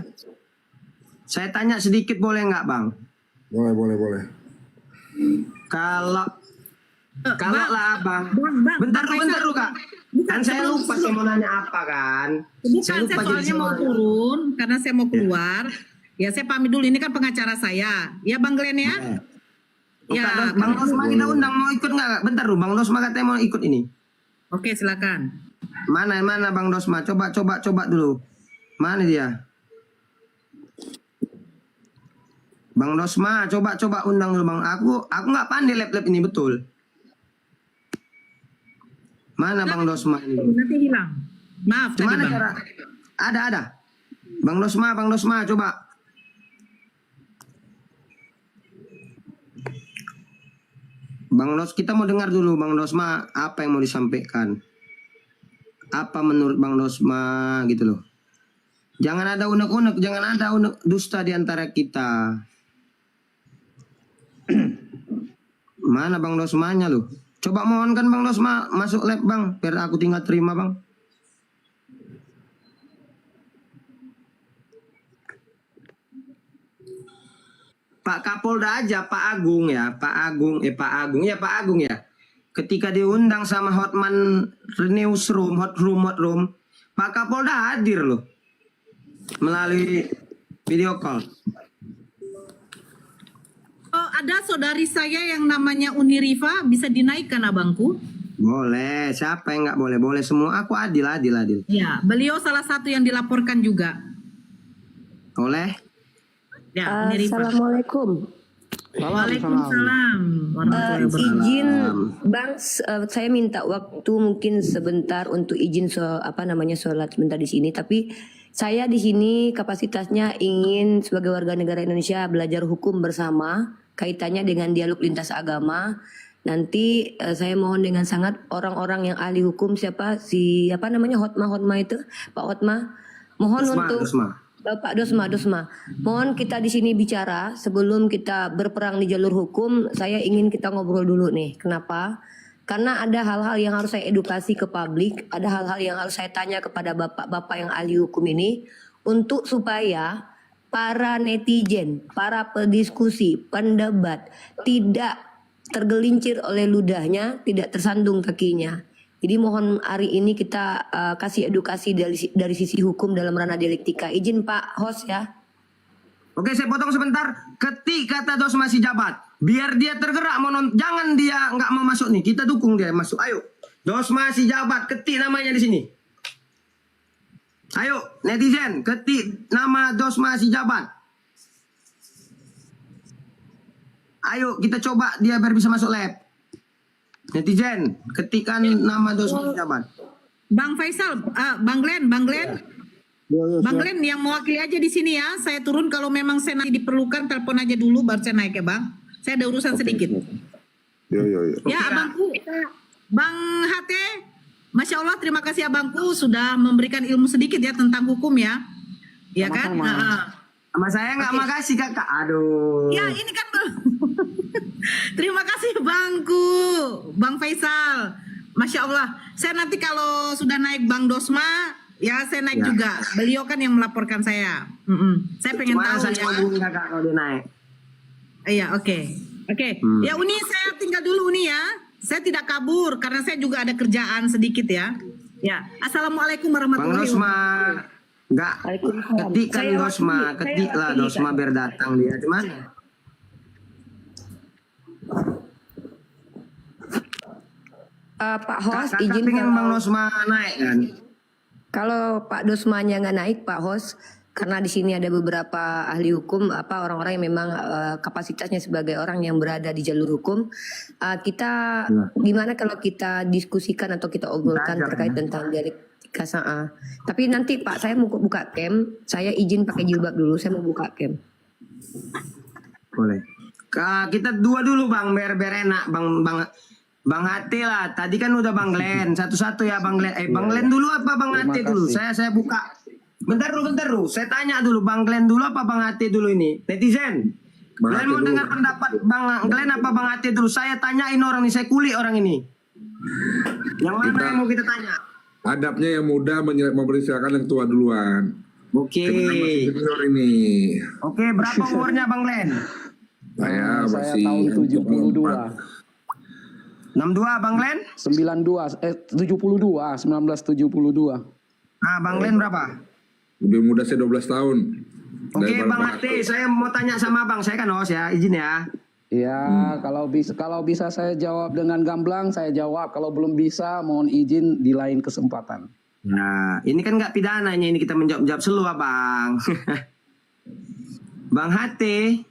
Saya tanya sedikit boleh nggak, Bang? Boleh. Kalau lah Bang. Bentar dulu Kak. Kan saya lupa saya mau nanya apa kan. Bukan, saya soalnya mau turun karena saya mau keluar. Ya saya pamit dulu, ini kan pengacara saya. Ya Bang Glenn ya. Ya, Bang Dosma kita undang, mau ikut nggak? Bentar dulu, Bang Dosma katanya mau ikut ini. Oke, silakan. Mana Bang Dosma? Coba dulu. Mana dia? Bang Dosma, coba undang dulu Bang. Aku nggak pandai lab ini betul. Mana Bang Dosma ini? Nanti hilang. Maaf tadi Gimana Bang. cara? Ada. Bang Dosma coba. Kita mau dengar dulu Bang Dosma apa yang mau disampaikan. Apa menurut Bang Dosma gitu loh. Jangan ada unek-unek, jangan ada dusta di antara kita. Mana Bang Dosmanya loh? Coba mohonkan Bang Dosma masuk lab Bang, biar aku tinggal terima Bang. Pak Kapolda aja, Pak Agung ya. Ketika diundang sama Hotman Newsroom, Hot Room, Pak Kapolda hadir loh. Melalui video call. Oh, ada saudari saya yang namanya Unirifa, bisa dinaikkan abangku? Boleh, siapa yang nggak boleh? Boleh semua, aku adil. Ya, beliau salah satu yang dilaporkan juga. Oleh? Ya, Unirifa. Assalamualaikum. Waalaikumsalam. Izin Bang, saya minta waktu mungkin sebentar untuk izin sholat sebentar di sini. Tapi saya di sini kapasitasnya ingin sebagai warga negara Indonesia belajar hukum bersama kaitannya dengan dialog lintas agama. Nanti saya mohon dengan sangat orang-orang yang ahli hukum Hotma itu Pak Hotma, mohon Bapak Dosma, mohon kita di sini bicara sebelum kita berperang di jalur hukum. Saya ingin kita ngobrol dulu nih. Kenapa? Karena ada hal-hal yang harus saya edukasi ke publik, ada hal-hal yang harus saya tanya kepada bapak-bapak yang ahli hukum ini untuk supaya para netizen, para pediskusi, pendebat tidak tergelincir oleh ludahnya, tidak tersandung kakinya. Jadi mohon hari ini kita kasih edukasi dari sisi hukum dalam ranah dialektika. Izin Pak Host ya. Oke, saya potong sebentar. Ketik kata Dos masih jabat. Biar dia tergerak, jangan dia nggak mau masuk nih. Kita dukung dia masuk. Ayo, Dos masih jabat. Ketik namanya di sini. Ayo, netizen, ketik nama Dos masih jabat. Ayo, kita coba dia biar bisa masuk lab. Netizen, ketikkan nama Dos masih jabat. Bang Faisal, Bang Glenn. Bang Glenn yang mewakili aja di sini ya. Saya turun kalau memang saya nanti diperlukan, telepon aja dulu baru saya naik ya Bang. Saya ada urusan sedikit. Yo. Ya abangku, Bang Hate, Masya Allah terima kasih abangku sudah memberikan ilmu sedikit ya tentang hukum ya. Ya kan? Sama saya nggak makasih kakak. Aduh. Ya ini kan terima kasih bangku, Bang Faisal. Masya Allah. Saya nanti kalau sudah naik Bang Dosma, ya saya naik juga. Beliau kan yang melaporkan saya. Saya pengen tahu saya ya. hubungi kakak kalau dia naik. Iya oke. Ya Uni saya tinggal dulu Uni ya. Saya tidak kabur karena saya juga ada kerjaan sedikit ya. Ya. Assalamualaikum Bang warahmatullahi Dosma, wabarakatuh. nggak ketik kan Dosma, ketik lah Dosma biar datang dia. Cuman Pak Host kakak izin pengen Bang kalau, Dosma naik kan? kalau Pak Dosmanya nggak naik Pak Host, karena di sini ada beberapa ahli hukum, orang-orang yang memang kapasitasnya sebagai orang yang berada di jalur hukum, kita gimana kalau kita diskusikan atau kita obrolkan terkait tentang dialektika. Tapi nanti Pak saya mau buka cam, saya izin pakai jilbab dulu, saya mau buka cam. Boleh. Kita dua dulu Bang, biar enak Bang Hati lah. Tadi kan udah Bang Glenn, satu-satu ya Bang Glenn. Bang Glenn dulu apa Bang Hati dulu? Saya buka. Bentar dulu. Saya tanya dulu Bang Glenn dulu apa Bang Hati dulu ini? Netizen. Glenn mau dengar pendapat Bang Glenn apa Bang Hati dulu? Saya tanyain orang ini, saya kulik orang ini. Yang mana yang mau kita tanya? Adabnya yang muda mempersilakan yang tua duluan. Oke. Senior ini. Oke, berapa umurnya Bang Glenn? Saya masih tahun 72. 62 Bang Glenn? 1972. Nah, Bang Glenn berapa? Lebih muda saya 12 tahun. Oke, Bang Hati, saya mau tanya sama Bang, saya kan host ya, izin ya. Ya, kalau bisa saya jawab dengan gamblang, saya jawab. Kalau belum bisa, mohon izin di lain kesempatan. Nah, ini kan nggak pidananya, ini kita menjawab seluruh Bang. Bang Hati,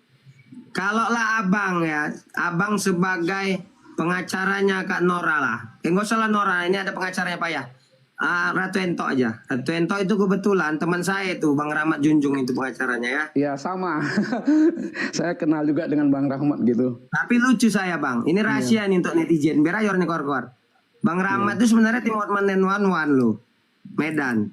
kalaulah Abang ya, Abang sebagai pengacaranya Kak Nora lah. Nggak usah lah Nora, ini ada pengacaranya Pak ya. Ratu Ento aja. Ratu Ento itu kebetulan teman saya itu Bang Rahmat Junjung itu pengacaranya ya. Ya sama. Saya kenal juga dengan Bang Rahmat gitu. Tapi lucu saya Bang. Ini rahasia nih untuk netizen. Biar aja orang keluar. Bang Rahmat itu sebenarnya tim Hotman 911 loh. Medan.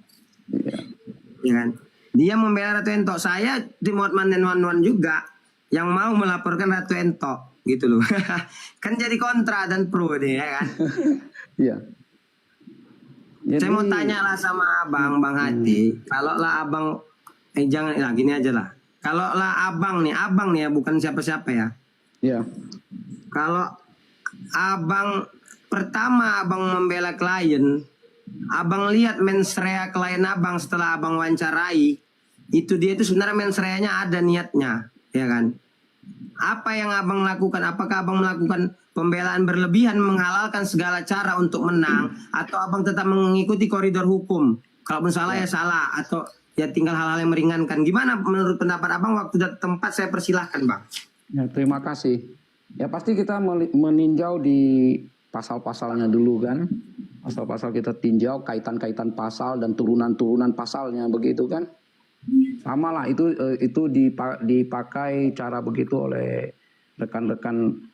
Ya kan? Dia membela Ratu Ento. Saya tim Hotman 911 juga yang mau melaporkan Ratu Ento gitu loh. Kan jadi kontra dan pro deh ya kan. Iya. Jadi, saya mau tanya lah sama Abang, Bang Hati. Kalau lah Abang, jangan, gini aja lah. Kalau lah Abang nih ya, bukan siapa-siapa ya. Iya. Kalau Abang pertama Abang membela klien, Abang lihat mensrea klien Abang setelah Abang wawancarai, itu dia itu sebenarnya mensreanya ada niatnya, ya kan? Apa yang Abang lakukan? Apakah Abang melakukan pembelaan berlebihan, menghalalkan segala cara untuk menang, atau Abang tetap mengikuti koridor hukum? Kalaupun salah ya salah, atau ya tinggal hal-hal yang meringankan. Gimana menurut pendapat Abang? Waktu dan tempat saya persilahkan Bang. Ya, terima kasih. Ya pasti kita meninjau di pasal-pasalnya dulu kan. Pasal-pasal kita tinjau, kaitan-kaitan pasal dan turunan-turunan pasalnya begitu kan. Sama lah itu dipakai cara begitu oleh rekan-rekan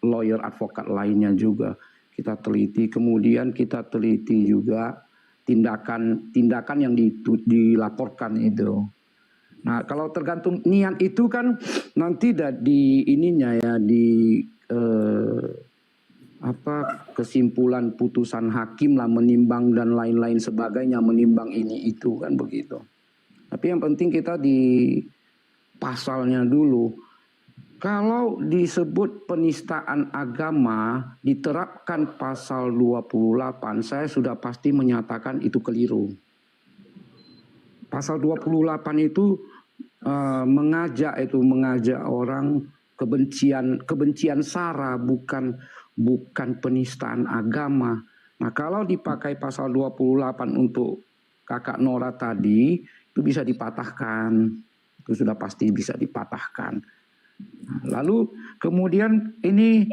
lawyer advokat lainnya juga. Kita teliti, kemudian kita teliti juga tindakan yang dilaporkan itu. Nah, kalau tergantung niat itu kan nanti di ininya ya kesimpulan putusan hakim lah, menimbang dan lain-lain sebagainya, menimbang ini itu kan begitu. Tapi yang penting kita di pasalnya dulu. Kalau disebut penistaan agama diterapkan pasal 28, saya sudah pasti menyatakan itu keliru. Pasal 28 itu mengajak orang kebencian sara, bukan penistaan agama. Nah, kalau dipakai pasal 28 untuk Kakak Nora tadi, itu bisa dipatahkan. Itu sudah pasti bisa dipatahkan. Lalu kemudian ini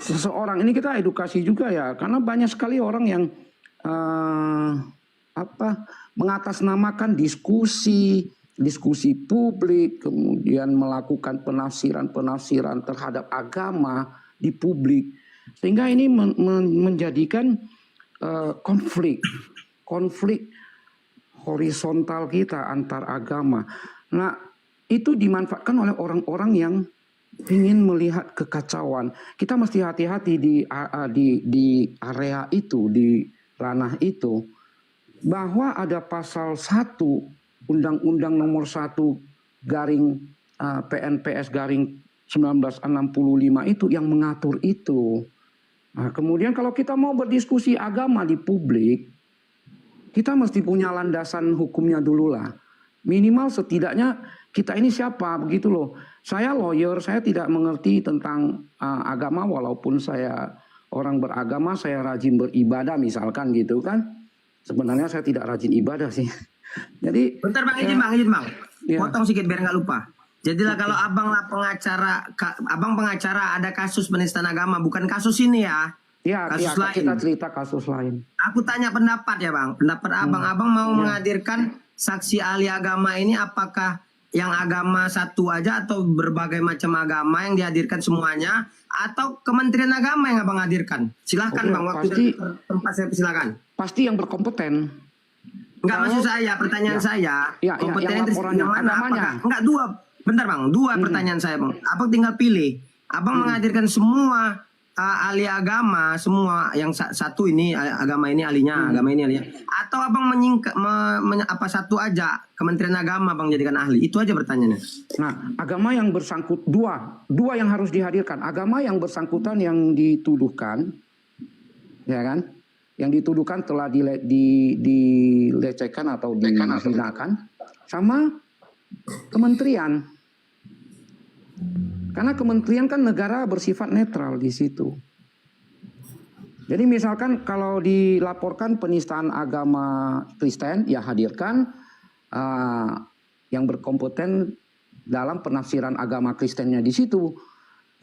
seseorang, ini kita edukasi juga ya, karena banyak sekali orang yang mengatasnamakan diskusi publik, kemudian melakukan penafsiran terhadap agama di publik, sehingga ini menjadikan konflik horizontal kita antar agama. Nah, itu dimanfaatkan oleh orang-orang yang ingin melihat kekacauan. Kita mesti hati-hati di area itu, di ranah itu, bahwa ada pasal 1 Undang-Undang nomor 1 garing PNPS garing 1965 itu yang mengatur itu. Nah, kemudian kalau kita mau berdiskusi agama di publik, kita mesti punya landasan hukumnya dulu lah. Minimal setidaknya kita ini siapa, begitu loh. Saya lawyer, saya tidak mengerti tentang agama, walaupun saya orang beragama, saya rajin beribadah misalkan gitu kan. Sebenarnya saya tidak rajin ibadah sih. Jadi bentar Bang, izin Bang. Potong sedikit biar nggak lupa. Jadilah kalau abang pengacara ada kasus penistaan agama, bukan kasus ini ya. Kasus lain. Kita cerita kasus lain. Aku tanya pendapat ya Bang. Pendapat abang mau menghadirkan saksi ahli agama ini apakah yang agama satu aja atau berbagai macam agama yang dihadirkan semuanya, atau Kementerian Agama yang abang hadirkan? Silahkan Bang, waktu tempat saya silakan. Pasti yang berkompeten. Enggak, maksud saya, pertanyaan saya, kompeten yang mana? namanya. Enggak, bentar Bang, pertanyaan saya Bang. Abang tinggal pilih. Abang menghadirkan semua ahli agama, semua yang satu ini agama ini ahlinya, agama ini ahlinya, atau abang satu aja Kementerian Agama bang jadikan ahli? Itu aja pertanyaannya. Nah, agama yang bersangkut dua yang harus dihadirkan. Agama yang bersangkutan yang dituduhkan, ya kan? Yang dituduhkan telah dilecehkan atau dihinakan, sama kementerian. Karena kementerian kan negara bersifat netral di situ. Jadi misalkan kalau dilaporkan penistaan agama Kristen, ya hadirkan yang berkompeten dalam penafsiran agama Kristennya di situ.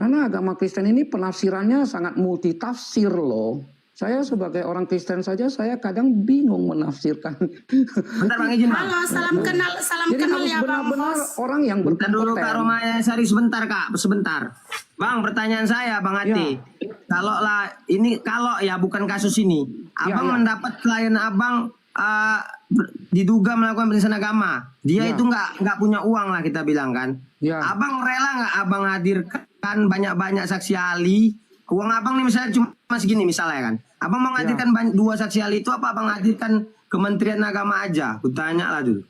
Karena agama Kristen ini penafsirannya sangat multitafsir loh. Saya sebagai orang Kristen saja, saya kadang bingung menafsirkan. Bentar Bang, izin Bang. Halo, salam kenal Jadi kenal harus ya Bang. benar-benar orang yang berkompeten. Dulu Kak Romaya Sari, sebentar Kak, sebentar. Bang, pertanyaan saya Bang Ati. Kalau ya bukan kasus ini, abang mendapat klien abang diduga melakukan penistaan agama. Dia itu nggak punya uang lah kita bilang kan. Abang rela nggak abang hadirkan banyak-banyak saksi ahli? Uang abang nih misalnya cuma segini misalnya kan. Abang mau ngadirkan 2 saksi ahli itu apa abang ngadirkan Kementerian Agama aja? Kutanya lah dulu.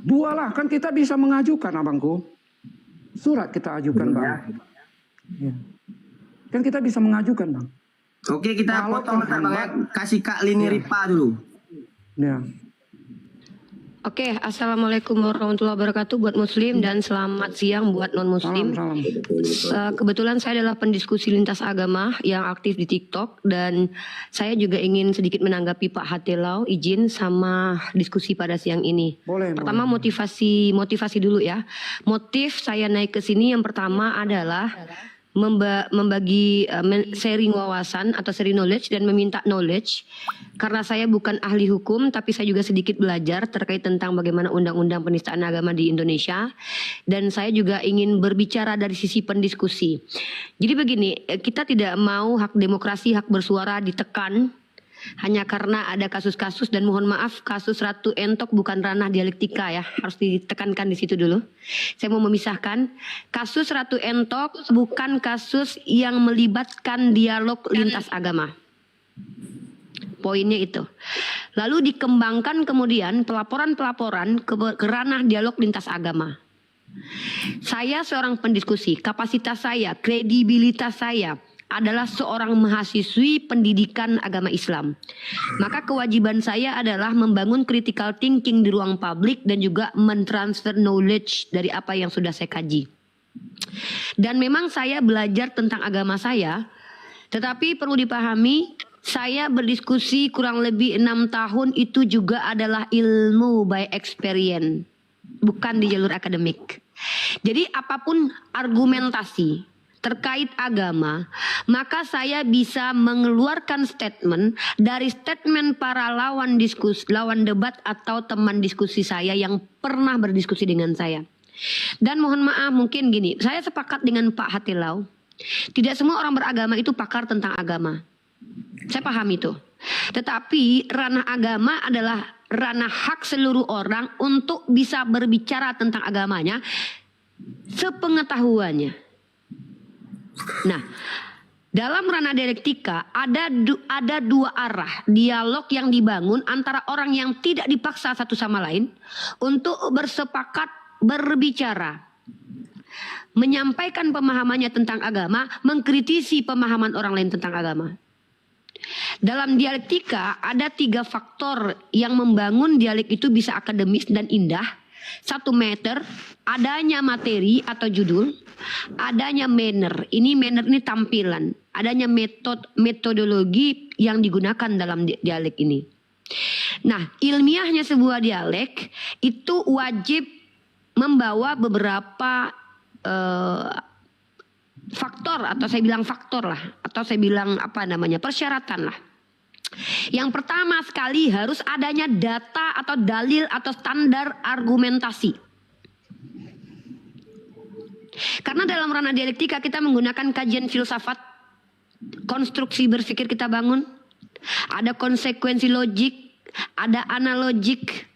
2 lah, kan kita bisa mengajukan abangku. Surat kita ajukan bang. Ya. Kan kita bisa mengajukan bang. Oke, kita potong bentar bang ya. Kasih Kak Lini Ripa dulu. Ya. Oke, assalamualaikum warahmatullahi wabarakatuh buat muslim dan selamat siang buat non muslim. Kebetulan saya adalah pendiskusi lintas agama yang aktif di TikTok dan saya juga ingin sedikit menanggapi Pak Hatelau, izin sama diskusi pada siang ini. Pertama motivasi dulu ya. Motif saya naik ke sini yang pertama adalah membagi sharing wawasan atau sharing knowledge dan meminta knowledge, karena saya bukan ahli hukum tapi saya juga sedikit belajar terkait tentang bagaimana undang-undang penistaan agama di Indonesia, dan saya juga ingin berbicara dari sisi pendiskusi. Jadi begini, kita tidak mau hak demokrasi, hak bersuara ditekan hanya karena ada kasus-kasus, dan mohon maaf kasus Ratu Entok bukan ranah dialektika ya, harus ditekankan di situ dulu. Saya mau memisahkan, kasus Ratu Entok bukan kasus yang melibatkan dialog lintas agama. Poinnya itu. Lalu dikembangkan kemudian pelaporan-pelaporan ke ranah dialog lintas agama. Saya seorang pendiskusi, kapasitas saya, kredibilitas saya adalah seorang mahasiswi pendidikan agama Islam. Maka kewajiban saya adalah membangun critical thinking di ruang publik dan juga mentransfer knowledge dari apa yang sudah saya kaji. Dan memang saya belajar tentang agama saya, tetapi perlu dipahami, saya berdiskusi kurang lebih 6 tahun itu juga adalah ilmu by experience, bukan di jalur akademik. Jadi apapun argumentasi, terkait agama, maka saya bisa mengeluarkan statement dari statement para lawan debat atau teman diskusi saya yang pernah berdiskusi dengan saya. Dan mohon maaf, mungkin gini, saya sepakat dengan Pak Hatilau, tidak semua orang beragama itu pakar tentang agama. Saya paham itu. Tetapi ranah agama adalah ranah hak seluruh orang untuk bisa berbicara tentang agamanya sepengetahuannya. Nah, dalam ranah dialektika ada dua arah dialog yang dibangun antara orang yang tidak dipaksa satu sama lain untuk bersepakat berbicara, menyampaikan pemahamannya tentang agama, mengkritisi pemahaman orang lain tentang agama. Dalam dialektika ada 3 faktor yang membangun dialek itu bisa akademis dan indah. 1 meter, adanya materi atau judul, adanya manner. Ini manner ini tampilan, adanya metodologi yang digunakan dalam dialek ini. Nah, ilmiahnya sebuah dialek itu wajib membawa beberapa faktor, atau saya bilang faktor lah, atau saya bilang persyaratan lah. Yang pertama sekali harus adanya data atau dalil atau standar argumentasi. Karena dalam ranah dialektika kita menggunakan kajian filsafat, konstruksi berpikir kita bangun, ada konsekuensi logik, ada analogik.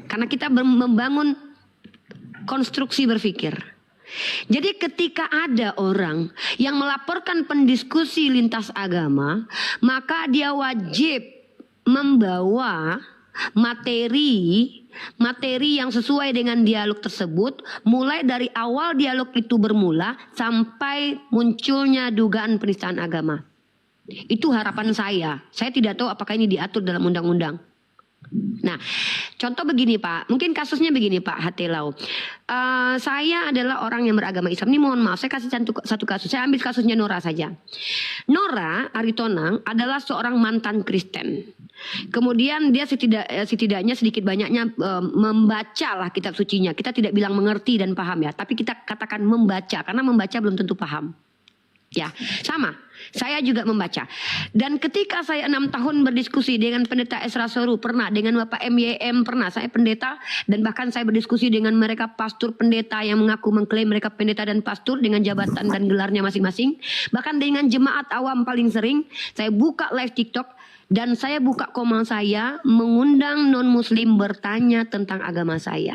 Karena kita membangun konstruksi berpikir. Jadi ketika ada orang yang melaporkan pendiskusi lintas agama, maka dia wajib membawa materi yang sesuai dengan dialog tersebut, mulai dari awal dialog itu bermula sampai munculnya dugaan penistaan agama. Itu harapan saya. Saya tidak tahu apakah ini diatur dalam undang-undang. Nah, contoh begini Pak, mungkin kasusnya begini Pak Hatilau. Saya adalah orang yang beragama Islam. Ini mohon maaf, saya kasih satu kasus. Saya ambil kasusnya Nora saja. Nora Aritonang adalah seorang mantan Kristen. Kemudian dia setidaknya sedikit banyaknya membaca lah kitab sucinya. Kita tidak bilang mengerti dan paham ya, tapi kita katakan membaca, karena membaca belum tentu paham. Ya, sama. Saya juga membaca. Dan ketika saya 6 tahun berdiskusi dengan pendeta Esra Soru, pernah dengan Bapak MYM, pernah saya pendeta, dan bahkan saya berdiskusi dengan mereka pastor pendeta yang mengaku mengklaim mereka pendeta dan pastor dengan jabatan dan gelarnya masing-masing. Bahkan dengan jemaat awam paling sering, saya buka live TikTok dan saya buka komen saya mengundang non-muslim bertanya tentang agama saya.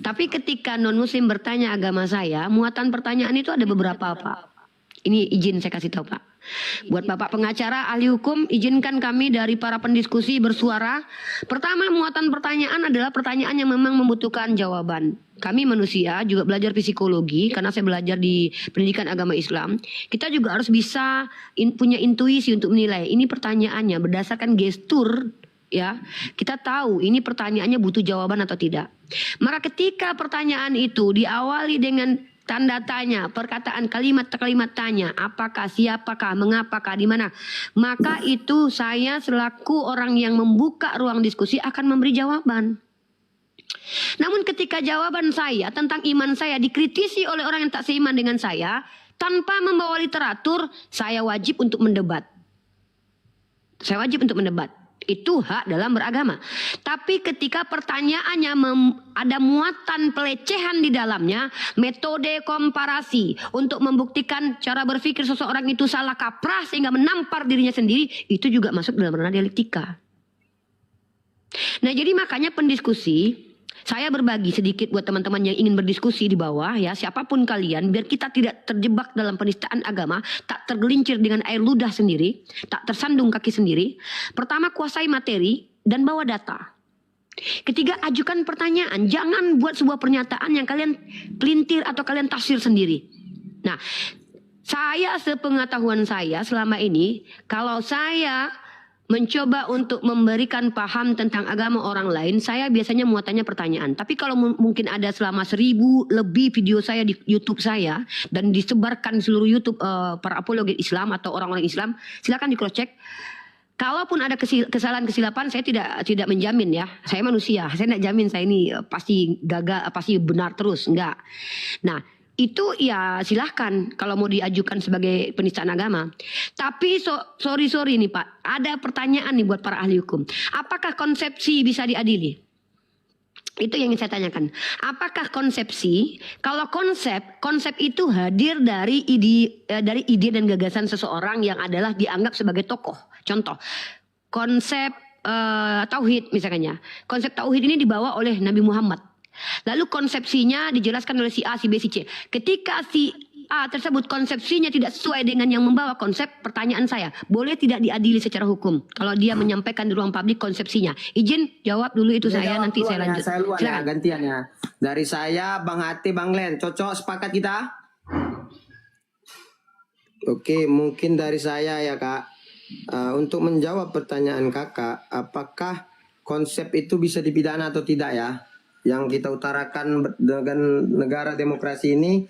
Tapi ketika non-muslim bertanya agama saya, muatan pertanyaan itu ada beberapa Pak. Ini izin saya kasih tahu Pak. Buat Bapak pengacara, ahli hukum, izinkan kami dari para pendiskusi bersuara. Pertama, muatan pertanyaan adalah pertanyaan yang memang membutuhkan jawaban. Kami manusia juga belajar psikologi, karena saya belajar di pendidikan agama Islam. Kita juga harus bisa punya intuisi untuk menilai. Ini pertanyaannya berdasarkan gestur. Ya, kita tahu ini pertanyaannya butuh jawaban atau tidak. Maka ketika pertanyaan itu diawali dengan tanda tanya, perkataan kalimat tanya, apakah, siapakah, mengapakah, di mana, maka itu saya selaku orang yang membuka ruang diskusi akan memberi jawaban. Namun ketika jawaban saya tentang iman saya dikritisi oleh orang yang tak seiman dengan saya, tanpa membawa literatur, saya wajib untuk mendebat. Saya wajib untuk mendebat. Itu hak dalam beragama. Tapi ketika pertanyaannya ada muatan pelecehan di dalamnya, metode komparasi untuk membuktikan cara berpikir seseorang itu salah kaprah sehingga menampar dirinya sendiri, itu juga masuk dalam ranah dialektika. Nah, jadi makanya pendiskusi, saya berbagi sedikit buat teman-teman yang ingin berdiskusi di bawah ya, siapapun kalian, biar kita tidak terjebak dalam penistaan agama, tak tergelincir dengan air ludah sendiri, tak tersandung kaki sendiri. Pertama, kuasai materi dan bawa data. Ketiga, ajukan pertanyaan, jangan buat sebuah pernyataan yang kalian pelintir atau kalian tafsir sendiri. Nah, saya sepengetahuan saya selama ini, kalau saya mencoba untuk memberikan paham tentang agama orang lain, saya biasanya muatannya pertanyaan. Tapi kalau mungkin ada selama 1000 lebih video saya di YouTube saya dan disebarkan seluruh YouTube para apologet Islam atau orang-orang Islam, silakan di cross check. Kalaupun ada kesalahan kesilapan, saya tidak menjamin ya. Saya manusia, saya tidak jamin saya ini pasti gagal, pasti benar terus, enggak. Nah, itu ya silahkan kalau mau diajukan sebagai penistaan agama. Tapi sorry nih Pak, ada pertanyaan nih buat para ahli hukum. Apakah konsepsi bisa diadili? Itu yang ingin saya tanyakan. Apakah konsepsi, kalau konsep itu hadir dari ide dan gagasan seseorang yang adalah dianggap sebagai tokoh. Contoh, konsep tauhid misalnya. Konsep tauhid ini dibawa oleh Nabi Muhammad. Lalu konsepsinya dijelaskan oleh si A, si B, si C. Ketika si A tersebut konsepsinya tidak sesuai dengan yang membawa konsep, pertanyaan saya, boleh tidak diadili secara hukum kalau dia menyampaikan di ruang publik konsepsinya? Izin jawab dulu itu saya, nanti saya lanjut. Saya luar ya, Silakan. gantian ya. Dari saya, Bang Hati, Bang Len, cocok sepakat kita? Oke, mungkin dari saya ya Kak. Untuk menjawab pertanyaan Kakak, apakah konsep itu bisa dipidana atau tidak ya? Yang kita utarakan dengan negara demokrasi ini,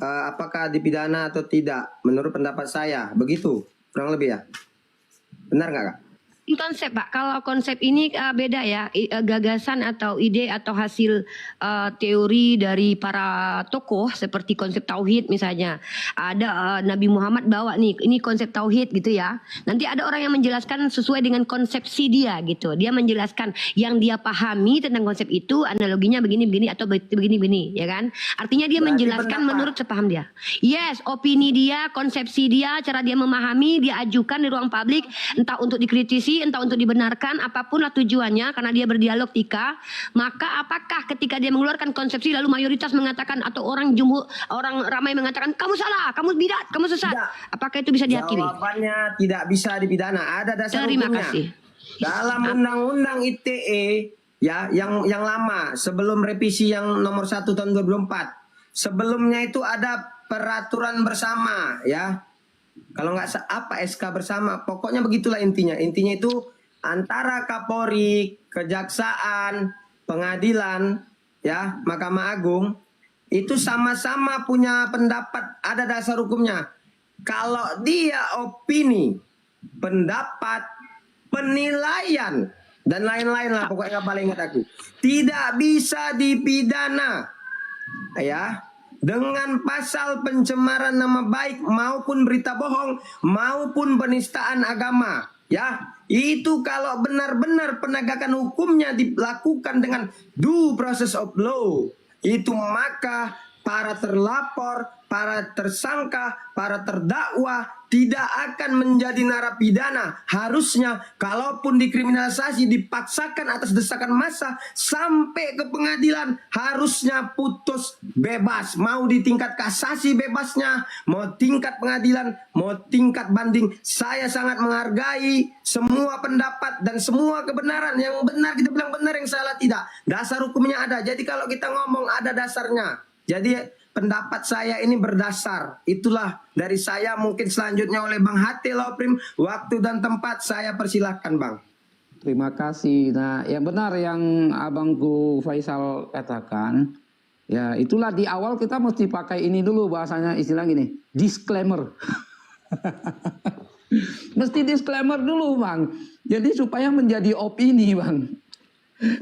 apakah dipidana atau tidak? Menurut pendapat saya, begitu kurang lebih ya. Benar nggak Kak? Konsep Pak, kalau konsep ini beda ya, gagasan atau ide atau hasil teori dari para tokoh seperti konsep tauhid misalnya. Ada Nabi Muhammad bawa nih, ini konsep tauhid gitu ya. Nanti ada orang yang menjelaskan sesuai dengan konsepsi dia gitu. Dia menjelaskan yang dia pahami tentang konsep itu, analoginya begini-begini atau begini-begini ya kan. Artinya dia Berarti menjelaskan pendapat. menurut sepaham dia. Yes, opini dia, konsepsi dia, cara dia memahami, dia ajukan di ruang publik, entah untuk dikritisi, entah untuk dibenarkan, apapun lah tujuannya, karena dia berdialog Tika. Maka apakah ketika dia mengeluarkan konsepsi lalu mayoritas mengatakan atau orang ramai mengatakan kamu salah, kamu bidat, kamu sesat, Tidak. apakah itu bisa dihakimi? Jawabannya tidak bisa dipidana. Ada dasar Terima hukumnya. kasih. Dalam Undang-Undang ITE ya, yang lama sebelum revisi yang nomor 1 tahun 2004. Sebelumnya itu ada peraturan bersama ya. Kalau nggak SK bersama, pokoknya begitulah intinya. Intinya itu antara Kapolri, Kejaksaan, Pengadilan, ya Mahkamah Agung itu sama-sama punya pendapat, ada dasar hukumnya. Kalau dia opini, pendapat, penilaian dan lain-lain lah, pokoknya nggak paling ingat aku, tidak bisa dipidana, ya. Dengan pasal pencemaran nama baik maupun berita bohong maupun penistaan agama, ya. Itu kalau benar-benar penegakan hukumnya dilakukan dengan due process of law, itu maka para terlapor, para tersangka, para terdakwa tidak akan menjadi narapidana. Harusnya kalaupun dikriminalisasi, dipaksakan atas desakan massa sampai ke pengadilan, harusnya putus bebas. Mau di tingkat kasasi bebasnya, mau tingkat pengadilan, mau tingkat banding. Saya sangat menghargai semua pendapat dan semua kebenaran. Yang benar kita bilang benar, yang salah tidak. Dasar hukumnya ada. Jadi kalau kita ngomong ada dasarnya. Jadi pendapat saya ini berdasar. Itulah dari saya, mungkin selanjutnya oleh Bang Hati Loprim. Waktu dan tempat saya persilahkan Bang. Terima kasih. Nah, yang benar yang abangku Faisal katakan, ya itulah di awal kita mesti pakai ini dulu, bahasanya istilah gini, disclaimer. Mesti disclaimer dulu Bang. Jadi supaya menjadi opini Bang.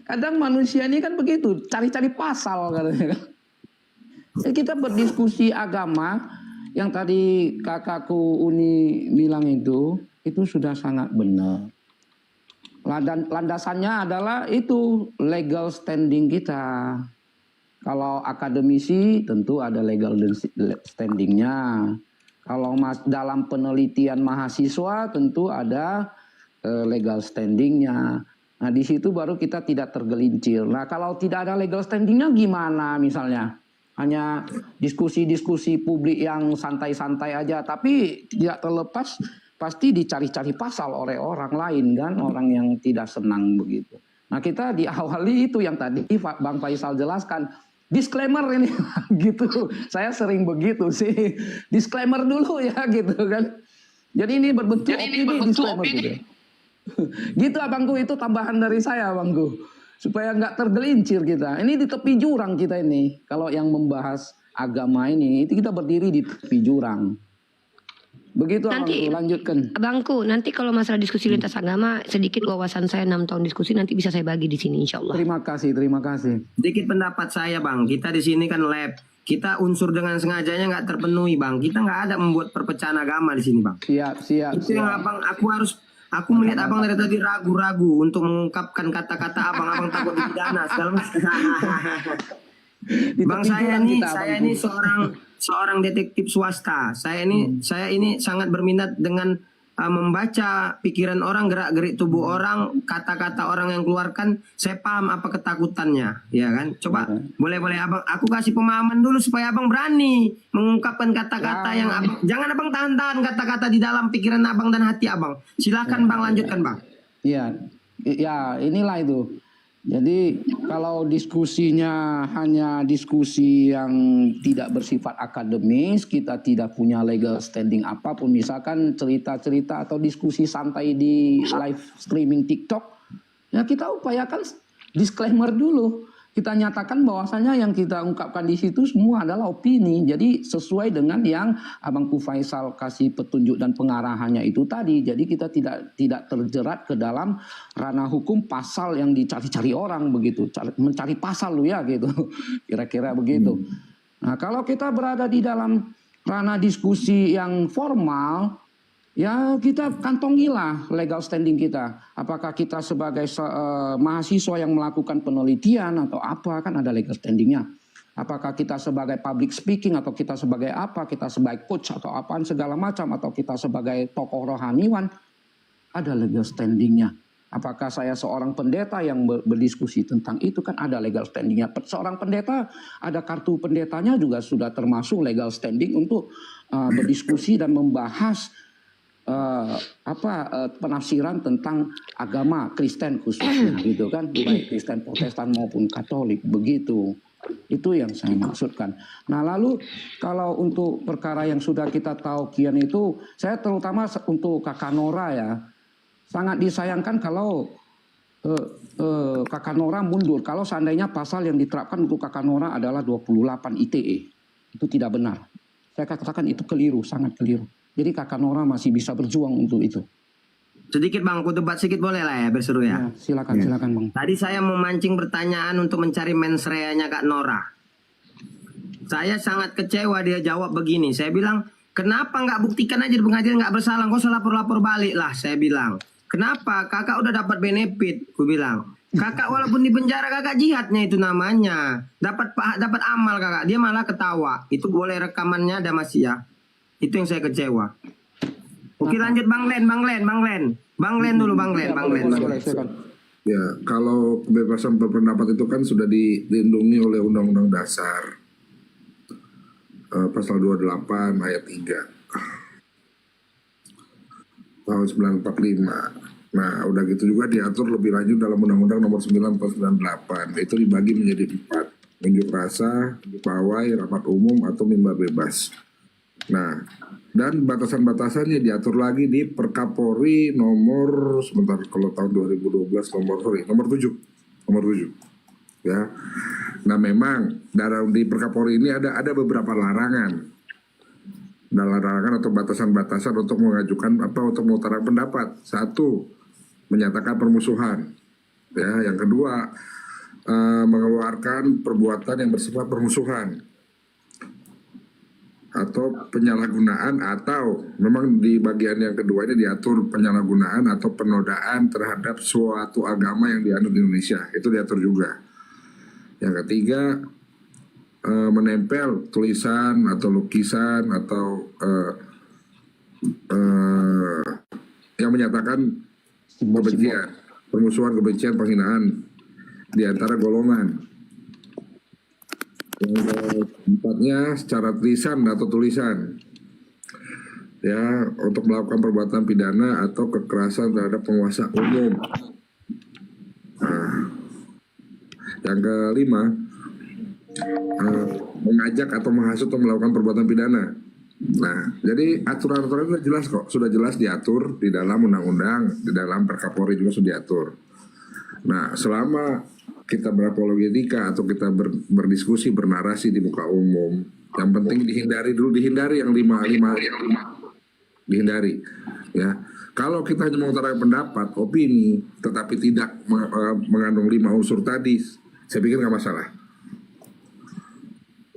Kadang manusia ini kan begitu, cari-cari pasal katanya kan. Jadi kita berdiskusi agama, yang tadi kakakku Uni bilang itu sudah sangat benar. Landasannya adalah itu legal standing kita. Kalau akademisi tentu ada legal standingnya. Kalau dalam penelitian mahasiswa tentu ada legal standingnya. Nah di situ baru kita tidak tergelincir. Nah kalau tidak ada legal standingnya gimana misalnya? Hanya diskusi-diskusi publik yang santai-santai aja, tapi tidak terlepas pasti dicari-cari pasal oleh orang lain kan, orang yang tidak senang begitu. Nah kita diawali itu yang tadi Bang Faisal jelaskan, disclaimer ini gitu. Saya sering begitu sih, disclaimer dulu ya gitu kan. Jadi ini berbentuk opini, disclaimer gitu. Gitu abangku, itu tambahan dari saya abangku. Supaya nggak tergelincir kita. Ini di tepi jurang kita ini. Kalau yang membahas agama ini, itu kita berdiri di tepi jurang. Begitu Nanti, abangku, lanjutkan. Abangku, nanti kalau masalah diskusi lintas agama, sedikit wawasan saya 6 tahun diskusi, nanti bisa saya bagi di sini insya Allah. Terima kasih, terima kasih. Sedikit pendapat saya Bang. Kita di sini kan lab. kita unsur dengan sengajanya nggak terpenuhi, Bang. Kita nggak ada membuat perpecahan agama di sini, Bang. Siap. Itu yang Abang, aku melihat Abang dari tadi ragu-ragu untuk mengungkapkan kata-kata Abang takut dipidana segala macam. Bang, saya ini seorang detektif swasta. Saya ini sangat berminat dengan membaca pikiran orang, gerak-gerik tubuh orang, kata-kata orang yang keluarkan. Saya paham apa ketakutannya, ya kan? Coba boleh Abang, aku kasih pemahaman dulu supaya Abang berani mengungkapkan kata-kata yang Abang. Jangan Abang tahan-tahan kata-kata di dalam pikiran Abang dan hati Abang. Silakan Bang, lanjutkan Bang. Iya, inilah itu. Jadi kalau diskusinya hanya diskusi yang tidak bersifat akademis, kita tidak punya legal standing apapun, misalkan cerita-cerita atau diskusi santai di live streaming TikTok, ya kita upayakan disclaimer dulu. Kita nyatakan bahwasanya yang kita ungkapkan di situ semua adalah opini. Jadi sesuai dengan yang Abangku Faisal kasih petunjuk dan pengarahannya itu tadi. Jadi kita tidak terjerat ke dalam ranah hukum pasal yang dicari-cari orang begitu. Mencari pasal lu ya gitu. Kira-kira begitu. Nah, kalau kita berada di dalam ranah diskusi yang formal, ya kita kantongilah legal standing kita. Apakah kita sebagai mahasiswa yang melakukan penelitian atau apa, kan ada legal standingnya. Apakah kita sebagai public speaking atau kita sebagai apa, kita sebagai coach atau apaan segala macam, atau kita sebagai tokoh rohaniwan, ada legal standingnya. Apakah saya seorang pendeta yang berdiskusi tentang itu, kan ada legal standingnya. Seorang pendeta ada kartu pendetanya juga sudah termasuk legal standing untuk berdiskusi dan membahas penafsiran tentang agama Kristen khususnya gitu kan, baik Kristen Protestan maupun Katolik begitu. Itu yang saya maksudkan. Nah, lalu kalau untuk perkara yang sudah kita tahu kian itu, saya terutama untuk Kakak Nora ya, sangat disayangkan kalau Kakak Nora mundur. Kalau seandainya pasal yang diterapkan untuk Kakak Nora adalah 28 ITE, itu tidak benar. Saya katakan itu keliru, sangat keliru. Jadi Kakak Nora masih bisa berjuang untuk itu. Sedikit Bang, aku debat sedikit boleh lah ya, berseru ya. Silakan Bang. Tadi saya memancing pertanyaan untuk mencari mensreanya Kak Nora. Saya sangat kecewa dia jawab begini. Saya bilang, kenapa nggak buktikan aja di pengadilan nggak bersalah? Kok usah lapor-lapor balik lah, saya bilang. Kenapa? Kakak udah dapat benefit, aku bilang. Kakak walaupun di penjara kakak jihadnya itu namanya. Dapat amal kakak, dia malah ketawa. Itu boleh rekamannya ada masih ya. Itu yang saya kecewa. Oke, lanjut Bang Len dulu. Ya, kalau kebebasan berpendapat itu kan sudah dilindungi oleh Undang-Undang Dasar pasal 28 ayat 3 tahun 1945. Nah, udah gitu juga diatur lebih lanjut dalam Undang-Undang nomor 9 tahun 98. Itu dibagi menjadi 4. Unjuk rasa, pawai, rapat umum, atau mimbar bebas. Nah, dan batasan-batasannya diatur lagi di Perkapolri nomor kalau tahun 2012 nomor 7 ya. Nah, memang di Perkapolri ini ada beberapa larangan. Larangan atau batasan-batasan untuk mengajukan untuk mengutarakan pendapat. 1, menyatakan permusuhan. Ya, yang kedua, mengeluarkan perbuatan yang bersifat permusuhan atau penyalahgunaan, atau memang di bagian yang kedua ini diatur penyalahgunaan atau penodaan terhadap suatu agama yang dianut di Indonesia, itu diatur juga. Yang ketiga, menempel tulisan atau lukisan atau yang menyatakan kebencian, permusuhan, kebencian, penghinaan di antara golongan. Yang keempatnya, secara lisan atau tulisan, ya, untuk melakukan perbuatan pidana atau kekerasan terhadap penguasa umum. Nah, yang kelima, mengajak atau menghasut untuk melakukan perbuatan pidana. Nah, jadi aturan-aturan itu jelas kok, sudah jelas diatur di dalam undang-undang, di dalam Perkapolri juga sudah diatur. Nah, selama kita berapologetika atau kita berdiskusi, bernarasi di muka umum, yang penting dihindari yang lima dihindari, ya. Kalau kita hanya mengutarakan pendapat, opini, tetapi tidak mengandung 5 unsur tadi, saya pikir nggak masalah.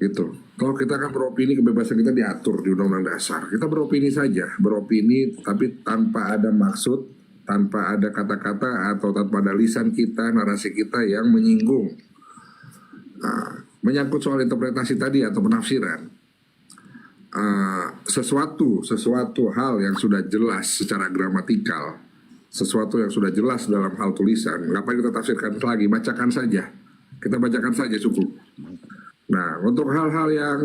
Gitu. Kalau kita kan beropini, kebebasan kita diatur di Undang-Undang Dasar. Kita beropini saja, beropini tapi tanpa ada maksud, tanpa ada kata-kata atau tanpa ada lisan kita, narasi kita yang menyinggung. Nah, menyangkut soal interpretasi tadi atau penafsiran, sesuatu hal yang sudah jelas secara gramatikal, sesuatu yang sudah jelas dalam hal tulisan, ngapain kita tafsirkan lagi? Bacakan saja, kita bacakan saja cukup. Nah, untuk hal-hal yang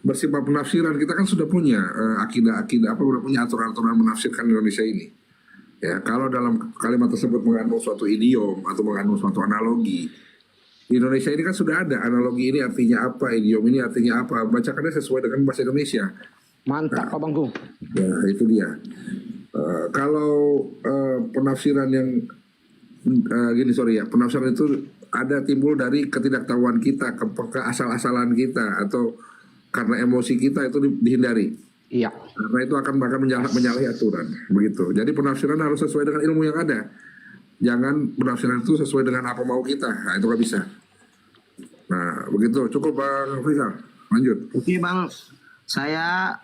bersifat penafsiran, kita kan sudah punya akidah-akidah sudah punya aturan-aturan menafsirkan Indonesia ini. Ya, kalau dalam kalimat tersebut mengandung suatu idiom atau mengandung suatu analogi, di Indonesia ini kan sudah ada analogi ini artinya apa, idiom ini artinya apa, bacakannya sesuai dengan bahasa Indonesia. Mantap, Pak Bangku. Ya, itu dia. Kalau penafsiran yang penafsiran itu ada timbul dari ketidaktahuan kita, keasal-asalan kita, atau karena emosi kita, itu dihindari. Iya. Karena itu akan bahkan menyalahi aturan, begitu. Jadi penafsiran harus sesuai dengan ilmu yang ada. Jangan penafsiran itu sesuai dengan apa mau kita. Nah, itu nggak bisa. Nah, begitu. Cukup Bang Faisal. Lanjut. Oke Bang, saya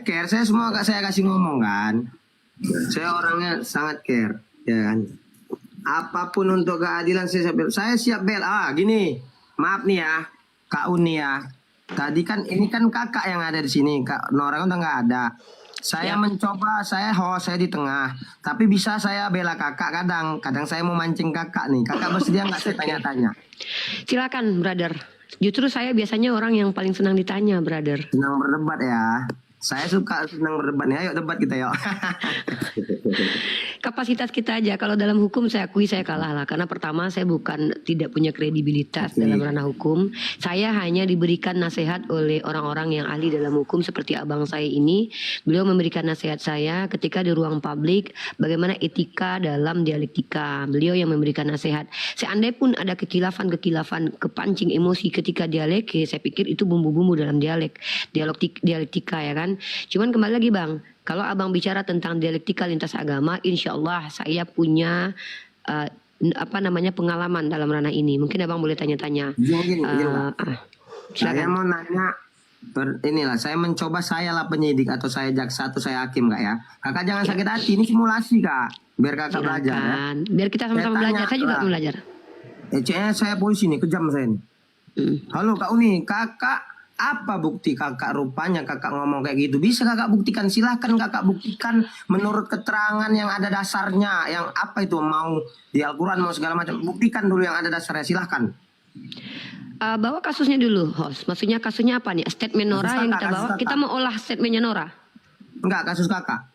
care, saya semua saya kasih ngomong kan. Saya orangnya sangat care, ya kan. Apapun untuk keadilan saya siap bela. Gini, maaf nih ya, Kak Uni ya. Tadi kan ini kan kakak yang ada di sini, Kak Nora udah nggak ada. Saya mencoba, saya di tengah. Tapi bisa saya bela kakak kadang saya mau mancing kakak nih. Kakak bersedia nggak saya tanya-tanya? Silakan, brother. Justru saya biasanya orang yang paling senang ditanya, brother. Senang berdebat ya. Saya suka senang berdebat nih. Ayo debat kita yuk. Kapasitas kita aja. Kalau dalam hukum saya akui saya kalah lah. Karena pertama saya tidak punya kredibilitas dalam ranah hukum. Saya hanya diberikan nasihat oleh orang-orang yang ahli dalam hukum seperti abang saya ini. Beliau memberikan nasihat saya ketika di ruang publik bagaimana etika dalam dialektika. Beliau yang memberikan nasihat. Seandainya pun ada kekilafan, kepancing emosi ketika dialek, saya pikir itu bumbu-bumbu dalam dialektika ya kan. Cuman kembali lagi Bang, kalau abang bicara tentang dialektika lintas agama, insya Allah saya punya pengalaman dalam ranah ini. Mungkin abang boleh tanya-tanya. Saya mau nanya, saya mencoba saya lah penyidik atau saya jaksa atau saya hakim Kak ya. Kakak jangan sakit hati, ini simulasi Kak. Biar kakak belajar ya. Biar kita sama-sama belajar, saya juga belajar. Saya polisi nih, kejam saya nih. Halo Kak Uni, kakak apa bukti kakak rupanya kakak ngomong kayak gitu? Bisa kakak buktikan, silahkan kakak buktikan menurut keterangan yang ada dasarnya. Yang apa itu, mau di Al-Quran mau segala macam, buktikan dulu yang ada dasarnya, silahkan. Bawa kasusnya dulu host, maksudnya kasusnya apa nih? Statement Nora yang kita bawa, kita mau olah statementnya Nora. Enggak, kasus kakak.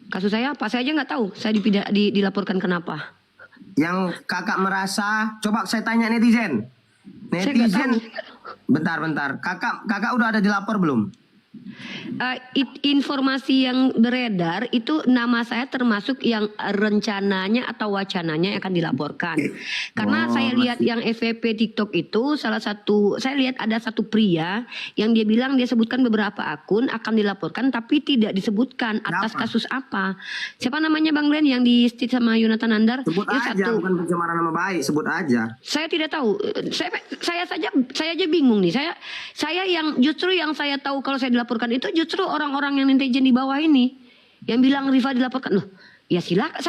Kasus saya apa? Saya aja nggak tahu, saya dilaporkan kenapa. Yang kakak merasa, coba saya tanya netizen. Netizen, bentar. Kakak udah ada dilapor belum? Informasi yang beredar itu nama saya termasuk yang rencananya atau wacananya akan dilaporkan. Karena saya lihat yang FVP TikTok itu salah satu, saya lihat ada satu pria yang dia bilang dia sebutkan beberapa akun akan dilaporkan tapi tidak disebutkan atas kasus apa. Siapa namanya Bang Glenn yang di state sama Yonatan Andar? Sebut aja, bukan pencemaran nama baik, sebut aja. Saya tidak tahu. Saya aja bingung nih. Saya yang justru yang saya tahu kalau saya dilaporkan itu justru orang-orang yang netizen di bawah ini yang bilang Rifa dilaporkan. Loh, ya silakan.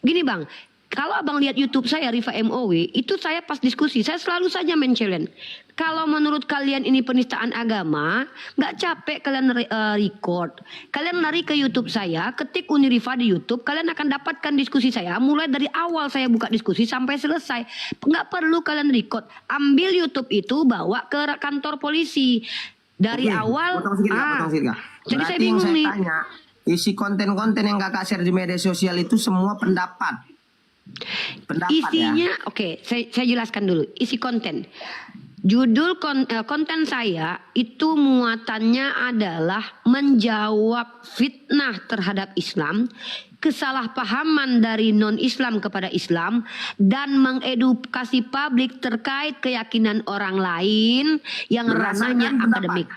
Gini Bang, kalau abang lihat YouTube saya Rifa MOW, itu saya pas diskusi saya selalu saja men-challenge. Kalau menurut kalian ini penistaan agama, nggak capek kalian record, kalian lari ke YouTube saya, ketik Uni Rifa di YouTube, kalian akan dapatkan diskusi saya mulai dari awal saya buka diskusi sampai selesai. Nggak perlu kalian record, ambil YouTube itu bawa ke kantor polisi. Dari awal, potong sedikit. Jadi saya bingung nih. Tanya, isi konten-konten yang kakak share di media sosial itu semua pendapat. Isinya, oke, saya jelaskan dulu. Isi konten. Judul konten saya itu muatannya adalah menjawab fitnah terhadap Islam, kesalahpahaman dari non-Islam kepada Islam, dan mengedukasi publik terkait keyakinan orang lain yang ranahnya akademik.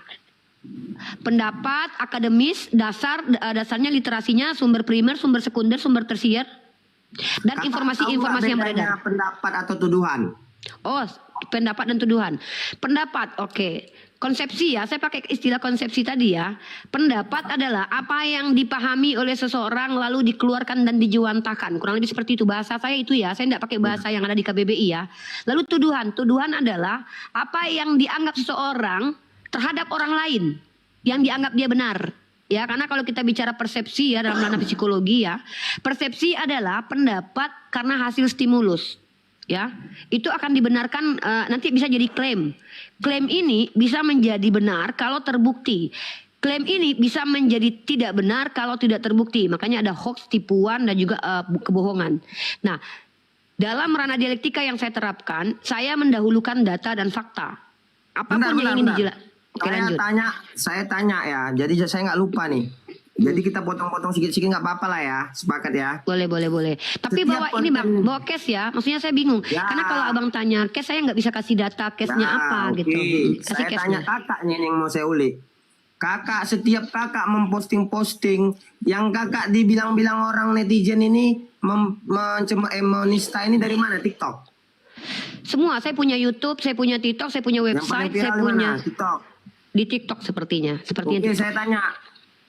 Pendapat akademis, dasarnya literasinya, sumber primer, sumber sekunder, sumber tersier, dan informasi-informasi yang beredar. Pendapat atau tuduhan? Oh, pendapat dan tuduhan. Pendapat, oke. Konsepsi ya, saya pakai istilah konsepsi tadi ya. Pendapat adalah apa yang dipahami oleh seseorang lalu dikeluarkan dan dijuantahkan. Kurang lebih seperti itu bahasa saya itu ya. Saya tidak pakai bahasa yang ada di KBBI ya. Lalu tuduhan. Tuduhan adalah apa yang dianggap seseorang terhadap orang lain yang dianggap dia benar. Ya, karena kalau kita bicara persepsi ya dalam ranah psikologi ya, persepsi adalah pendapat karena hasil stimulus. Ya, itu akan dibenarkan nanti bisa jadi klaim. Klaim ini bisa menjadi benar kalau terbukti. Klaim ini bisa menjadi tidak benar kalau tidak terbukti. Makanya ada hoax, tipuan dan juga kebohongan. Nah, dalam ranah dialektika yang saya terapkan, saya mendahulukan data dan fakta. Apapun yang ingin dijelaskan. Oke, lanjut. Saya tanya ya. Jadi saya nggak lupa nih. Jadi kita potong-potong sedikit-sedikit nggak apa-apa lah ya, sepakat ya. Boleh. Tapi Setiap bawa ini bang, bawa case ya. Maksudnya saya bingung. Ya. Karena kalau abang tanya case, saya nggak bisa kasih data case-nya apa gitu. Kasih Saya case-nya. tanya kakak nih yang mau saya ulik. Kakak, setiap kakak memposting-posting yang kakak dibilang-bilang orang netizen ini menista ini dari mana? TikTok. Semua, saya punya YouTube, saya punya TikTok, saya punya Yang paling website, saya viral punya mana? TikTok. di TikTok sepertinya. Sepertinya Oke, TikTok. saya tanya.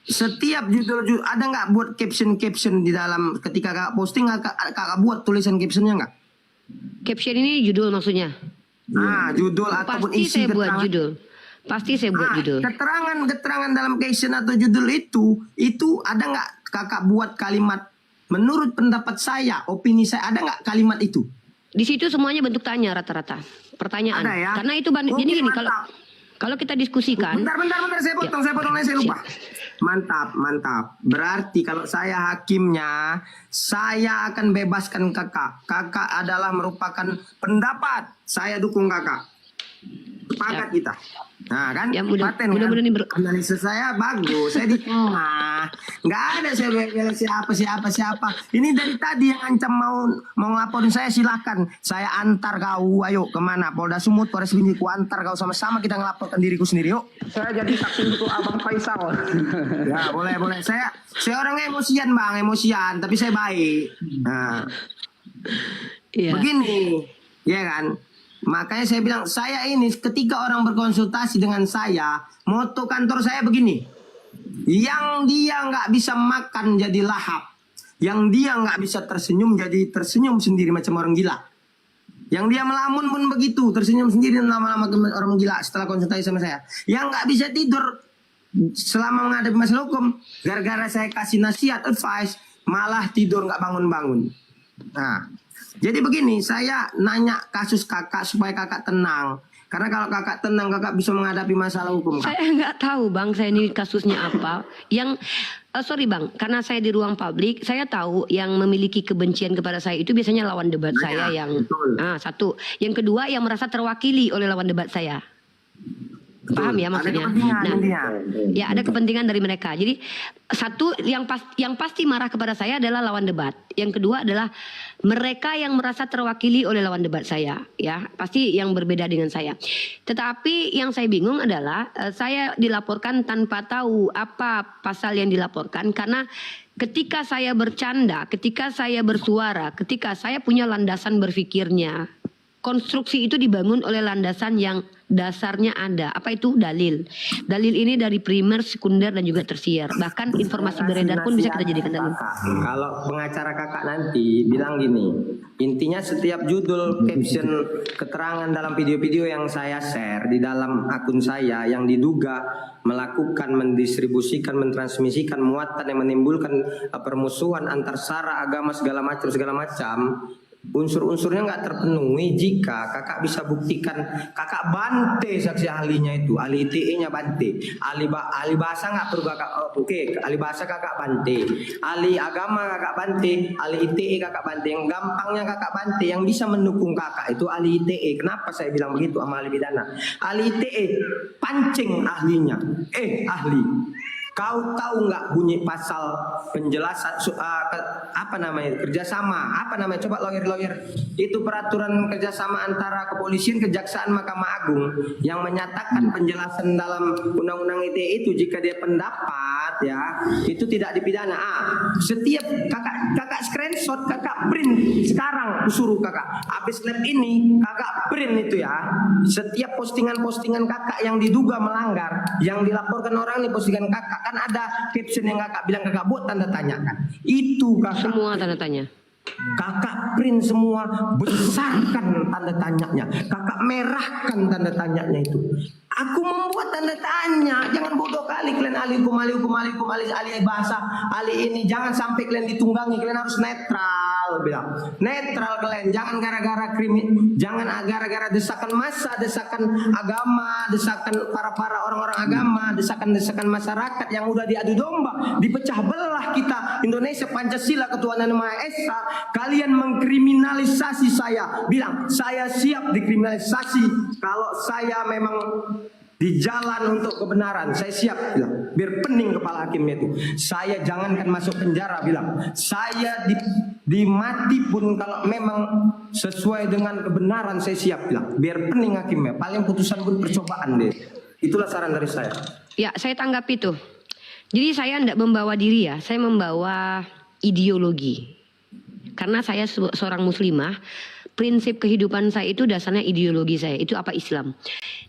Setiap judul ada nggak buat caption di dalam ketika kakak posting kakak buat tulisan captionnya nggak? Caption ini judul maksudnya. Judul ataupun Pasti isi saya buat keterangan. judul. Pasti saya buat judul. Keterangan dalam caption atau judul itu ada nggak kakak buat kalimat menurut pendapat saya, opini saya, ada nggak kalimat itu? Di situ semuanya bentuk tanya rata-rata. Pertanyaan. Ada ya? Karena itu Oke, jadi gini mantap. kalau kita diskusikan. Bentar, saya potong, saya lupa. Mantap. Berarti kalau saya hakimnya, saya akan bebaskan kakak. Kakak adalah merupakan pendapat. Saya dukung kakak. Sepakat kita. Nah kan, Ya, paten mudah-mudahan ini analisis saya bagus. Saya di tengah. Nggak ada saya bela siapa. Ini dari tadi yang ancam mau ngelaporin saya, silakan. Saya antar kau, ayo kemana? Polda Sumut, Polres Binjai, ku antar kau sama-sama kita ngelaporkan diriku sendiri, yuk. Saya jadi saksi untuk Abang Faisal. Ya boleh. Saya orangnya emosian, tapi saya baik. Nah, Iya. begini, ya kan? Makanya saya bilang, saya ini ketika orang berkonsultasi dengan saya, moto kantor saya begini. Yang dia nggak bisa makan jadi lahap. Yang dia nggak bisa tersenyum jadi tersenyum sendiri macam orang gila. Yang dia melamun pun begitu, tersenyum sendiri lama-lama orang gila setelah konsultasi sama saya. Yang nggak bisa tidur selama menghadapi masalah hukum, gara-gara saya kasih nasihat, advice, malah tidur nggak bangun-bangun. Nah, jadi begini, saya nanya kasus kakak supaya kakak tenang. Karena kalau kakak tenang, kakak bisa menghadapi masalah hukum. Kak. Saya nggak tahu bang, saya ini kasusnya apa. Yang sorry bang, karena saya di ruang publik, saya tahu yang memiliki kebencian kepada saya itu biasanya lawan debat saya yang satu. Yang kedua yang merasa terwakili oleh lawan debat saya. Paham ya maksudnya? Ya ada kepentingan dari mereka. Jadi satu yang pasti marah kepada saya adalah lawan debat. Yang kedua adalah mereka yang merasa terwakili oleh lawan debat saya, ya pasti yang berbeda dengan saya. Tetapi yang saya bingung adalah saya dilaporkan tanpa tahu apa pasal yang dilaporkan karena ketika saya bercanda, ketika saya bersuara, ketika saya punya landasan berpikirnya, konstruksi itu dibangun oleh landasan yang dasarnya ada. Apa itu? Dalil. Dalil ini dari primer, sekunder, dan juga tersier. Bahkan informasi beredar pun bisa kita jadikan dalil. Kalau pengacara kakak nanti bilang gini, intinya setiap judul, caption, keterangan dalam video-video yang saya share di dalam akun saya yang diduga melakukan, mendistribusikan, mentransmisikan muatan yang menimbulkan permusuhan antar sara, agama, segala macam, unsur-unsurnya nggak terpenuhi jika kakak bisa buktikan kakak bante saksi ahlinya itu, ahli ITE-nya bante, ahli bahasa nggak perlu kakak, ahli bahasa kakak bante, ahli agama kakak bante, ahli ITE kakak bante, yang gampangnya kakak bante, yang bisa mendukung kakak itu ahli ITE. Kenapa saya bilang begitu sama ahli pidana? Ahli ITE pancing ahlinya, ahli Kau tahu nggak bunyi pasal penjelasan kerjasama? Apa namanya? Coba lawyer. Itu peraturan kerjasama antara kepolisian, kejaksaan, Mahkamah Agung yang menyatakan penjelasan dalam undang-undang ITE itu jika dia pendapat ya itu tidak dipidana. Setiap kakak screenshot, kakak print sekarang, suruh kakak habis lab ini kakak print itu ya. Setiap postingan-postingan kakak yang diduga melanggar, yang dilaporkan orang ini postingan kakak, kan ada caption yang kakak bilang kakak buat tanda tanya kan. Itu kakak Semua tanda tanya. Kakak print semua, besarkan tanda tanyanya, kakak merahkan tanda tanyanya itu. Aku membuat tanda tanya, jangan bodoh kali kalian ahli hukum, ahli bahasa, ahli ini. Jangan sampai kalian ditunggangi, kalian harus netral, bilang. Netral kalian, jangan gara-gara desakan massa, desakan agama, desakan para orang-orang agama, desakan masyarakat yang udah diadu domba, dipecah belah kita Indonesia Pancasila Ketuhanan Maha Esa. Kalian mengkriminalisasi saya, bilang saya siap dikriminalisasi kalau saya memang di jalan untuk kebenaran, saya siap bilang. Biar pening kepala hakimnya itu. Saya jangankan masuk penjara, bilang. Saya dimati pun kalau memang sesuai dengan kebenaran saya siap, bilang. Biar pening hakimnya. Paling putusan pun percobaan deh. Itulah saran dari saya. Ya, saya tanggapi itu. Jadi saya tidak membawa diri ya, saya membawa ideologi. Karena saya seorang muslimah, prinsip kehidupan saya itu dasarnya ideologi saya. Itu apa Islam.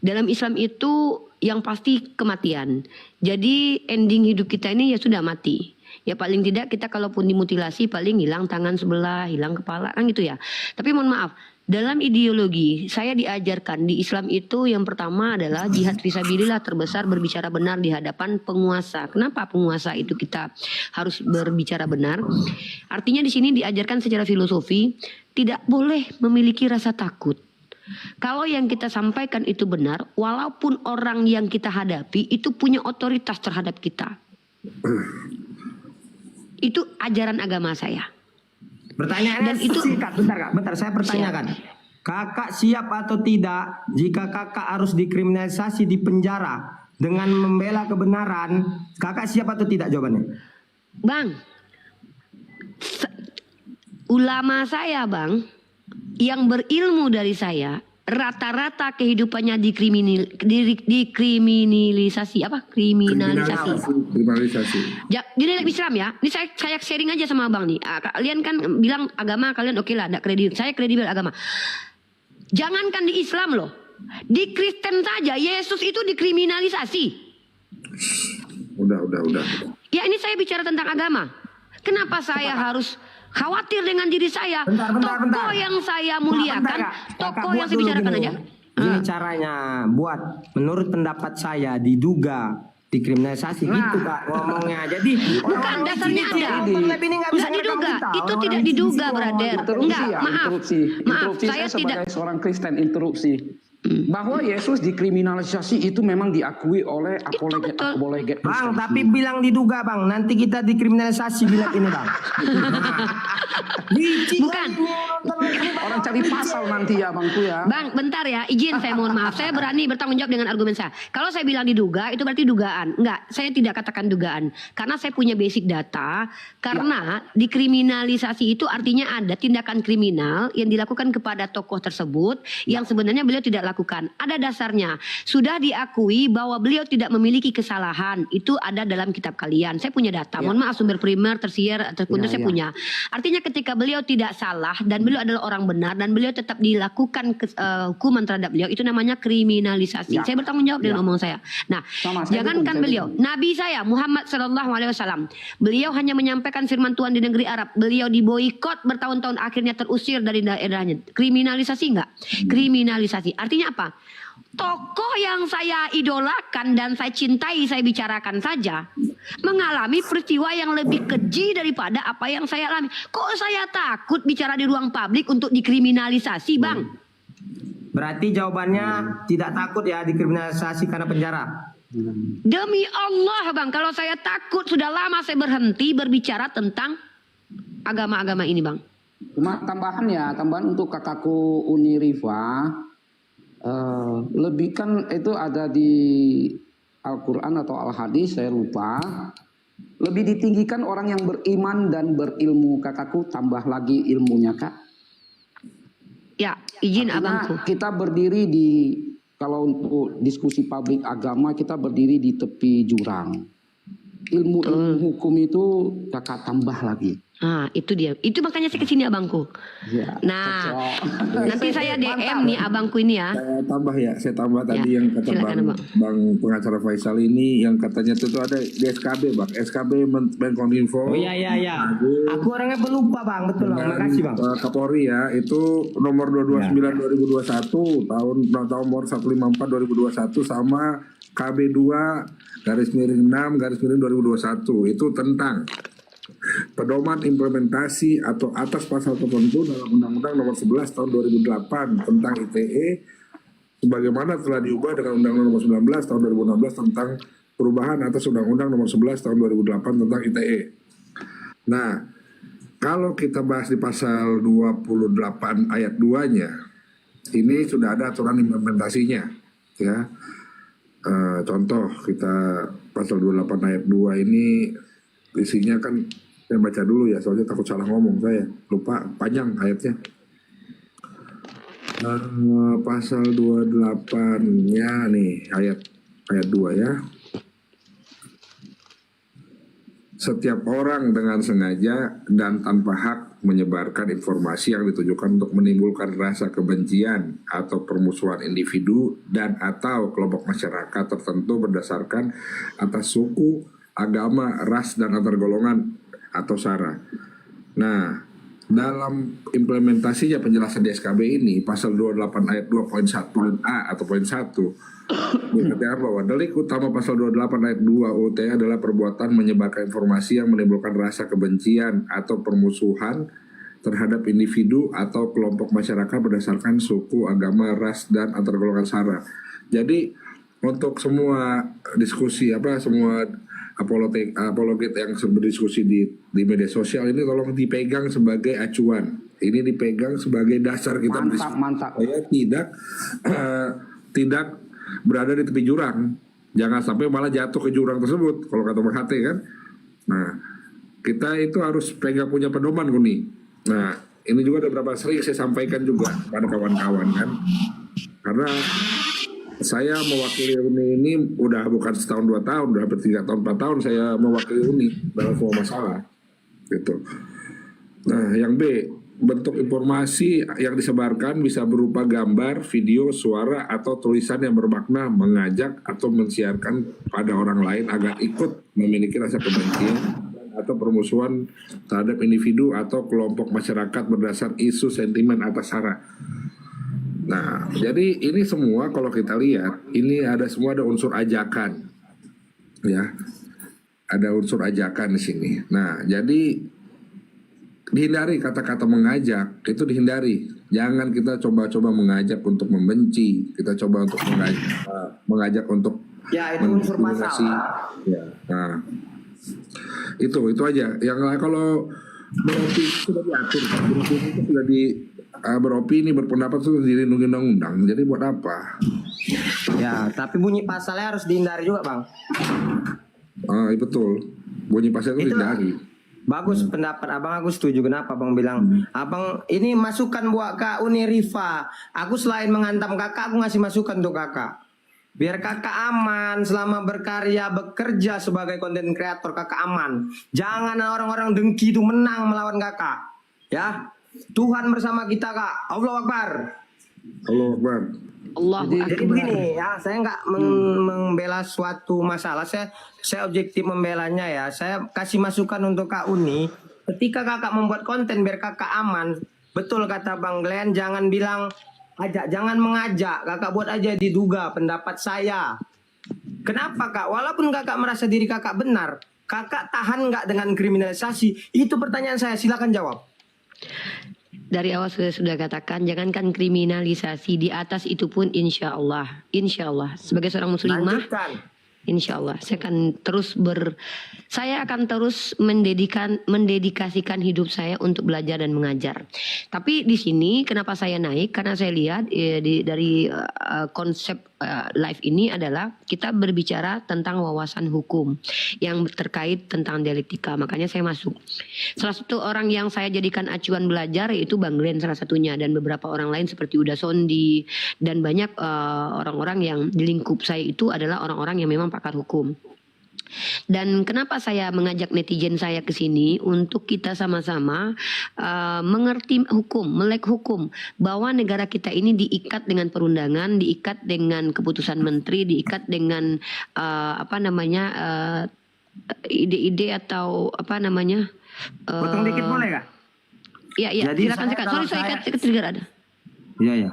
Dalam Islam itu yang pasti kematian. Jadi ending hidup kita ini ya sudah mati. Ya paling tidak kita kalaupun dimutilasi paling hilang tangan sebelah, hilang kepala kan gitu ya. Tapi mohon maaf, dalam ideologi saya diajarkan di Islam itu yang pertama adalah jihad fisabilillah terbesar, berbicara benar di hadapan penguasa. Kenapa penguasa itu kita harus berbicara benar? Artinya di sini diajarkan secara filosofi tidak boleh memiliki rasa takut. Kalau yang kita sampaikan itu benar, walaupun orang yang kita hadapi itu punya otoritas terhadap kita. Itu ajaran agama saya. Pertanyaannya dan itu bentar saya pertanyakan. Kakak siap atau tidak jika kakak harus dikriminalisasi di penjara dengan membela kebenaran? Kakak siap atau tidak jawabannya? Bang, ulama saya bang, yang berilmu dari saya, rata-rata kehidupannya dikriminalisasi. Jadi Islam ya. Ini saya sharing aja sama abang nih. Kalian kan bilang agama kalian oke lah, tidak kredibel. Saya kredibel agama. Jangankan di Islam loh, di Kristen saja Yesus itu dikriminalisasi. Udah. Ya ini saya bicara tentang agama. Kenapa saya harus khawatir dengan diri saya? Tokoh yang saya muliakan, tokoh yang saya bicarakan aja. Ini caranya buat menurut pendapat saya diduga dikriminalisasi gitu Kak ngomongnya. Jadi bukan dasarnya ada. Enggak diduga. Itu tidak diduga, brother. Enggak, maaf. Saya sebagai seorang Kristen interupsi. Bahwa Yesus dikriminalisasi itu memang diakui oleh apologet Bang, tapi bilang diduga Bang, nanti kita dikriminalisasi bilang ini Bang. Bukan. Orang cari pasal nanti ya Bang tuh ya. Bang, bentar ya, izin saya mohon maaf. Saya berani bertanggung jawab dengan argumen saya. Kalau saya bilang diduga, itu berarti dugaan. Enggak, saya tidak katakan dugaan. Karena saya punya basic data. Karena dikriminalisasi itu artinya ada tindakan kriminal yang dilakukan kepada tokoh tersebut yang sebenarnya beliau tidak lakukan. Ada dasarnya. Sudah diakui bahwa beliau tidak memiliki kesalahan. Itu ada dalam kitab kalian. Saya punya data. Mohon maaf, sumber primer, tersier, sekunder saya punya. Artinya ketika beliau tidak salah dan beliau adalah orang benar dan beliau tetap dilakukan hukuman terhadap beliau, itu namanya kriminalisasi. Saya bertanggung jawab dengan omong saya. Nah, jangankan beliau, Nabi saya Muhammad SAW, beliau hanya menyampaikan firman Tuhan di negeri Arab. Beliau diboikot bertahun-tahun, akhirnya terusir dari daerahnya. Kriminalisasi enggak? Kriminalisasi. Artinya apa? Tokoh yang saya idolakan dan saya cintai, saya bicarakan saja, mengalami peristiwa yang lebih keji daripada apa yang saya alami. Kok saya takut bicara di ruang publik untuk dikriminalisasi, Bang? Berarti jawabannya tidak takut ya dikriminalisasi karena penjara? Demi Allah, Bang, kalau saya takut sudah lama saya berhenti berbicara tentang agama-agama ini, Bang. Cuma tambahan untuk kakakku Uni Riva, lebih kan itu ada di Al-Quran atau Al-Hadis, saya lupa. Lebih ditinggikan orang yang beriman dan berilmu. Kakakku, tambah lagi ilmunya, Kak. Ya, izin Artinya abangku. kita berdiri di, kalau untuk diskusi publik agama, kita berdiri di tepi jurang. Ilmu hukum itu kakak tambah lagi. Ah, itu dia. Itu makanya saya kesini abangku. Ya, Nah, cocok. nanti saya DM nih abangku ini ya. Saya tambah tadi Ya, yang kata silakan, bang pengacara Faisal ini, yang katanya itu ada di SKB Bang, SKB Menkominfo. Oh iya. Aku orangnya pelupa Bang, betul Bang. Makasih Bang. Kapolri ya, itu nomor 229 2021 nomor 154 2021 sama KB2 /6 2021 itu tentang pedoman implementasi atau atas pasal tertentu dalam Undang-Undang Nomor 11 Tahun 2008 tentang ITE, sebagaimana telah diubah dengan Undang-Undang Nomor 19 Tahun 2016 tentang perubahan atas Undang-Undang Nomor 11 Tahun 2008 tentang ITE. Nah, kalau kita bahas di pasal 28 ayat 2-nya, ini sudah ada aturan implementasinya, ya. Contoh kita pasal 28 ayat 2 ini isinya kan, saya baca dulu ya, soalnya takut salah ngomong, saya lupa panjang ayatnya. Pasal 28-nya nih, ayat 2 ya. Setiap orang dengan sengaja dan tanpa hak menyebarkan informasi yang ditujukan untuk menimbulkan rasa kebencian atau permusuhan individu dan atau kelompok masyarakat tertentu berdasarkan atas suku, agama, ras, dan antar golongan atau SARA. Nah, dalam implementasinya penjelasan di SKB ini, pasal 28 ayat 2 poin 1 A atau poin 1 dikatakan bahwa delik utama pasal 28 ayat 2 UT adalah perbuatan menyebarkan informasi yang menimbulkan rasa kebencian atau permusuhan terhadap individu atau kelompok masyarakat berdasarkan suku, agama, ras, dan antar golongan SARA. Jadi untuk semua diskusi semua apologet yang berdiskusi di media sosial ini tolong dipegang sebagai acuan. Ini dipegang sebagai dasar kita berdiskusi. Mantap. Saya tidak berada di tepi jurang. Jangan sampai malah jatuh ke jurang tersebut, kalau kata Bang Hate kan. Nah, kita itu harus pegang punya pedoman Uni. Nah, ini juga ada beberapa sering saya sampaikan juga pada kawan-kawan kan. Karena saya mewakili Uni ini udah bukan setahun 2 tahun, udah hampir 3 tahun 4 tahun saya mewakili Uni dalam semua masalah gitu. Nah, yang B, bentuk informasi yang disebarkan bisa berupa gambar, video, suara, atau tulisan yang bermakna mengajak atau mensiarkan pada orang lain agar ikut memiliki rasa kebencian atau permusuhan terhadap individu atau kelompok masyarakat berdasar isu sentimen atas SARA. Nah, jadi ini semua kalau kita lihat, ini ada unsur ajakan, ya, ada unsur ajakan di sini. Nah, jadi dihindari kata-kata mengajak, itu dihindari. Jangan kita coba-coba mengajak untuk membenci, kita coba untuk mengajak untuk Ya, itu unsur pasal. Ya, nah, itu aja. Yang lain kalau beropini sudah diatur, beropini itu sudah beropini berpendapat sudah dilindungi undang-undang. Jadi buat apa? Ya, tapi bunyi pasalnya harus dihindari juga Bang. Betul. Bunyi pasal itu dihindari. Bagus pendapat abang, aku setuju. Kenapa abang bilang abang ini masukan buat Kak Uni Rifa. Aku selain menghantam kakak, aku ngasih masukan untuk kakak biar kakak aman selama berkarya bekerja sebagai konten kreator. Kakak aman, jangan orang-orang dengki itu menang melawan kakak ya. Tuhan bersama kita Kak. Allahu Akbar. Allahu Akbar. Jadi begini ya, saya nggak membela suatu masalah, saya objektif membelanya ya. Saya kasih masukan untuk Kak Uni, ketika kakak membuat konten biar kakak aman. Betul kata Bang Glenn, jangan bilang jangan mengajak, kakak buat aja diduga pendapat saya. Kenapa Kak? Walaupun kakak merasa diri kakak benar, kakak tahan nggak dengan kriminalisasi? Itu pertanyaan saya, silakan jawab. Dari awal sudah katakan, jangankan kriminalisasi, di atas itu pun insya Allah sebagai seorang muslimah, insya Allah saya akan terus mendedikasikan hidup saya untuk belajar dan mengajar. Tapi di sini kenapa saya naik? Karena saya lihat dari konsep live ini adalah kita berbicara tentang wawasan hukum yang terkait tentang dialektika. Makanya saya masuk. Salah satu orang yang saya jadikan acuan belajar yaitu Bang Glenn salah satunya, dan beberapa orang lain seperti Uda Sondi, dan banyak orang-orang yang di lingkup saya itu adalah orang-orang yang memang pakar hukum. Dan kenapa saya mengajak netizen saya ke sini untuk kita sama-sama mengerti hukum, melek hukum, bahwa negara kita ini diikat dengan perundangan, diikat dengan keputusan menteri, diikat dengan ide-ide atau Potong dikit boleh nggak? Iya, Jadi silakan. kalau Sorry, saya trigger ada. Iya.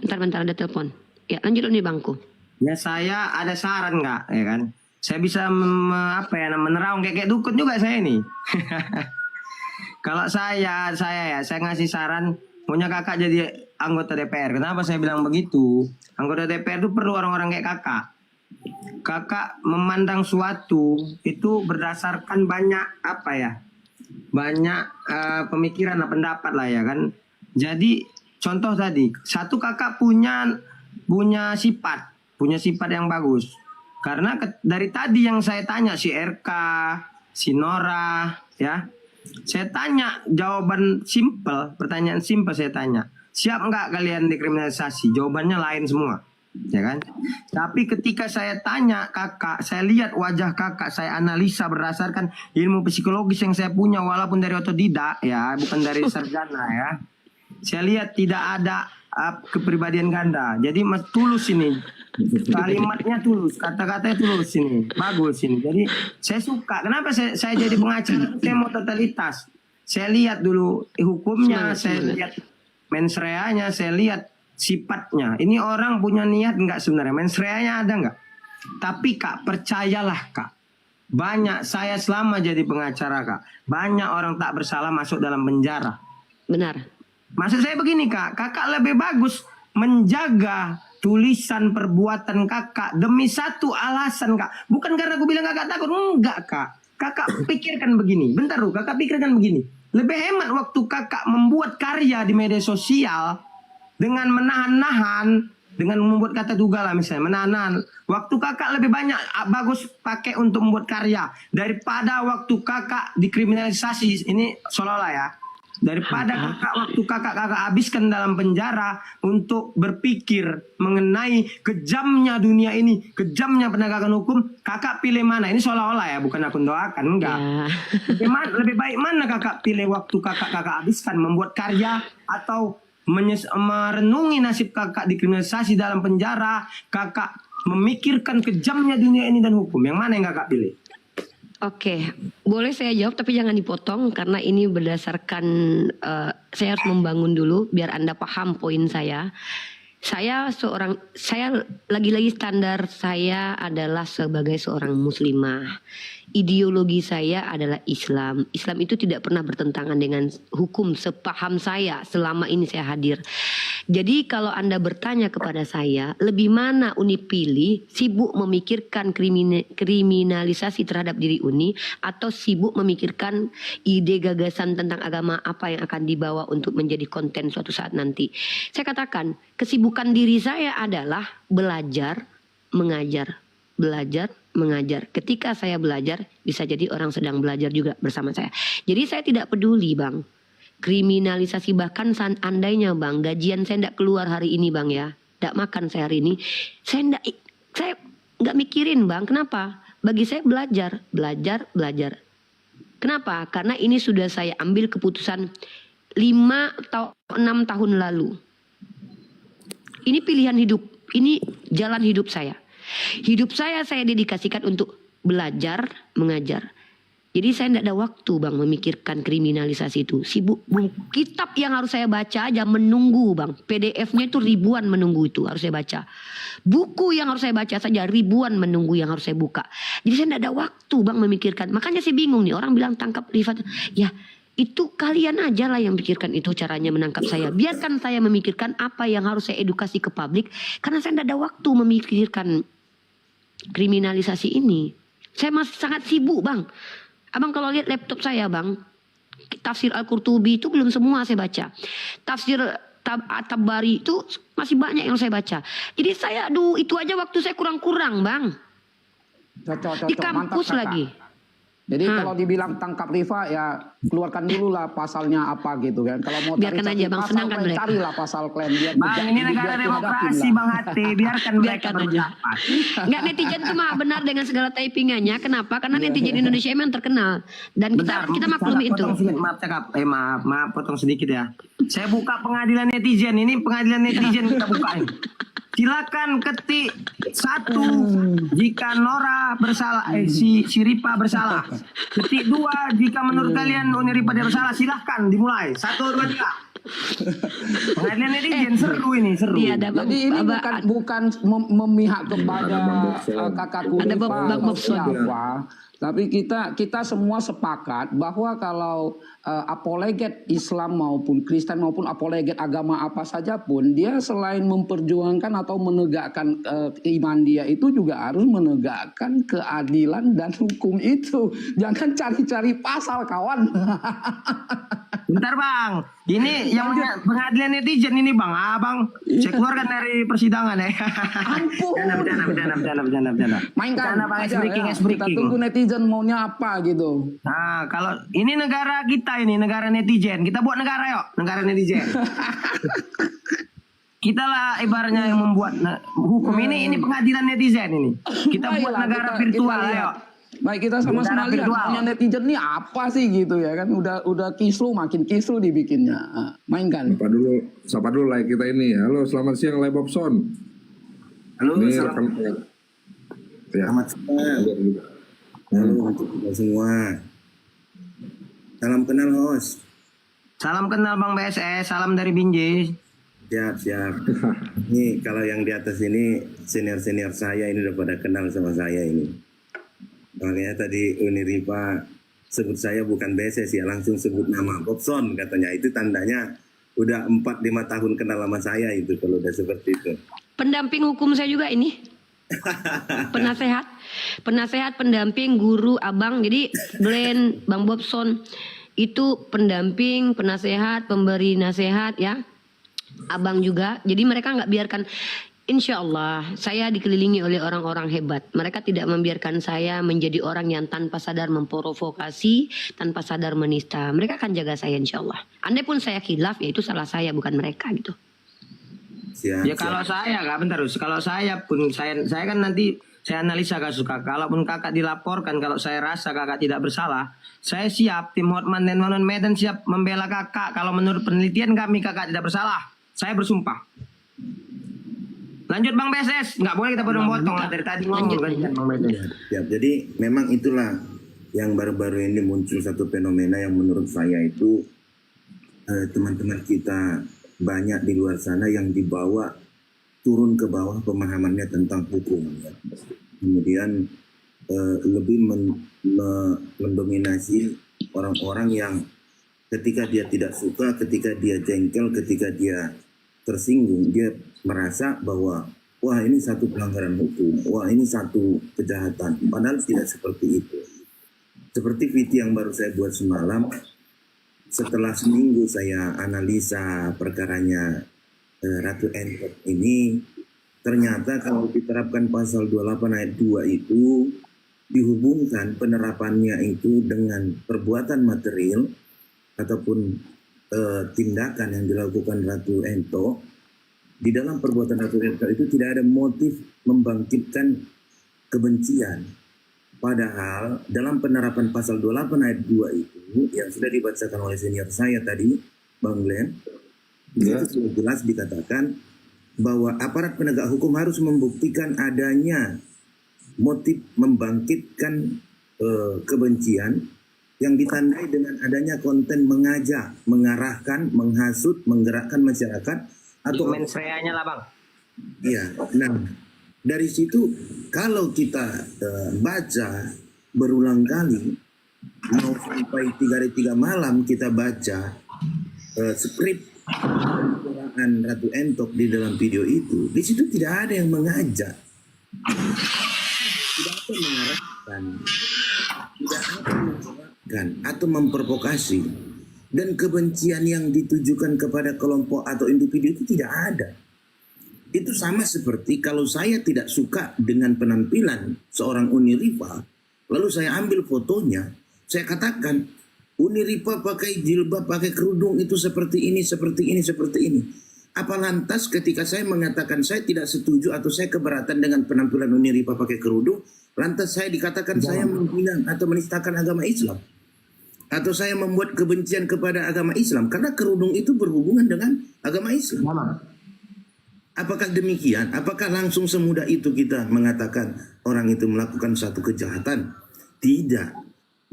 Bentar ada telepon. Ya, lanjut nih Bangku. Ya saya ada saran nggak, ya kan? Saya bisa menerang kayak dukun juga saya nih. Kalau saya ngasih saran, punya kakak jadi anggota DPR. Kenapa saya bilang begitu? Anggota DPR itu perlu orang-orang kayak kakak. Kakak memandang suatu itu berdasarkan banyak pemikiran dan pendapat lah ya kan. Jadi contoh tadi, satu kakak punya sifat yang bagus. Karena dari tadi yang saya tanya si RK, si Nora, ya, saya tanya jawaban simple, pertanyaan simple saya tanya, siap nggak kalian dikriminalisasi? Jawabannya lain semua, ya kan? Tapi ketika saya tanya kakak, saya lihat wajah kakak, saya analisa berdasarkan ilmu psikologis yang saya punya, walaupun dari otodidak, ya, bukan dari sarjana, ya. Saya lihat tidak ada kepribadian ganda. Jadi tulus ini. Kalimatnya tulus, kata-katanya tulus ini. Bagus ini. Jadi saya suka. Kenapa saya jadi pengacara? Saya mau totalitas. Saya lihat dulu hukumnya, saya lihat mens reanya, saya lihat sifatnya. Ini orang punya niat enggak sebenarnya? Mens reanya ada enggak? Tapi Kak, percayalah Kak. Banyak saya selama jadi pengacara Kak. Banyak orang tak bersalah masuk dalam penjara. Benar. Maksud saya begini Kak, kakak lebih bagus menjaga tulisan perbuatan kakak demi satu alasan Kak. Bukan karena aku bilang kakak takut, enggak Kak. Kakak pikirkan begini, bentar loh, kakak pikirkan begini. Lebih hemat waktu kakak membuat karya di media sosial dengan menahan-nahan, dengan membuat kata duga lah misalnya, menahan. Waktu kakak lebih banyak bagus pakai untuk membuat karya daripada waktu kakak dikriminalisasi. Ini seolah-olah ya. Daripada waktu kakak habiskan dalam penjara untuk berpikir mengenai kejamnya dunia ini, kejamnya penegakan hukum, kakak pilih mana? Ini seolah-olah ya, bukan aku doakan, enggak. Lebih baik mana kakak pilih waktu kakak habiskan membuat karya atau merenungi nasib kakak dikriminalisasi dalam penjara, kakak memikirkan kejamnya dunia ini dan hukum. Yang mana yang kakak pilih? Oke, boleh saya jawab tapi jangan dipotong karena ini berdasarkan saya harus membangun dulu biar Anda paham poin saya. Saya lagi-lagi standar saya adalah sebagai seorang muslimah. Ideologi saya adalah Islam. Islam itu tidak pernah bertentangan dengan hukum sepaham saya selama ini saya hadir. Jadi kalau Anda bertanya kepada saya, lebih mana Uni pilih, sibuk memikirkan kriminalisasi terhadap diri Uni atau sibuk memikirkan ide gagasan tentang agama apa yang akan dibawa untuk menjadi konten suatu saat nanti. Saya katakan, kesibukan diri saya adalah belajar, mengajar. Belajar, mengajar. Ketika saya belajar, bisa jadi orang sedang belajar juga bersama saya. Jadi saya tidak peduli Bang. Kriminalisasi bahkan seandainya Bang, gajian saya tidak keluar hari ini Bang ya. Tidak makan saya hari ini. Saya nggak mikirin Bang. Kenapa? Bagi saya belajar. Kenapa? Karena ini sudah saya ambil keputusan 5 atau 6 tahun lalu. Ini pilihan hidup. Ini jalan hidup saya. Hidup saya dedikasikan untuk belajar, mengajar. Jadi saya tidak ada waktu Bang memikirkan kriminalisasi itu. Sibuk kitab yang harus saya baca aja menunggu Bang. PDF-nya itu ribuan menunggu itu harus saya baca. Buku yang harus saya baca saja ribuan menunggu yang harus saya buka. Jadi saya tidak ada waktu Bang memikirkan. Makanya saya bingung nih, orang bilang tangkap Rifat. Ya itu kalian aja lah yang pikirkan itu caranya menangkap saya. Biarkan saya memikirkan apa yang harus saya edukasi ke publik. Karena saya tidak ada waktu memikirkan kriminalisasi ini. Saya masih sangat sibuk Bang. Abang kalau lihat laptop saya Bang, tafsir Al-Qurtubi itu belum semua saya baca. Tafsir At-Tabari itu masih banyak yang saya baca. Jadi saya itu aja waktu saya kurang-kurang, Bang. Cocok, Di kampus mantap, Kakak. lagi. Jadi kalau dibilang tangkap Rifa ya keluarkan dulu lah pasalnya apa gitu kan. Kalau mau Biarkan cari aja, Bang, pasal, senangkan mereka. carilah pasal klaim biar Bang, ini negara demokrasi, Bang Hati. Biarkan mereka berpendapat. Enggak, netizen itu mah benar dengan segala typingannya. Kenapa? Karena netizen Indonesia memang terkenal dan kita maklumi itu. Maaf cakap, maaf potong sedikit ya. Saya buka pengadilan netizen. Ini pengadilan netizen kita buka ini. Silakan ketik 1 jika Nora bersalah, si Ripa bersalah. Ketik 2 jika menurut kalian Uni Ripa dia bersalah. Silahkan dimulai. 1, 2, 3. Pengadilan netizen seru ini, seru. Iya, ada Bang, Jadi ini bukan memihak kepada kakakku ada Rifa Bang atau Bobson. siapa. Tapi kita semua sepakat bahwa kalau apologet Islam maupun Kristen maupun apologet agama apa saja pun, dia selain memperjuangkan atau menegakkan iman dia itu juga harus menegakkan keadilan dan hukum itu. Jangan cari-cari pasal, kawan. Bentar Bang, ini yang pengadilan netizen ini Bang. Bang, saya keluarkan dari persidangan ya. Ampun. Bercanda. Mainkan Bang, aja, breaking. kita tunggu netizen maunya apa gitu. Nah, kalau ini negara kita ini, negara netizen. Kita buat negara yuk, negara netizen. Kita lah ibaratnya yang membuat hukum ini pengadilan netizen ini. Kita buat negara virtual ayo. Baik, kita sama-sama lihat maunya netizen ini apa sih gitu ya kan. Udah kisru, makin kisru dibikinnya. Mainkan. Sapa dulu like kita ini. Halo, selamat siang Lai Bobson. Halo, ini selamat siang. Halo untuk kita semua. Salam kenal host. Salam kenal Bang BSS, salam dari Binjai. Siap. Ini kalau yang di atas ini senior saya ini udah pada kenal sama saya ini. Makanya tadi Uni Rifa sebut saya bukan BSS ya, langsung sebut nama Bobson katanya. Itu tandanya udah 4-5 tahun kenal sama saya itu kalau udah seperti itu. Pendamping hukum saya juga ini. Penasehat, pendamping, guru, abang. Jadi Glenn, Bang Bobson itu pendamping, penasehat, pemberi nasihat ya. Abang juga. Jadi mereka nggak biarkan. Insya Allah saya dikelilingi oleh orang-orang hebat. Mereka tidak membiarkan saya menjadi orang yang tanpa sadar memprovokasi, tanpa sadar menista. Mereka akan jaga saya insya Allah. Andai pun saya khilaf, ya itu salah saya bukan mereka gitu. Kalau saya nggak bentar, kalau saya pun saya kan nanti saya analisa kasus kakak. Kalaupun kakak dilaporkan, kalau saya rasa kakak tidak bersalah, saya siap tim Hotman dan Manon Medan siap membela kakak. Kalau menurut penelitian kami kakak tidak bersalah, saya bersumpah. Lanjut Bang BSS, nggak boleh kita potong-potong lah dari tadi ngomong kan Bang BSS. Siap. Jadi memang itulah yang baru-baru ini muncul satu fenomena yang menurut saya itu teman-teman kita banyak di luar sana yang dibawa turun ke bawah pemahamannya tentang hukum. Ya. Kemudian lebih mendominasi orang-orang yang ketika dia tidak suka, ketika dia jengkel, ketika dia tersinggung, dia merasa bahwa wah ini satu pelanggaran hukum, wah ini satu kejahatan. Padahal tidak seperti itu. Seperti video yang baru saya buat semalam, setelah seminggu saya analisa perkaranya Ratu Entok ini, ternyata kalau diterapkan pasal 28 ayat 2 itu dihubungkan penerapannya itu dengan perbuatan material ataupun tindakan yang dilakukan Ratu Entok. Di dalam perbuatan Ratu Entok itu tidak ada motif membangkitkan kebencian. Padahal dalam penerapan pasal 28 ayat 2 itu yang sudah dibacakan oleh senior saya tadi, Bang Glenn, itu sudah jelas dikatakan bahwa aparat penegak hukum harus membuktikan adanya motif membangkitkan kebencian yang ditandai dengan adanya konten mengajak, mengarahkan, menghasut, menggerakkan masyarakat atau mensreanya lah Bang. Iya. Nah, dari situ kalau kita baca berulang kali, mau sampai 3 hari 3 malam kita baca skrip pembicaraan Ratu Entok di dalam video itu, di situ tidak ada yang mengajak, tidak ada mengarahkan, tidak ada mengarahkan atau memprovokasi. dan kebencian yang ditujukan kepada kelompok atau individu itu tidak ada. Itu sama seperti kalau saya tidak suka dengan penampilan seorang Uni Rifa, lalu saya ambil fotonya, saya katakan Uni Rifa pakai jilbab, pakai kerudung itu seperti ini, seperti ini, seperti ini. Apa lantas ketika saya mengatakan saya tidak setuju atau saya keberatan dengan penampilan Uni Rifa pakai kerudung, lantas saya dikatakan saya menghina atau menistakan agama Islam? Atau saya membuat kebencian kepada agama Islam? Karena kerudung itu berhubungan dengan agama Islam. Apakah demikian? Apakah langsung semudah itu kita mengatakan orang itu melakukan satu kejahatan? Tidak.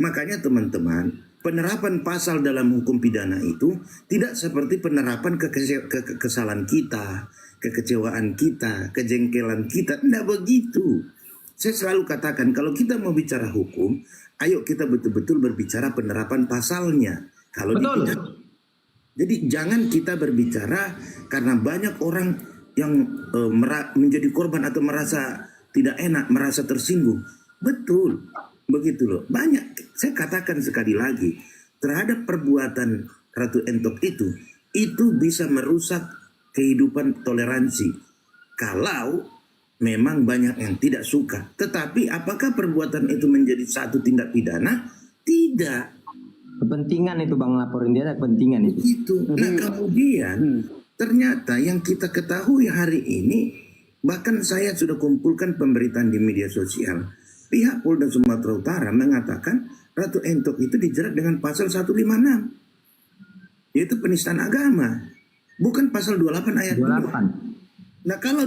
Makanya teman-teman, penerapan pasal dalam hukum pidana itu tidak seperti penerapan kesalahan kita, kekecewaan kita, kejengkelan kita. Tidak begitu. Saya selalu katakan kalau kita mau bicara hukum, ayo kita betul-betul berbicara penerapan pasalnya. Kalau dipidana. Jadi jangan kita berbicara karena banyak orang yang menjadi korban atau merasa tidak enak, merasa tersinggung. Betul, begitu loh. Banyak, saya katakan sekali lagi, terhadap perbuatan Ratu Entok itu bisa merusak kehidupan toleransi. Kalau memang banyak yang tidak suka. Tetapi apakah perbuatan itu menjadi satu tindak pidana? Tidak. Kepentingan itu Bang laporin dia ada kepentingan itu. Itu. Nah kemudian ternyata yang kita ketahui hari ini, bahkan saya sudah kumpulkan pemberitaan di media sosial. Pihak Polda Sumatera Utara mengatakan Ratu Entok itu dijerat dengan pasal 156. Yaitu penistaan agama. Bukan pasal 28 ayat 2. Nah kalau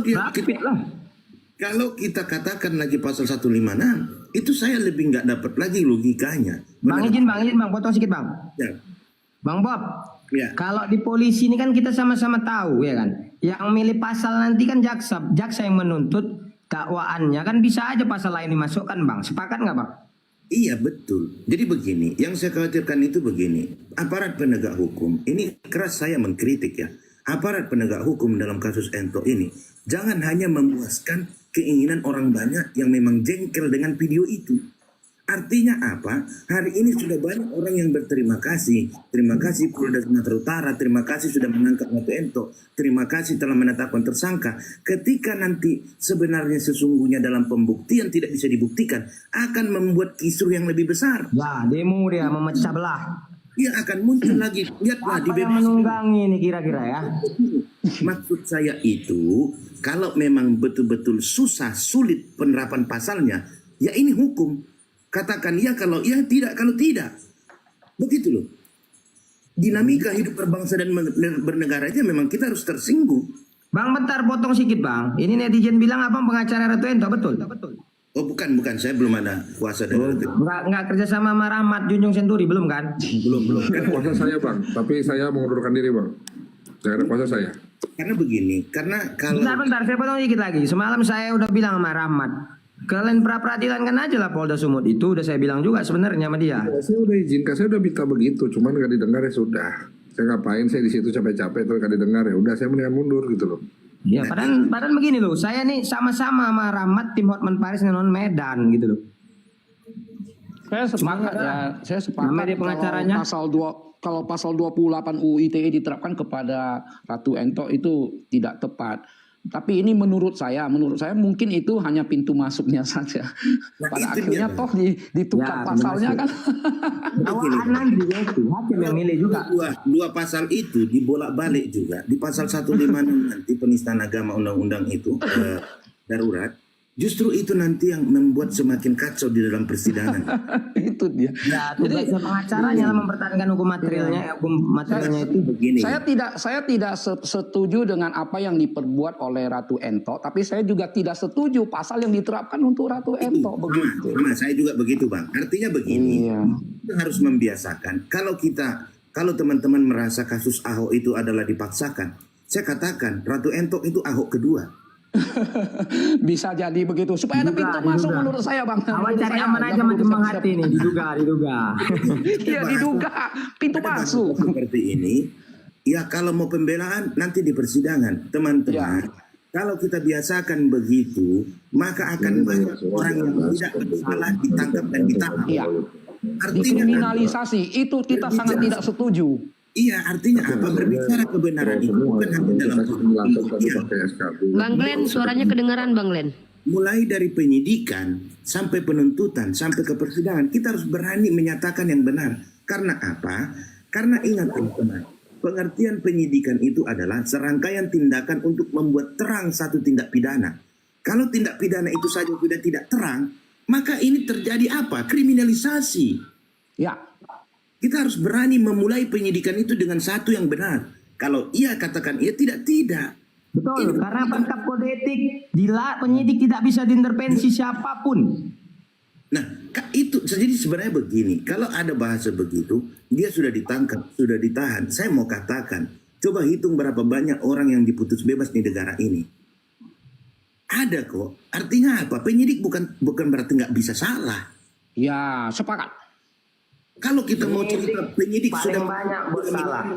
kalau kita katakan lagi pasal 156, itu saya lebih nggak dapat lagi logikanya. Bang izin Bang, potong sedikit Bang. Ya. Bang Bob, ya. Kalau di polisi ini kan kita sama-sama tahu ya kan, yang milih pasal nanti kan jaksa yang menuntut dakwaannya, kan bisa aja pasal lain dimasukkan Bang. Sepakat nggak Bang? Iya betul. Jadi begini, yang saya khawatirkan itu begini, aparat penegak hukum, ini keras saya mengkritik ya, aparat penegak hukum dalam kasus Entok ini, jangan hanya memuaskan keinginan orang banyak yang memang jengkel dengan video itu. Artinya apa? Hari ini sudah banyak orang yang berterima kasih. Terima kasih Polda Sumatera Utara, terima kasih sudah menangkap Ratu Entok, terima kasih telah menetapkan tersangka. Ketika nanti sebenarnya sesungguhnya dalam pembuktian tidak bisa dibuktikan, akan membuat kisruh yang lebih besar. Ya, demo dia memecah belah. Dia akan muncul lagi. Lihatlah apa yang menunggangi ini kira-kira ya? Maksud saya itu, kalau memang betul-betul susah, sulit penerapan pasalnya, ya ini hukum. Katakan ya kalau ya, tidak kalau tidak. Begitu loh. Dinamika hidup berbangsa dan bernegara aja memang kita harus tersinggung. Bang bentar potong sedikit Bang. Ini netizen bilang abang pengacara Ratu Entok, betul? Oh bukan, saya belum ada kuasa dari Ratu. Nggak kerja sama Rahmat Junjung Senturi, belum kan? Belum. Kan kuasa saya Bang, tapi saya mengundurkan diri Bang. Saya ada kuasa saya. Karena begini, karena kalau... Bentar, saya potong sedikit lagi. Semalam saya udah bilang sama Rahmat, kalian pra-peradilan kan aja lah Polda Sumut itu, udah saya bilang juga sebenarnya sama dia. Ya, saya udah izinkan, saya udah minta begitu, cuman gak didengar ya sudah. Saya ngapain, saya di situ capek-capek terus gak didengar ya udah saya mendingan mundur gitu loh. Ya, padahal begini loh, saya nih sama-sama sama Rahmat tim Hotman Paris dengan Medan gitu loh. Saya sepakat ya, saya sepakat dia pengacaranya. Kalau pasal 28 UU ITE diterapkan kepada Ratu Entok itu tidak tepat. Tapi ini menurut saya mungkin itu hanya pintu masuknya saja. Pada akhirnya toh ditukar pasalnya kan. Hakim yang milih juga. Dua pasal itu dibolak-balik juga. Di pasal 156 nanti penistaan agama undang-undang itu darurat. Justru itu nanti yang membuat semakin kacau di dalam persidangan. Itu dia. Ya, tugasnya pengacaranya lah mempertahankan hukum materialnya, itu begini. Saya tidak setuju dengan apa yang diperbuat oleh Ratu Entok, tapi saya juga tidak setuju pasal yang diterapkan untuk Ratu Entok begitu. Nah, saya juga begitu, Bang. Artinya begini. Kita harus membiasakan. Kalau teman-teman merasa kasus Ahok itu adalah dipaksakan, saya katakan Ratu Entok itu Ahok kedua. Bisa jadi begitu supaya ada pintu masuk menurut saya Bang. Awal cari aman aja macam Bang Hati nih, diduga. Iya diduga pintu masuk. Seperti ini, ya kalau mau pembelaan nanti di persidangan, teman-teman. Kalau kita biasakan begitu, maka akan banyak orang yang tidak bersalah ditangkap dan ditahan. dikriminalisasi. Itu kita sangat tidak setuju. Iya, artinya apa? Berbicara kebenaran itu bukan hanya dalam Bang Glenn, suaranya kedengaran Bang Glenn. mulai dari penyidikan sampai penuntutan sampai ke persidangan, kita harus berani menyatakan yang benar. Karena apa? Karena ingat teman-teman, pengertian penyidikan itu adalah serangkaian tindakan untuk membuat terang satu tindak pidana. Kalau tindak pidana itu saja sudah tidak terang, maka ini terjadi apa? Kriminalisasi. Ya. Kita harus berani memulai penyidikan itu dengan satu yang benar. Kalau iya katakan iya, tidak. Betul, karena perkap kode etik, penyidik tidak bisa diintervensi siapapun. Nah, itu jadi sebenarnya begini. Kalau ada bahasa begitu, dia sudah ditangkap, sudah ditahan. Saya mau katakan, coba hitung berapa banyak orang yang diputus bebas di negara ini. Ada kok. Artinya apa? Penyidik bukan berarti nggak bisa salah. Ya, sepakat. Kalau kita mau cerita penyidik sudah banyak bersalah.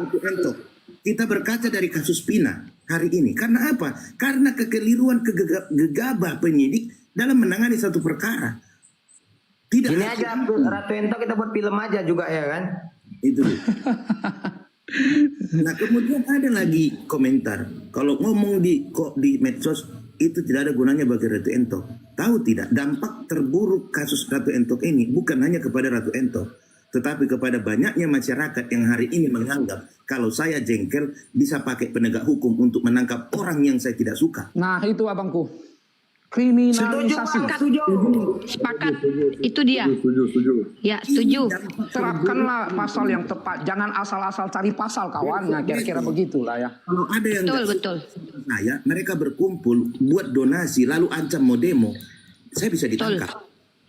Kita berkaca dari kasus Pina hari ini. Karena apa? Karena kekeliruan gegabah penyidik dalam menangani satu perkara. Tidak. Ini aja Ratu Ento kita buat film aja juga ya kan? Itu. Nah kemudian ada lagi komentar. Kalau ngomong di medsos itu tidak ada gunanya bagi Ratu Ento. Tahu tidak? Dampak terburuk kasus Ratu Ento ini bukan hanya kepada Ratu Ento, tetapi kepada banyaknya masyarakat yang hari ini menganggap kalau saya jengkel bisa pakai penegak hukum untuk menangkap orang yang saya tidak suka. Nah itu abangku, kriminalisasi. Sepakat. Itu dia. Setuju. Ya, setuju. Terapkanlah pasal yang tepat. Jangan asal-asal cari pasal kawan. Nah, kira-kira begitulah ya. Kalau ada yang Betul. saya, mereka berkumpul buat donasi lalu ancam mau demo, saya bisa ditangkap.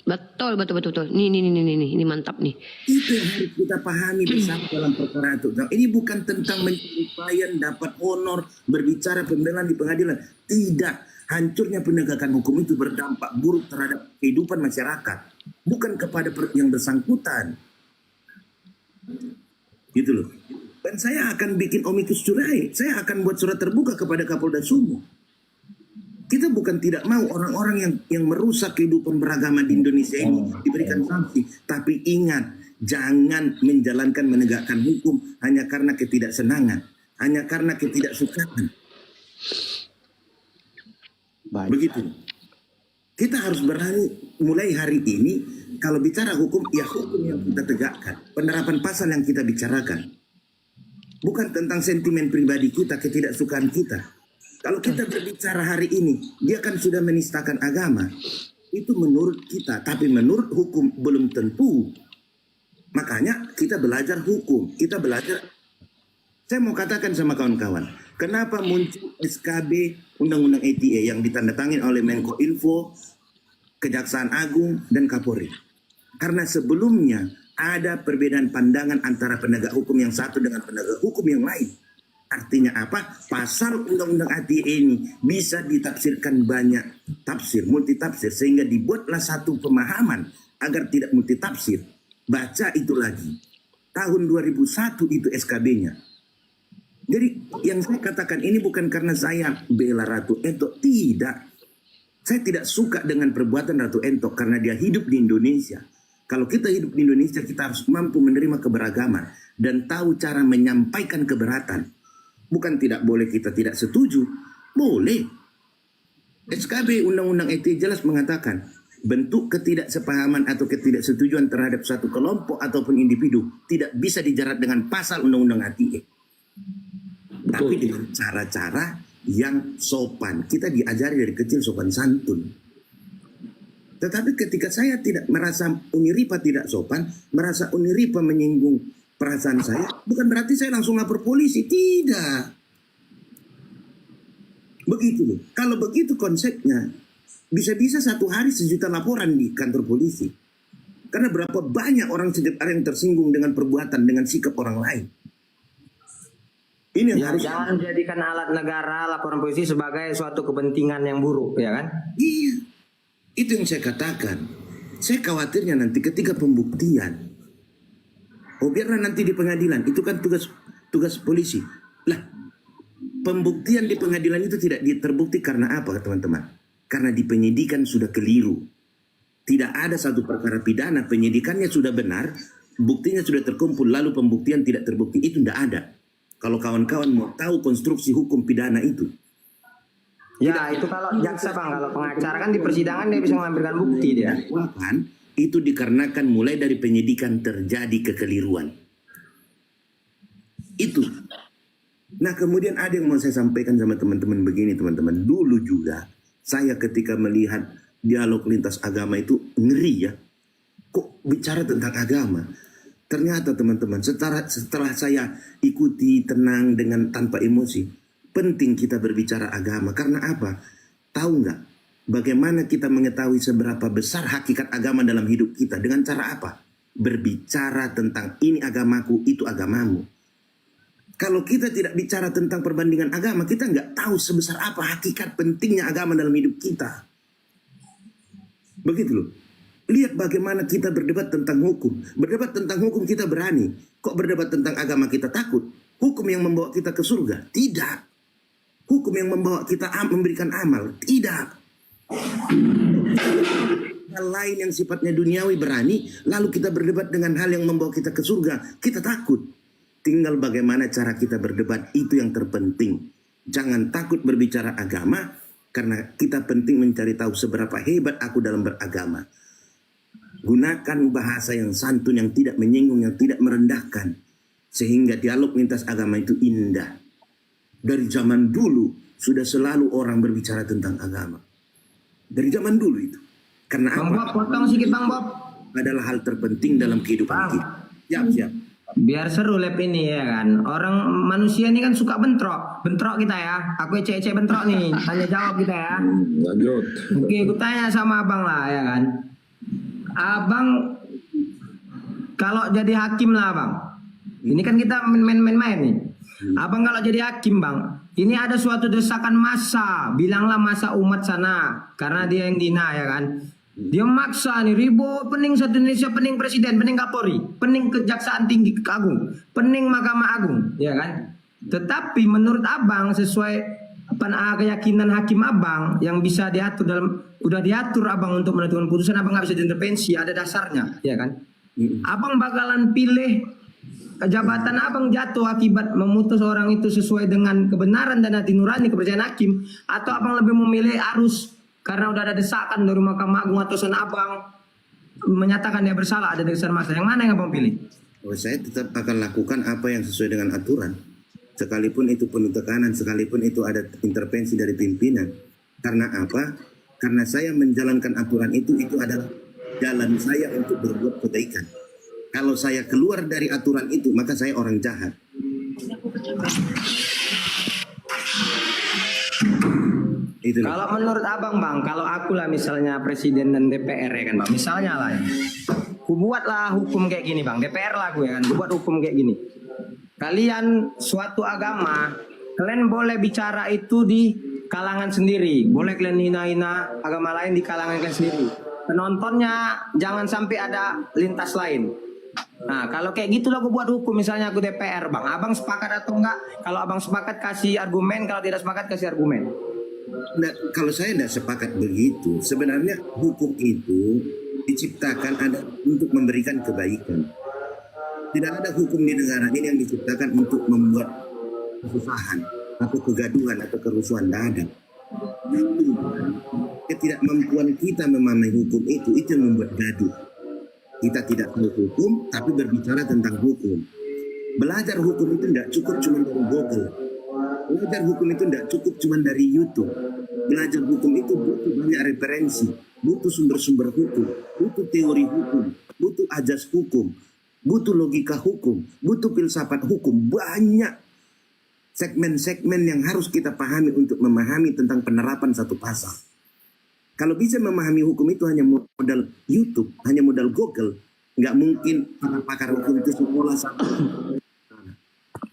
Betul. Ini mantap nih. Itu yang harus kita pahami bersama dalam perkara itu. Nah, ini bukan tentang mencari klien, dapat honor, berbicara pembelaan di pengadilan. Tidak. Hancurnya penegakan hukum itu berdampak buruk terhadap kehidupan masyarakat. Bukan kepada yang bersangkutan. Gitu loh. Dan saya akan bikin amikus curiae. Saya akan buat surat terbuka kepada Kapolda Sumo. Kita bukan tidak mau orang-orang yang merusak kehidupan beragama di Indonesia ini diberikan sanksi. Tapi ingat, jangan menjalankan menegakkan hukum hanya karena ketidaksenangan. Hanya karena ketidaksukaan. Begitu. Kita harus berani mulai hari ini, kalau bicara hukum, ya hukum yang kita tegakkan. Penerapan pasal yang kita bicarakan. Bukan tentang sentimen pribadi kita, ketidaksukaan kita. Kalau kita berbicara hari ini, dia kan sudah menistakan agama. Itu menurut kita, tapi menurut hukum belum tentu. Makanya kita belajar hukum, kita belajar. Saya mau katakan sama kawan-kawan, kenapa muncul SKB Undang-Undang ITE yang ditandatangani oleh Menko Info, Kejaksaan Agung, dan Kapolri. Karena sebelumnya ada perbedaan pandangan antara penegak hukum yang satu dengan penegak hukum yang lain. Artinya apa? Pasal Undang-Undang ITE ini bisa ditafsirkan banyak tafsir, multitafsir, sehingga dibuatlah satu pemahaman agar tidak multitafsir. Baca itu lagi. Tahun 2001 itu SKB-nya. Jadi yang saya katakan ini bukan karena saya bela Ratu Ento, tidak. Saya tidak suka dengan perbuatan Ratu Ento karena dia hidup di Indonesia. Kalau kita hidup di Indonesia, kita harus mampu menerima keberagaman dan tahu cara menyampaikan keberatan. Bukan tidak boleh kita tidak setuju, boleh. SKB Undang-Undang ITE jelas mengatakan bentuk ketidaksepahaman atau ketidaksetujuan terhadap satu kelompok ataupun individu tidak bisa dijerat dengan pasal Undang-Undang ITE. Tapi dengan cara-cara yang sopan. Kita diajari dari kecil sopan santun. Tetapi ketika saya tidak merasa Uniripa tidak sopan, merasa Uniripa menyinggung perasaan saya, bukan berarti saya langsung lapor polisi. Tidak. Begitu loh. Kalau begitu konsepnya, bisa-bisa satu hari 1 juta laporan di kantor polisi. Karena berapa banyak orang setiap hari yang tersinggung dengan perbuatan, dengan sikap orang lain. Ini yang harus jangan jadikan alat negara laporan polisi sebagai suatu kepentingan yang buruk, ya kan? Iya. Itu yang saya katakan. Saya khawatirnya nanti ketika pembuktian, biarlah nanti di pengadilan, itu kan tugas polisi. Lah, pembuktian di pengadilan itu tidak terbukti karena apa, teman-teman? Karena di penyidikan sudah keliru. tidak ada satu perkara pidana, penyidikannya sudah benar, buktinya sudah terkumpul, lalu pembuktian tidak terbukti, itu tidak ada. Kalau kawan-kawan mau tahu konstruksi hukum pidana itu. Ya itu kalau jaksa bang, kalau pengacara kan di persidangan dia bisa mengambilkan bukti dia. Bahkan itu dikarenakan mulai dari penyidikan terjadi kekeliruan. Itu. Nah kemudian ada yang mau saya sampaikan sama teman-teman begini teman-teman. Dulu juga saya ketika melihat dialog lintas agama itu ngeri ya. Kok bicara tentang agama? Ternyata teman-teman setelah saya ikuti tenang dengan tanpa emosi. Penting kita berbicara agama. Karena apa? Tahu nggak? Bagaimana kita mengetahui seberapa besar hakikat agama dalam hidup kita? Dengan cara apa? Berbicara tentang ini agamaku, itu agamamu. Kalau kita tidak bicara tentang perbandingan agama, kita nggak tahu sebesar apa hakikat pentingnya agama dalam hidup kita. Begitu loh. Lihat bagaimana kita berdebat tentang hukum. Berdebat tentang hukum kita berani. Kok berdebat tentang agama kita takut? Hukum yang membawa kita ke surga? Tidak. Hukum yang membawa kita memberikan amal? Tidak. Hal lain yang sifatnya duniawi berani, lalu kita berdebat dengan hal yang membawa kita ke surga. Kita takut. Tinggal bagaimana cara kita berdebat, itu yang terpenting. Jangan takut berbicara agama, karena kita penting mencari tahu seberapa hebat aku dalam beragama. Gunakan bahasa yang santun, yang tidak menyinggung, yang tidak merendahkan. Sehingga dialog lintas agama itu indah. Dari zaman dulu sudah selalu orang berbicara tentang agama. Dari zaman dulu itu. Karena Bang apa? Bob, potong sedikit Bang Bob. Adalah hal terpenting dalam kehidupan kita. Siap. Biar seru lab ini ya kan. Orang manusia ini kan suka bentrok. Bentrok kita ya. Aku ece-ece bentrok nih. Tanya jawab kita ya. Lanjut. Oke, aku tanya sama abang lah ya kan. Abang kalau jadi hakim lah bang. Ini kan kita main-main nih. Abang kalau jadi hakim bang, ini ada suatu desakan massa, bilanglah massa umat sana, karena dia yang dina ya kan. Dia maksa nih ribut, pening satu Indonesia, pening presiden, pening Kapolri, pening kejaksaan tinggi agung, pening Mahkamah Agung, ya kan. Tetapi menurut abang sesuai keyakinan hakim abang yang bisa diatur dalam, udah diatur abang untuk menentukan putusan, abang nggak bisa diintervensi, ada dasarnya, ya kan. Abang bakalan pilih jabatan abang jatuh akibat memutus orang itu sesuai dengan kebenaran dan hati nurani kepercayaan hakim, atau abang lebih memilih arus karena udah ada desakan dari Mahkamah Agung atau abang menyatakan dia bersalah, ada dasar massa? Yang mana yang abang pilih? Saya tetap akan lakukan apa yang sesuai dengan aturan, sekalipun itu penuh tekanan, sekalipun itu ada intervensi dari pimpinan. Karena apa? Karena saya menjalankan aturan itu adalah jalan saya untuk berbuat kebaikan. Kalau saya keluar dari aturan itu, maka saya orang jahat. Itulah. Kalau menurut abang bang, kalau aku lah misalnya presiden dan DPR ya kan bang, misalnya lah ya, aku buatlah hukum kayak gini bang, DPR lah aku ya kan, aku buat hukum kayak gini. Kalian suatu agama, kalian boleh bicara itu di kalangan sendiri, boleh kalian hina-hina agama lain di kalangan kalian sendiri. Penontonnya jangan sampai ada lintas lain. Nah kalau kayak gitulah aku buat hukum, misalnya aku DPR bang, abang sepakat atau enggak? Kalau abang sepakat kasih argumen, kalau tidak sepakat kasih argumen. Nah, kalau saya tidak sepakat begitu, sebenarnya hukum itu diciptakan ada untuk memberikan kebaikan. Tidak ada hukum di negara ini yang diciptakan untuk membuat kesusahan atau kegaduhan atau kerusuhan. Tidak ada. Ketidakmampuan kita memahami hukum itu yang membuat gaduh. Kita tidak tahu hukum, tapi berbicara tentang hukum. Belajar hukum itu tidak cukup cuma dari Google. Belajar hukum itu tidak cukup cuma dari YouTube. Belajar hukum itu butuh banyak referensi, butuh sumber-sumber hukum, butuh teori hukum, butuh ajas hukum, butuh logika hukum, butuh filsafat hukum. Banyak segmen-segmen yang harus kita pahami untuk memahami tentang penerapan satu pasal. Kalau bisa memahami hukum itu hanya modal YouTube, hanya modal Google, nggak mungkin para pakar hukum itu sekolah satu.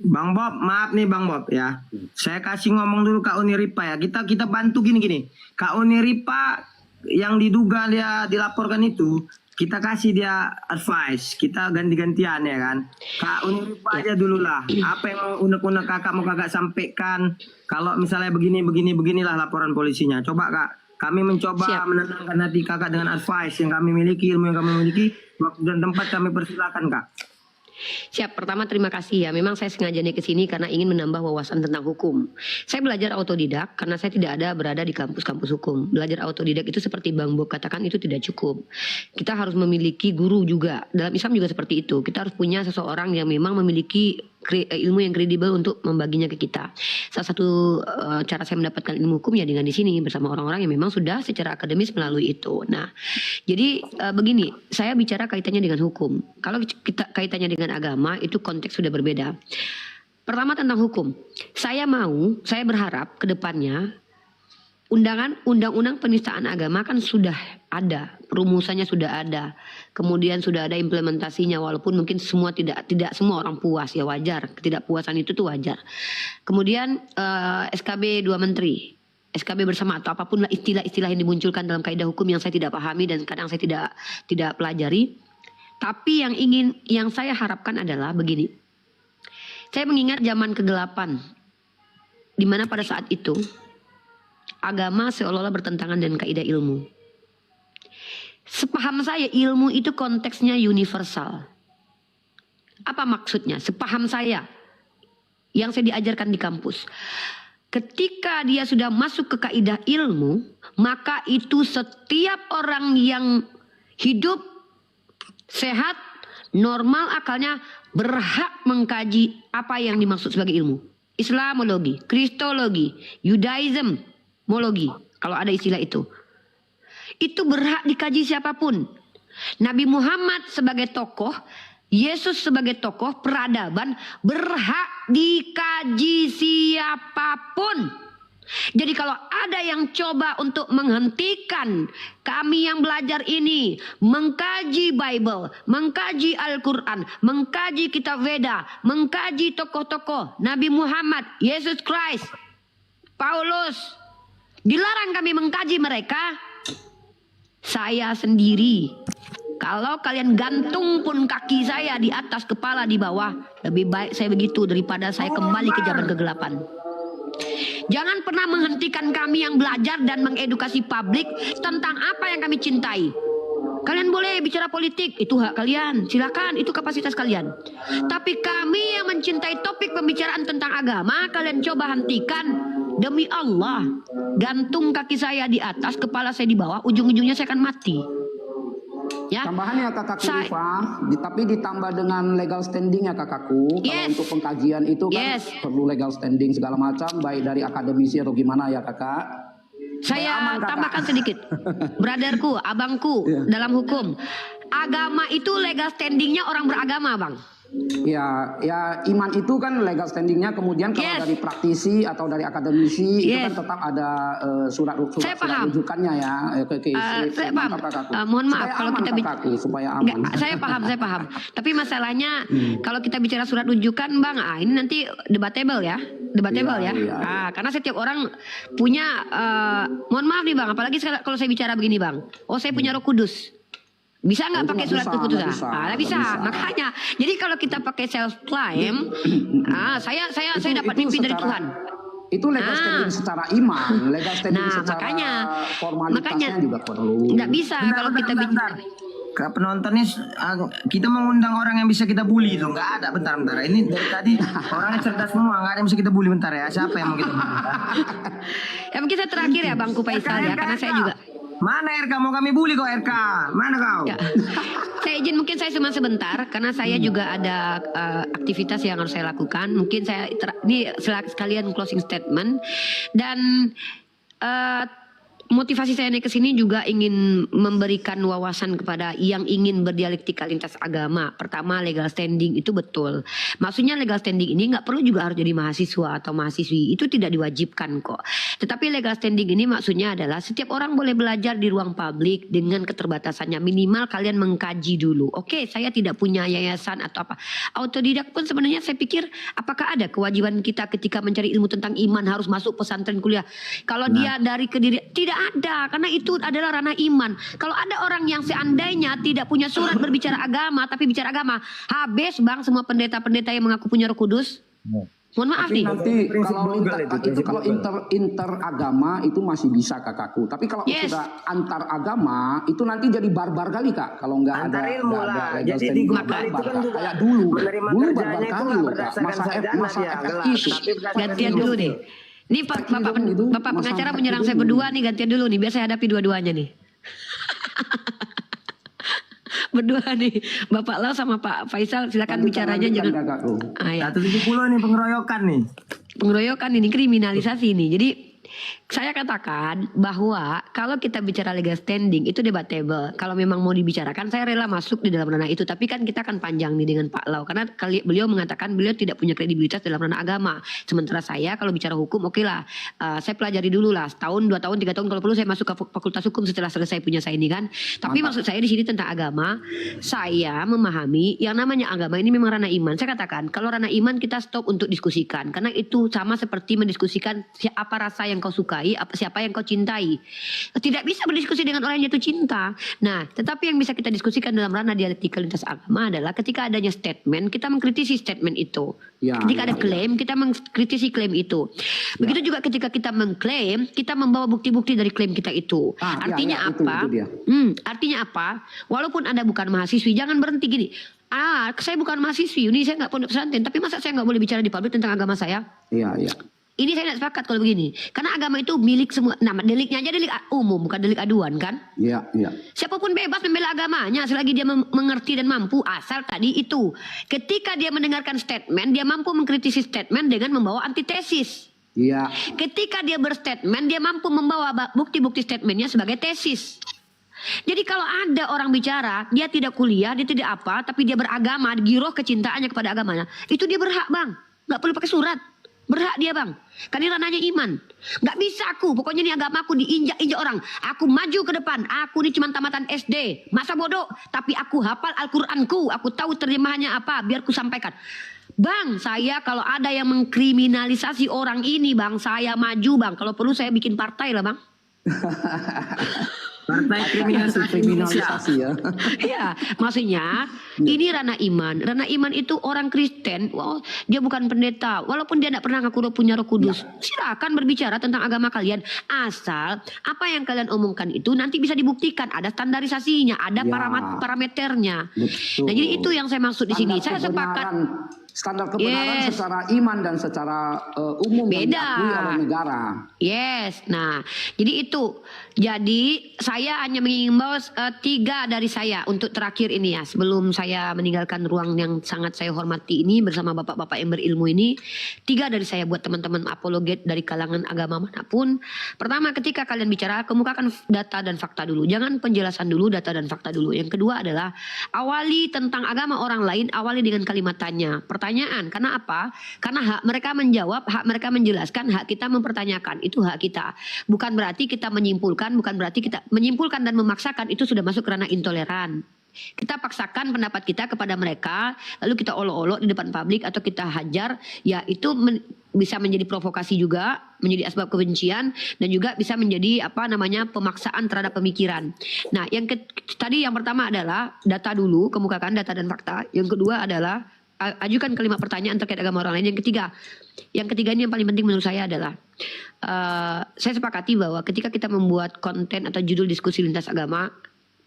Bang Bob, maaf nih Bang Bob ya. Saya kasih ngomong dulu Kak Uniripa ya. Kita bantu gini. Kak Uniripa yang diduga dia dilaporkan itu, kita kasih dia advice, kita ganti-gantian ya kan. Kak Uniripa aja dulu lah. Apa yang mau unek-unek kakak mau kakak sampaikan? Kalau misalnya beginilah laporan polisinya. Coba Kak Kami mencoba Siap. menenangkan hati kakak dengan advice yang kami miliki, ilmu yang kami miliki. Waktu dan tempat kami persilakan, Kak. Siap, pertama terima kasih ya. Memang saya sengaja nih ke sini karena ingin menambah wawasan tentang hukum. Saya belajar autodidak karena saya tidak ada berada di kampus-kampus hukum. Belajar autodidak itu seperti Bang Bob katakan itu tidak cukup. Kita harus memiliki guru juga. Dalam Islam juga seperti itu. Kita harus punya seseorang yang memang memiliki ilmu yang kredibel untuk membaginya ke kita. Salah satu cara saya mendapatkan ilmu hukum ya dengan di sini bersama orang-orang yang memang sudah secara akademis melalui itu. Nah, jadi begini, saya bicara kaitannya dengan hukum. Kalau kita kaitannya dengan agama itu konteks sudah berbeda. Pertama tentang hukum. Saya berharap ke depannya undang-undang penistaan agama kan sudah ada, rumusannya sudah ada, kemudian sudah ada implementasinya walaupun mungkin tidak semua orang puas ya wajar, ketidakpuasan itu tuh wajar. Kemudian SKB 2 Menteri, SKB bersama atau apapun lah istilah-istilah yang dimunculkan dalam kaidah hukum yang saya tidak pahami dan kadang saya tidak pelajari. Tapi yang saya harapkan adalah begini. Saya mengingat zaman kegelapan di mana pada saat itu agama seolah-olah bertentangan dengan kaidah ilmu. Sepaham saya ilmu itu konteksnya universal. Apa maksudnya? Sepaham saya yang saya diajarkan di kampus. Ketika dia sudah masuk ke kaidah ilmu, maka itu setiap orang yang hidup sehat, normal akalnya berhak mengkaji apa yang dimaksud sebagai ilmu. Islamologi, Kristologi, Yudaismologi, kalau ada istilah itu. Itu berhak dikaji siapapun. Nabi Muhammad sebagai tokoh, Yesus sebagai tokoh peradaban berhak dikaji siapapun. Jadi kalau ada yang coba untuk menghentikan kami yang belajar ini, mengkaji Bible, mengkaji Al-Quran, mengkaji kitab Veda, mengkaji tokoh-tokoh Nabi Muhammad, Yesus Christ, Paulus, dilarang kami mengkaji mereka. Saya sendiri, kalau kalian gantung pun kaki saya di atas, kepala di bawah, lebih baik saya begitu daripada saya kembali ke zaman kegelapan. Jangan pernah menghentikan kami yang belajar dan mengedukasi publik tentang apa yang kami cintai. Kalian boleh bicara politik, itu hak kalian, silakan, itu kapasitas kalian. Tapi kami yang mencintai topik pembicaraan tentang agama, kalian coba hentikan. Demi Allah, gantung kaki saya di atas, kepala saya di bawah, ujung-ujungnya saya akan mati. Ya. Tambahannya kakakku Rifa, tapi ditambah dengan legal standing ya kakakku. Kalau untuk pengkajian itu kan perlu legal standing segala macam, baik dari akademisi atau gimana ya kakak. Saya tambahkan sedikit, brotherku, abangku dalam hukum. Agama itu legal standingnya orang beragama, bang. Ya iman itu kan legal standingnya, kemudian kalau dari praktisi atau dari akademisi itu kan tetap ada surat rujukannya ya ke saya paham. Mohon maaf kalau kita bicara supaya aman. Saya paham. Tapi masalahnya kalau kita bicara surat rujukan, bang, ini nanti debatable ya. Karena setiap orang punya, mohon maaf nih bang, apalagi kalau saya bicara begini bang. Oh saya punya Roh Kudus. Bisa nggak pakai surat keputusan? Nggak bisa. Makanya, jadi kalau kita pakai self claim, saya dapat mimpi dari Tuhan. Itu legal standing secara iman, legal standing secara formalitasnya juga perlu. Nggak bisa kalau kita bicara. Ke penontonnya kita mengundang orang yang bisa kita bully itu nggak ada. Bentar. Ini dari tadi orangnya cerdas semua, nggak ada yang bisa kita bully. Bentar ya, siapa yang mau kita bully? Ya mungkin saya terakhir ya Bang Faisal ya, karena saya juga. Mana RK, mau kami bully kok RK? Mana kau? Ya. Saya izin mungkin saya cuma sebentar karena saya juga ada aktivitas yang harus saya lakukan. Mungkin saya ini sekalian closing statement dan motivasi saya naik ke sini juga ingin memberikan wawasan kepada yang ingin berdialektika lintas agama. Pertama, legal standing itu betul. Maksudnya legal standing ini nggak perlu juga harus jadi mahasiswa atau mahasiswi. Itu tidak diwajibkan kok. Tetapi legal standing ini maksudnya adalah setiap orang boleh belajar di ruang publik dengan keterbatasannya. Minimal kalian mengkaji dulu. Oke, saya tidak punya yayasan atau apa. Autodidak pun sebenarnya saya pikir apakah ada kewajiban kita ketika mencari ilmu tentang iman harus masuk pesantren kuliah. Kalau dia dari Kediri, tidak ada, karena itu adalah ranah iman. Kalau ada orang yang seandainya tidak punya surat berbicara agama, tapi bicara agama, habis bang semua pendeta-pendeta yang mengaku punya Roh Kudus. Mohon maaf Tapi nih. nanti kalau inter agama itu masih bisa kakakku. Tapi kalau sudah antar agama itu nanti jadi barbar kali kak. Kalau nggak ada Antar ilmu nggak ada lah. legal Jadi standing di barbar, global itu kan Kak. juga Kayak dulu menerima barbar kerjanya itu kali nggak loh kak. berdasarkan Masa sarjana masa dia, FFI gelar, itu. tapi berdasarkan Gantian dulu nih. Ini bapak pengacara menyerang saya berdua nih, gantian dulu nih. Biar saya hadapi dua-duanya nih. Berdua nih, Bapak Lau sama Pak Faisal, silakan bicaranya jangan. Ya. 170 nih pengeroyokan nih. Pengeroyokan ini kriminalisasi nih. Jadi saya katakan bahwa kalau kita bicara legal standing itu debatable. Kalau memang mau dibicarakan saya rela masuk di dalam ranah itu. Tapi kan kita akan panjang nih dengan Pak Lau. Karena beliau mengatakan beliau tidak punya kredibilitas dalam ranah agama. Sementara saya kalau bicara hukum oke lah. Saya pelajari dulu lah. Setahun, 2 tahun, 3 tahun kalau perlu saya masuk ke fakultas hukum setelah selesai punya saya ini kan. Tapi maksud saya di sini tentang agama. Saya memahami yang namanya agama ini memang ranah iman. Saya katakan kalau ranah iman kita stop untuk diskusikan. Karena itu sama seperti mendiskusikan apa rasa yang kau sukai, siapa yang kau cintai. Tidak bisa berdiskusi dengan orang yang jatuh cinta. Nah, tetapi yang bisa kita diskusikan dalam ranah dialektika lintas agama adalah ketika adanya statement, kita mengkritisi statement itu. Ketika ada klaim, kita mengkritisi klaim itu. Begitu juga ketika kita mengklaim, kita membawa bukti-bukti dari klaim kita itu. Artinya apa? Artinya apa? Walaupun Anda bukan mahasiswi, jangan berhenti gini. Saya bukan mahasiswi, ini saya nggak pondok pesantren, tapi masa saya nggak boleh bicara di publik tentang agama saya? Iya. Ini saya tidak sepakat kalau begini. Karena agama itu milik semua. Nah, deliknya aja delik umum, bukan delik aduan kan? Iya. Siapapun bebas membela agamanya selagi dia mengerti dan mampu. Asal tadi itu. Ketika dia mendengarkan statement, dia mampu mengkritisi statement dengan membawa antitesis. Iya. Ketika dia berstatement, dia mampu membawa bukti-bukti statementnya sebagai tesis. Jadi kalau ada orang bicara, dia tidak kuliah, dia tidak apa, tapi dia beragama, giroh kecintaannya kepada agamanya. Itu dia berhak bang. Gak perlu pakai surat. Berhak dia bang. Kan ini ranahnya iman. Gak bisa aku. Pokoknya ini agamaku diinjak-injak orang. Aku maju ke depan. Aku ini cuma tamatan SD. Masa bodoh. Tapi aku hafal Al-Quranku. Aku tahu terjemahannya apa. Biar ku sampaikan. Bang, saya kalau ada yang mengkriminalisasi orang ini bang, saya maju bang. Kalau perlu saya bikin partai lah bang. Partai kriminalisasi ya. Iya, maksudnya ini ranah iman. Ranah iman itu orang Kristen, dia bukan pendeta, walaupun dia tidak pernah ngaku punya Roh Kudus. Silakan berbicara tentang agama kalian, asal apa yang kalian omongkan itu nanti bisa dibuktikan, ada standarisasinya, ada parameternya. Betul. Nah, jadi itu yang saya maksud di sini. Saya sepakat. Standar kebenaran secara iman dan secara umum beda diakui oleh negara. Yes, nah jadi itu. Jadi saya hanya mengimbau 3 dari saya untuk terakhir ini ya. Sebelum saya meninggalkan ruang yang sangat saya hormati ini bersama bapak-bapak yang berilmu ini. 3 dari saya buat teman-teman apologet dari kalangan agama manapun. Pertama, ketika kalian bicara, kemukakan data dan fakta dulu. Jangan penjelasan dulu, data dan fakta dulu. Yang kedua adalah awali tentang agama orang lain, awali dengan kalimat tanya. Pertanyaan, karena apa? Karena hak mereka menjawab, hak mereka menjelaskan, hak kita mempertanyakan, itu hak kita. Bukan berarti kita menyimpulkan, bukan berarti kita menyimpulkan dan memaksakan, itu sudah masuk ranah intoleran. Kita paksakan pendapat kita kepada mereka, lalu kita olok-olok di depan publik atau kita hajar, ya itu bisa menjadi provokasi juga, menjadi asbab kebencian, dan juga bisa menjadi pemaksaan terhadap pemikiran. Nah, tadi yang pertama adalah data dulu, kemukakan data dan fakta. Yang kedua adalah ajukan kalimat pertanyaan terkait agama orang lain. Yang ketiga ini yang paling penting menurut saya adalah saya sepakati bahwa ketika kita membuat konten atau judul diskusi lintas agama,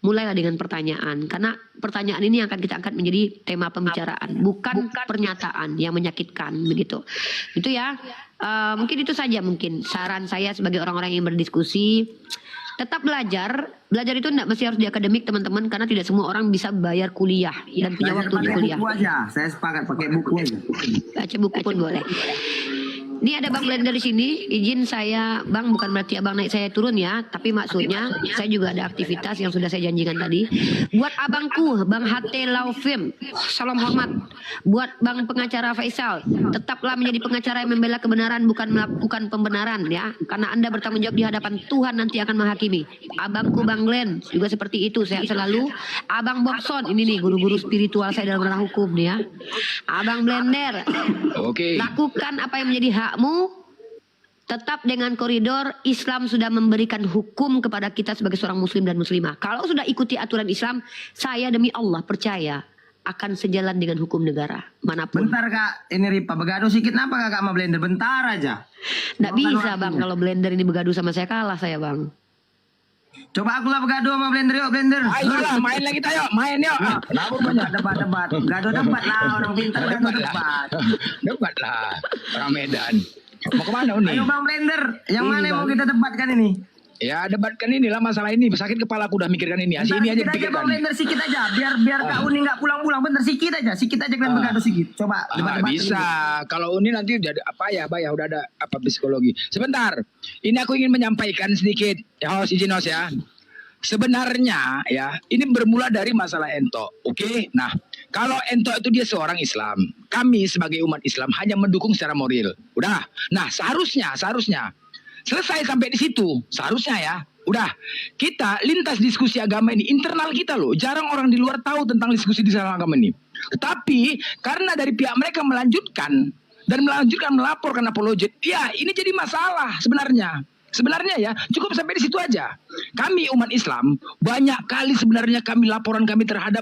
mulailah dengan pertanyaan, karena pertanyaan ini akan kita angkat menjadi tema pembicaraan, bukan pernyataan yang menyakitkan begitu. Itu ya. Mungkin itu saja mungkin saran saya sebagai orang-orang yang berdiskusi. Tetap belajar itu tidak mesti harus di akademik teman-teman, karena tidak semua orang bisa bayar kuliah dan punya waktu untuk kuliah. Buku aja, saya sepakat pakai buku aja. Baca buku pun boleh. Ini ada Bang Blender di sini, izin saya Bang, bukan berarti Abang naik saya turun ya, tapi maksudnya saya juga ada aktivitas yang sudah saya janjikan tadi. Buat abangku, Bang HT Laufim, salam hormat. Buat Bang pengacara Faisal, tetaplah menjadi pengacara yang membela kebenaran, bukan melakukan pembenaran ya, karena Anda bertanggung jawab di hadapan Tuhan nanti akan menghakimi. Abangku Bang Glenn juga seperti itu, sehat selalu. Abang Bobson, ini nih guru-guru spiritual saya dalam ranah hukum nih ya. Abang Blender, lakukan apa yang menjadi hakmu, tetap dengan koridor Islam sudah memberikan hukum kepada kita sebagai seorang muslim dan muslimah. Kalau sudah ikuti aturan Islam, saya demi Allah percaya akan sejalan dengan hukum negara manapun. Bentar Kak, ini Ripa begaduh sedikit kenapa Kakak sama Blender? Bentar aja. Nggak bisa Bang, kalau Blender ini begaduh sama saya kalah saya Bang. Coba aku lah begaduh sama Blender yuk Blender. Ayolah main lagi kita yuk, main yuk. Kenapa banyak debat-debat? Gaduh debat lah orang pintar gaduh debat. Debat lah, orang Medan. Mau kemana Uni? Ayo Bang Blender, yang Ini, mana yang Bang. mau kita debatkan ini? Ya debatkan inilah masalah ini. Sakit kepala aku udah mikirkan ini. Bentar, Ini aja sikit dipikirkan. Bang Blender sedikit aja, biar Kak Uni nggak pulang-pulang. Bentar sikit aja kalian begaduh sedikit. Coba debat-debat. Bisa. Kalau Uni nanti jadi apa ya, udah ada apa psikologi. Sebentar. Ini aku ingin menyampaikan sedikit. Ya host, izin host ya. Sebenarnya ya, ini bermula dari masalah Ento. Oke? Nah, kalau Ento itu dia seorang Islam. Kami sebagai umat Islam hanya mendukung secara moral. Udah. Nah, seharusnya selesai sampai di situ. Seharusnya ya. Udah. Kita lintas diskusi agama ini internal kita loh. Jarang orang di luar tahu tentang diskusi di dalam agama ini. Tetapi karena dari pihak mereka melanjutkan melaporkan apologet, ya ini jadi masalah sebenarnya. Sebenarnya ya cukup sampai di situ aja. Kami umat Islam banyak kali sebenarnya laporan kami terhadap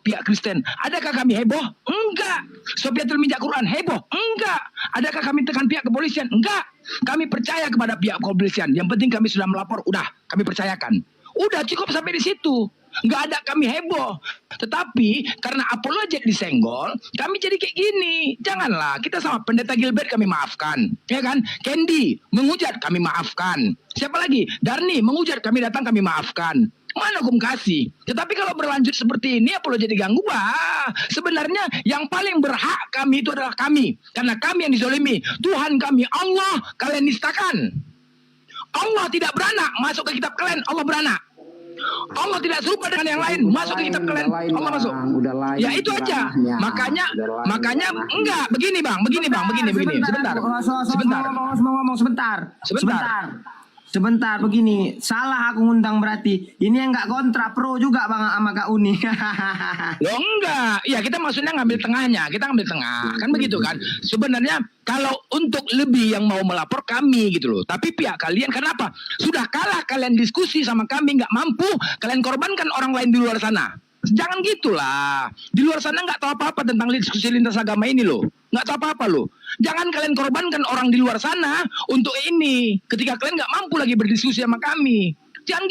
pihak Kristen. Adakah kami heboh? Enggak. Sophiatul Minjak Quran heboh? Enggak. Adakah kami tekan pihak kepolisian? Enggak. Kami percaya kepada pihak kepolisian. Yang penting kami sudah melapor, udah kami percayakan. Udah cukup sampai di situ. Enggak ada kami heboh. Tetapi karena apologet disenggol, kami jadi kayak gini. Janganlah, kita sama Pendeta Gilbert kami maafkan. Ya kan? Candy menghujat kami maafkan. Siapa lagi? Darni menghujat kami datang kami maafkan. Mana hukum kasih? Tetapi kalau berlanjut seperti ini apologet diganggu, sebenarnya yang paling berhak kami itu adalah kami. Karena kami yang dizolimi. Tuhan kami Allah kalian nistakan. Allah tidak beranak masuk ke kitab kalian, Allah beranak. Allah tidak serupa dengan yang lain, masuk ke kitab kalian, Allah masuk. Ya itu aja. Makanya enggak begini bang. Sebentar begini. Salah aku ngundang berarti. Ini yang enggak kontra, pro juga Bang sama Kak Uni. Loh enggak. Ya kita maksudnya ngambil tengahnya. Kita ngambil tengah. Kan begitu kan. Sebenarnya kalau untuk lebih yang mau melapor kami gitu loh. Tapi pihak kalian kenapa? Sudah kalah kalian diskusi sama kami, nggak mampu. Kalian korbankan orang lain di luar sana. Jangan gitulah. Di luar sana nggak tahu apa-apa tentang diskusi lintas agama ini loh. Nggak tahu apa-apa loh. Jangan kalian korbankan orang di luar sana untuk ini. Ketika kalian nggak mampu lagi berdiskusi sama kami. Jangan